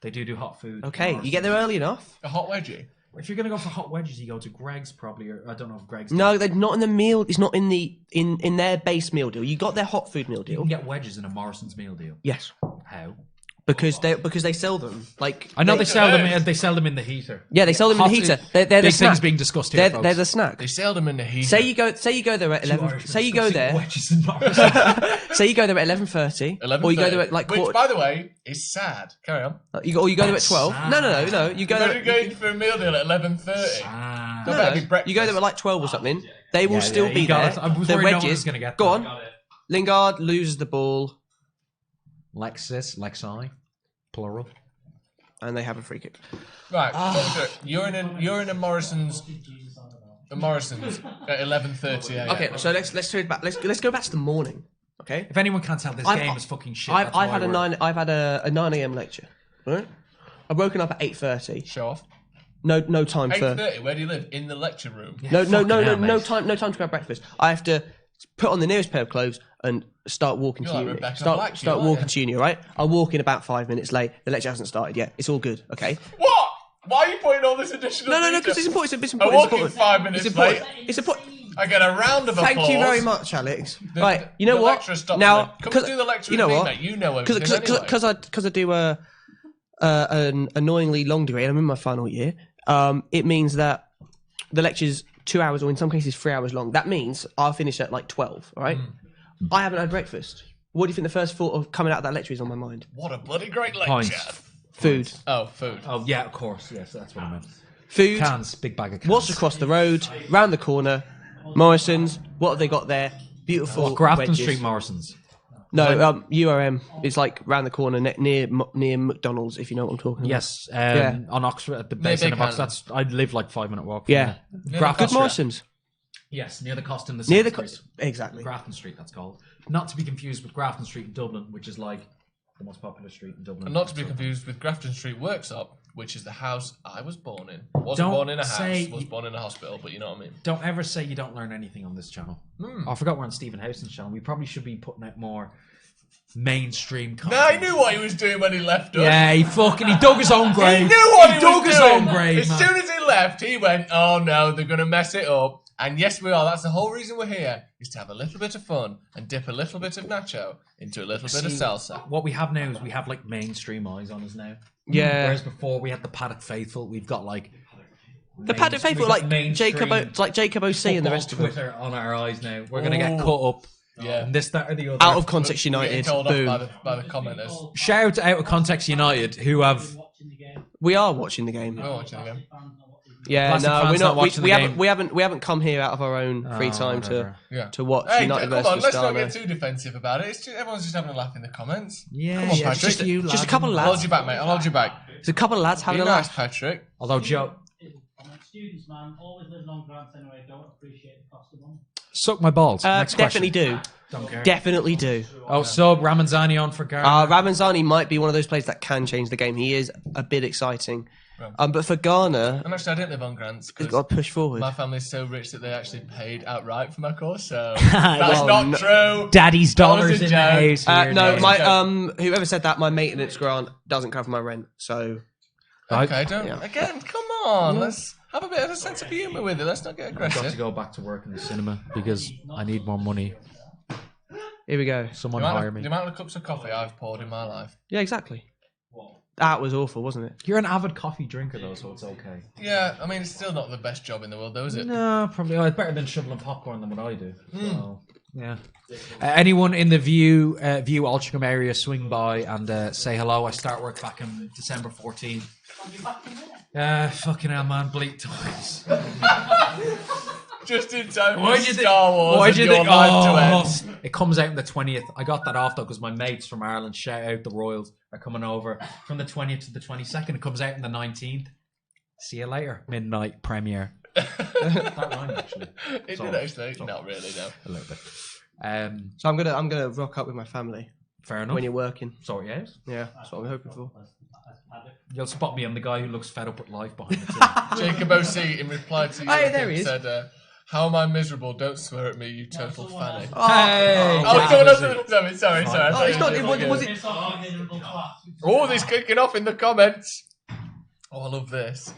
They do hot food. Okay, you get there early enough. A hot wedgie. If you're gonna go for hot wedges, you go to Greg's probably, or I don't know if Greg's. No, they're not in the meal. It's not in the in their base meal deal. You got their hot food meal You deal. can get wedges in a Morrison's meal deal. Yes, How? because they sell them like I know they sell them. Hey. They sell them in the heater. yeah they sell them in Hot- the heater. They're the big snack. things being discussed here, They're folks. the snack. They sell them in the heat. Say you go there at 11. Say you go there. Wedges in Morrison's. Say you go there at 11:30, or you go there at like Which, quarter. by the way, is sad. Carry on. Or you go there at 12. Sad. No. You go Imagine there. going for a meal deal at 11:30. Ah. That No, better be breakfast. you go there at like 12 or something. They will still yeah, be you got there. it. I was The worried no one wedges. was gonna get Go that. on. Lingard loses the ball, Lexi, plural. and they have a free kick. Right, what we do? You're in a Morrison's. A Morrison's at 11:30 a.m. Okay, so let's turn it back. Let's go back to the morning. Okay. If anyone can't tell, this I've- game is fucking shit. I've That's why had a we're- 9. I've had a 9 a.m. lecture. Right. I've woken up at 8:30. Show off. No time for 8:30. Where do you live? In the lecture room. no fucking hell, no mate. time to grab breakfast. I have to put on the nearest pair of clothes and start walking You're to like uni. Rebecca Start Black, start you are, walking yeah. to uni. Right. I'll walk in about 5 minutes late. The lecture hasn't started yet. It's all good. Okay. What? Why are you putting all this additional? No, detail? because it's important. It's I important. walk in 5 minutes It's important. late. It's important. I get a round of applause. Thank you very much, Alex. The- Right, you know the what? lecturer stopped Now, me. Come do the lecture you know with me, what? mate. You know everything anyway. Because I do an annoyingly long degree, and I'm in my final year. It means that the lecture's 2 hours, or in some cases 3 hours long. That means I'll finish at like 12. All right. I haven't had breakfast. What do you think the first thought of coming out of that lecture is on my mind? What a bloody great lecture. Points. Food. Oh, food. Oh yeah, of course. Yes, that's what I meant. Food. Cans, big bag of cans. What's across the road? Round the corner. Morrison's. What have they got there? Beautiful. Grafton wedges. Street Morrison's. No, URM is like round the corner near McDonald's, if you know what I'm talking about. Yes, Yeah. on Oxford at the Near base in Big the box. Hand. That's I'd live like 5 minute walk. From Yeah. there. Grafton Good Street. Morrison's. Yes, near the Costa and the Near the Sainsbury's. exactly. Grafton Street, that's called. Not to be confused with Grafton Street in Dublin, which is like the most popular street in Dublin. And not to be confused with Grafton Street Workshop, which is the house I was born in. Wasn't Don't born in a house, say was you- born in a hospital, but you know what I mean. Don't ever say you don't learn anything on this channel. Oh, I forgot we're on Stephen Howson's channel. We probably should be putting out more mainstream content. No, I knew what he was doing when he left us. Yeah, he dug his own grave. He knew what he dug was his doing. own grave, As man. soon as he left, he went, "Oh no, they're going to mess it up." And yes, we are. That's the whole reason we're here, is to have a little bit of fun and dip a little bit of nacho into a little bit of See, salsa. What we have now is we have like mainstream eyes on us now. Yeah. Whereas before we had the Paddock faithful, we've got like The Paddock faithful, like Jacob OC and the rest of them. Twitter on our eyes now. We're gonna get cut up. Yeah. And this, that, or the other. Out of context We're getting United. told off Boom. by the commenters. Shout out of Context United, who have Watching the game. We are watching the game. We're watching again. Fans not watching the game. Yeah, Plastic no, fans we're not not. watching We the haven't. game. We haven't come here out of our own free time whatever. Yeah. to watch Hey, United come on, versus let's not get Astana. too defensive about it. It's just, everyone's just having a laugh in the comments. Yeah, Come on, yeah, Patrick. just you Just a lads. couple of I'll hold lads. you back, mate. I'll hold you back. There's a couple of lads Be having a nice, laugh. Patrick. Although Joe, I'm like, students, man, always living on grants anyway. Don't appreciate the cost of money. suck my balls. Next Definitely question. do. Don't care. Definitely do. Oh, sub Ramanzani on for Ghana. Ramanzani might be one of those players that can change the game. He is a bit exciting. But for Ghana, And actually, I didn't live on grants he's because got to push forward. my family's so rich that they actually paid outright for my course. So that's not true. Daddy's That was dollars a in the joke. house. here No, now. my whoever said that, my maintenance grant doesn't cover my rent. So Okay, don't Yeah. again. Come on, let's have a bit of a sense of humour with it. Let's not get I've got to aggressive. go back to work in the cinema because I need more money. here we go. Someone The amount, hire of, me. the amount of cups of coffee I've poured in my life. Yeah, exactly. That was awful, wasn't it? You're an avid coffee drinker though, so it's okay. Yeah, I mean, it's still not the best job in the world, though, is it? No, probably. Oh, it's better than shoveling popcorn than what I do. So, yeah. Anyone in the View Altrincham area, swing by and say hello. I start work back in December 14th. Fucking hell, man. Bleak times. Just in time Why for do you Star Wars Why and do you your think? life to end. It comes out on the 20th. I got that off though because my mates from Ireland shout out the Royals are coming over from the 20th to the 22nd. It comes out on the 19th. See you later. Midnight premiere. That rhymed actually. It Sorry. did actually. Not really, no. A little bit. So I'm gonna rock up with my family Fair enough. when you're working. Sort you out. Yeah, that's what I'm hoping for. You'll spot me. I'm the guy who looks fed up with life behind the TV. Jacob OC, in reply to you, Hey, there he is. said, how am I miserable? Don't swear at me, you total fanny. Hey! Oh, Jacob no, OC. sorry. Oh, it's not. Was it? Piss off, you miserable twat. Oh, he's kicking off in the comments. Oh, I love this.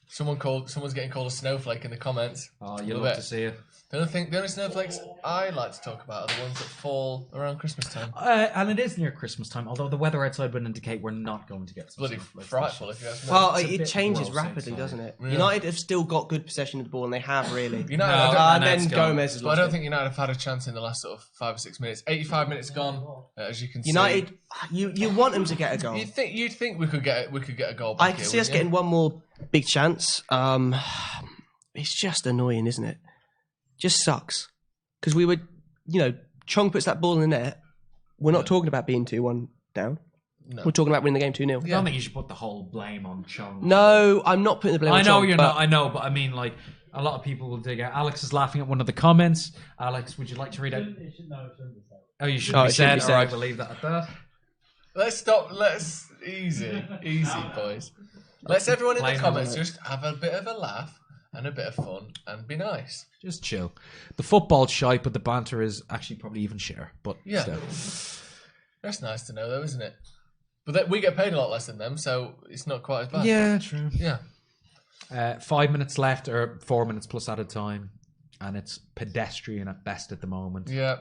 Someone's getting called a snowflake in the comments. Oh, you Love love it. to see it. The only snowflakes I like to talk about are the ones that fall around Christmas time. And it is near Christmas time, although the weather outside would indicate we're not going to get some Bloody snowflakes. frightful if you ask me. Well, It's a it bit changes gross rapidly, outside. doesn't it? Yeah. United have still got good possession of the ball, and they have really. United, No, And no, then it's gone. Gomez has I lost don't it. think United have had a chance in the last sort of 5 or 6 minutes. 85 minutes gone, as you can see. United, you want them to get a goal. You'd think we could get a goal back I can here, see us wouldn't getting you? one more big chance. It's just annoying, isn't it? Just sucks. Because we were, Chong puts that ball in the net. We're not talking about being 2-1 down. No. We're talking about winning the game 2-0. I don't think you should put the whole blame on Chong. No, I'm not putting the blame on I know Chong, you're but not. I know, but I mean, like, a lot of people will dig out. Alex is laughing at one of the comments. Alex, would you like to read out? It should know it's under that. Oh, you should Oh, be it shouldn't said. be All right, said. we'll leave that at that. Let's stop. Easy, boys. Let's everyone in the Blame comments on it. just have a bit of a laugh and a bit of fun and be nice. Just chill. The football's shite, but the banter is actually probably even share. But Yeah. still. That's nice to know, though, isn't it? But we get paid a lot less than them, so it's not quite as bad. Yeah, true. Yeah. 5 minutes left, or 4 minutes plus added time, and it's pedestrian at best at the moment. Yeah.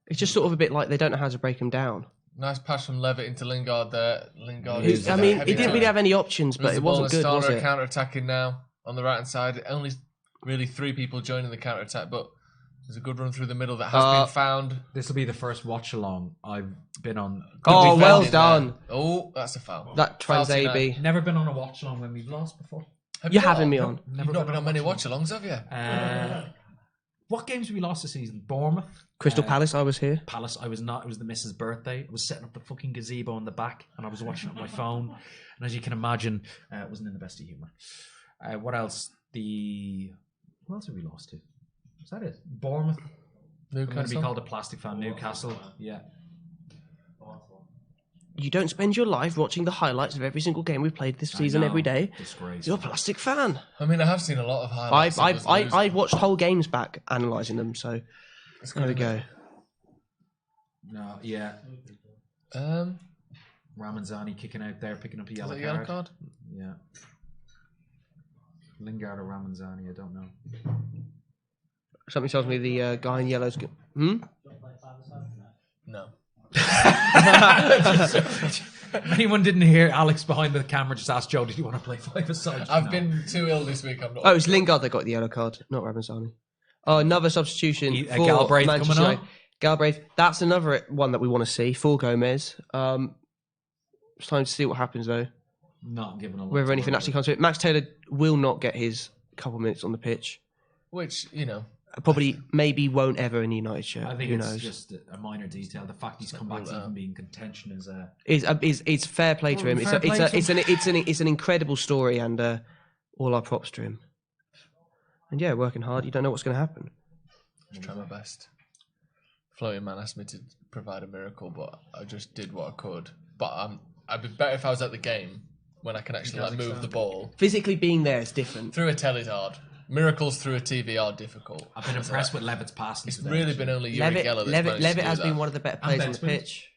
it's just sort of a bit like they don't know how to break them down. Nice pass from Levitt into Lingard there. Lingard. I mean, he didn't really have any options, but it wasn't good, was it? Counter-attacking now on the right-hand side. Only really 3 people joining the counter-attack, but there's a good run through the middle that has been found. This will be the first watch-along I've been on. Oh, Defending well there. done. Oh, that's a foul. That Foul to Trans-AB. United. Never been on a watch-along when we've lost before. You're not? having me on. You've not been on many watch-alongs, have you? What games have we lost this season? Bournemouth? Crystal Palace, I was here. Palace, I was not. It was the missus' birthday. I was setting up the fucking gazebo in the back, and I was watching it on my phone. And as you can imagine, it wasn't in the best of humour. What else? Who else have we lost to? Is that it? Bournemouth. I'm going to be Newcastle. called a plastic fan. Newcastle. Yeah. You don't spend your life watching the highlights of every single game we've played this season know. every day. Disgrace. You're a plastic fan. I mean, I have seen a lot of highlights. I watched whole games back, analysing them, so there we go. No, yeah. Ramanzani kicking out there, picking up a yellow, Yellow card? Yeah. Lingard or Ramanzani, I don't know. Something tells me the guy in yellow's good. Hmm? No. If anyone didn't hear Alex behind the camera just ask Joe, did you want to play 5-a-side? I've been too ill this week. I'm not. Oh, it's Lingard that got the yellow card, not Ramazani. Oh, another substitution for Galbraith Manchester coming on? United. Galbraith, that's another one that we want to see for Gomez. It's time to see what happens though. Not giving a lot. Whether to anything worry actually comes to it. Max Taylor will not get his couple minutes on the pitch. Which, Probably, maybe won't ever in a United shirt. I think Who it's knows? just a minor detail. The fact he's come back to even be in contention is It's fair play to him. fair play to It's an incredible story, and all our props to him. And yeah, working hard. You don't know what's going to happen. Just try my best. Floating Man asked me to provide a miracle, but I just did what I could. But I'd be better if I was at the game when I can actually move the ball. Physically being there is different. Through a telly's hard. Miracles through a TV are difficult. I've been impressed with Levitt's passing. It's today, really actually. been only Yuri Geller that's managed to Levitt do has that. been one of the better players on the Desmond. pitch.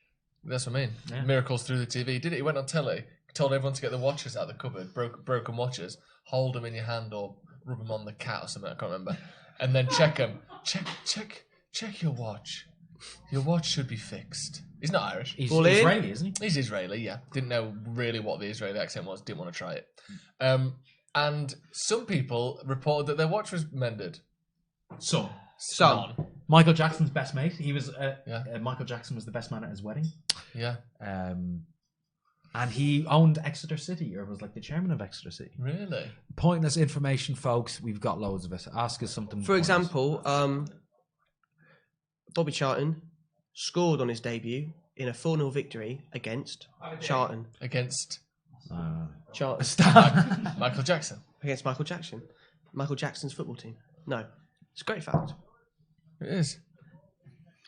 That's what I mean. Yeah. Miracles through the TV. He did it. He went on telly, told everyone to get the watches out of the cupboard, broken watches, hold them in your hand or rub them on the cat or something. I can't remember. And then check them. Check your watch. Your watch should be fixed. He's not Irish. He's All in? Israeli, isn't he? He's Israeli, yeah. Didn't know really what the Israeli accent was. Didn't want to try it. And some people reported that their watch was mended. So, Son. Michael Jackson's best mate. He was. Yeah. Michael Jackson was the best man at his wedding. Yeah. And he owned Exeter City, or was like the chairman of Exeter City. Really? Pointless information, folks. We've got loads of it. Ask us something. For example, Bobby Charlton scored on his debut in a 4-0 victory against Charlton. Against Charlton. Michael Jackson. Against Michael Jackson. Michael Jackson's football team. No. It's a great fact. It is.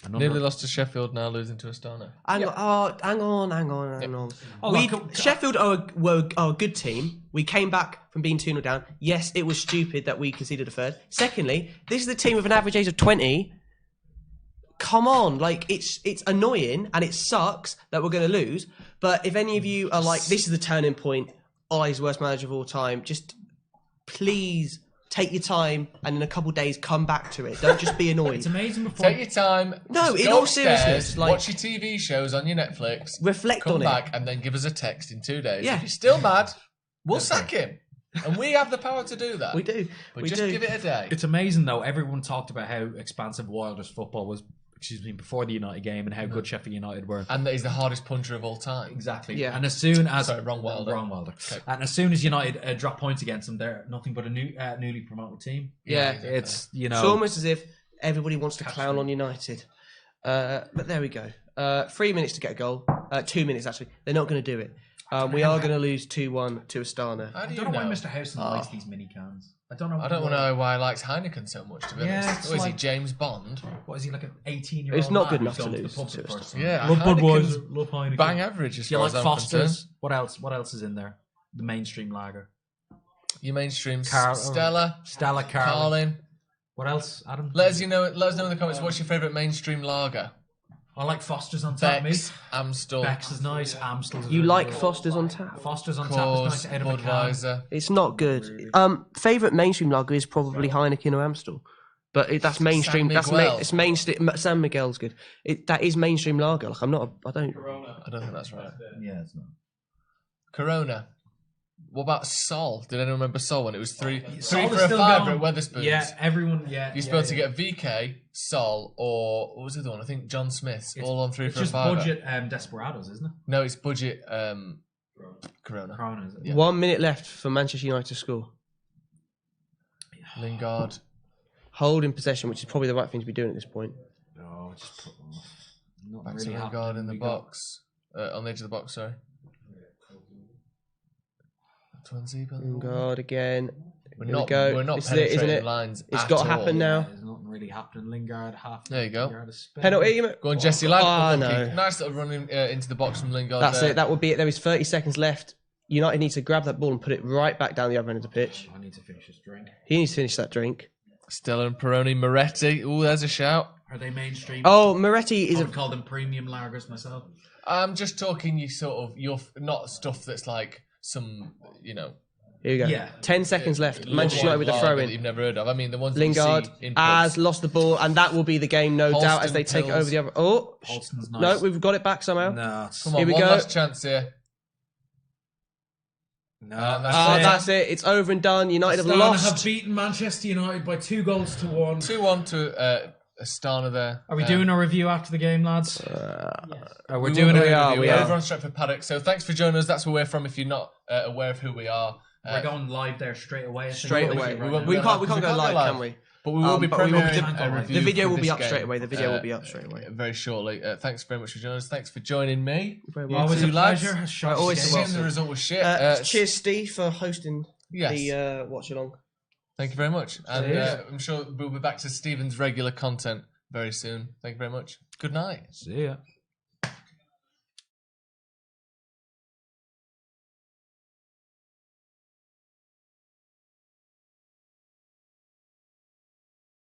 Nearly lost to Sheffield, now losing to Astana. Hang on. Oh, Sheffield were a good team. We came back from being 2-0 down. Yes, it was stupid that we conceded a third. Secondly, this is the team with an average age of 20. Come on, like it's annoying and it sucks that we're going to lose. But if any of you are like, this is the turning point, Ollie's worst manager of all time, just please take your time and in a couple of days come back to it. Don't just be annoyed. It's amazing before. Take your time. No, just in go all upstairs, seriousness, like- watch your TV shows on your Netflix. Reflect come on it. back and then give us a text in 2 days. Yeah. If you're still mad, we'll sack him. And we have the power to do that. We do. But We just do. give it a day. It's amazing though. Everyone talked about how expansive Wilders football was. Before the United game and how good Sheffield United were. And that he's the hardest puncher of all time. Exactly. Yeah. And as soon as Sorry, wrong Wilder. Okay. And as soon as United drop points against them, they're nothing but a newly promoted team. Yeah. It's It's almost as if everybody wants to clown on United. But there we go. 3 minutes to get a goal. 2 minutes, actually. They're not going to do it. We are going to lose 2-1 to Astana. How do I you don't know why know? Mr. Howson likes these mini cans. I don't know. I don't know why he likes Heineken so much, to be Yeah, honest. it's What is he, like- James Bond? What is he, like an 18-year-old? It's not good man enough who's to going lose the pub to for the first Astana. time? Yeah, Love Heineken's Budweiser, love Heineken. bang average as Do you far like as I'm Foster's? concerned. What else is in there? The mainstream lager. Your mainstream Stella, Stella, Carlin. Carlin. What else, Adam? Let us know in the comments what's your favourite mainstream lager. I like Foster's on tap, Beck's, mate. Amstel, Beck's is nice. Amstel's is You really like good. Foster's on tap? Foster's on tap Coors, is nice. Out of a can. Budweiser. It's not good. Favourite mainstream lager is probably Heineken or Amstel. But that's mainstream. Miguel. It's mainstream. San Miguel's good. That is mainstream lager. Like I don't. I don't think that's right. Yeah, it's not. Corona. What about Sol? Did anyone remember Sol when it was three Sol for is a still fiver going. at Wetherspoons? Yeah, everyone. Yeah, You used to be able to get VK, Sol, or what was the other one? I think John Smith's, all on 3 It's for a just fiver. budget Desperados, isn't it? No, it's budget Corona. Corona, is it? Yeah. 1 minute left for Manchester United to score. Lingard. Holding possession, which is probably the right thing to be doing at this point. No, just put, not Back really to Lingard happening. in the We got- box. On the edge of the box, sorry. Twanzeba. Lingard again. We're Here we not, go. we're not This is it, penetrating isn't it? lines. It's at got to all. happen now. There's nothing really happening. Lingard half. There you go. Lingard is spinning. Penalty. Go on, Jesse Ladd. Oh, Unlucky. no. Nice little run into the box from Lingard. That's there. it. That would be it. There is 30 seconds left. United needs to grab that ball and put it right back down the other end of the pitch. I need to finish this drink. He needs to finish that drink. Stella and Peroni, Moretti. Oh, there's a shout. Are they mainstream? Oh, Moretti is I a. would call them premium lagers myself. I'm just talking your not stuff that's like some, Here we go. Yeah. 10 seconds left. Manchester United with a lager throw that in. you've never heard of. I mean, the ones Lingard that you see in has pubs. lost the ball, and that will be the game, no doubt, as they take it Pills. over the other. Oh, Holston's nice. no, we've got it back somehow. No, it's, Come Here on, we one go. last chance here. no. That's it. It's over and done. United have Astana lost. have beaten Manchester United by 2-1. 2-1 to Astana there. Are we doing a review after the game, lads? We're We doing will a do a review. review. are. Over on Stretford Paddock. So thanks for joining us. That's where we're from. If you're not aware of who we are, We're going live there straight away. I think. Straight We're away. right now. We can't go live, can we? But we will be but we will be- premiering a review. The video for will be this up game, straight away. The video will be up straight away. very shortly. Thanks very much for joining us. Thanks for joining me. Always a Two lads. pleasure. Shot always game. a Shame the result was shit. Cheers, Steve, for hosting Yes. the Watchalong. Thank you very much. And Cheers. I'm sure we'll be back to Stephen's regular content very soon. Thank you very much. Good night. See ya.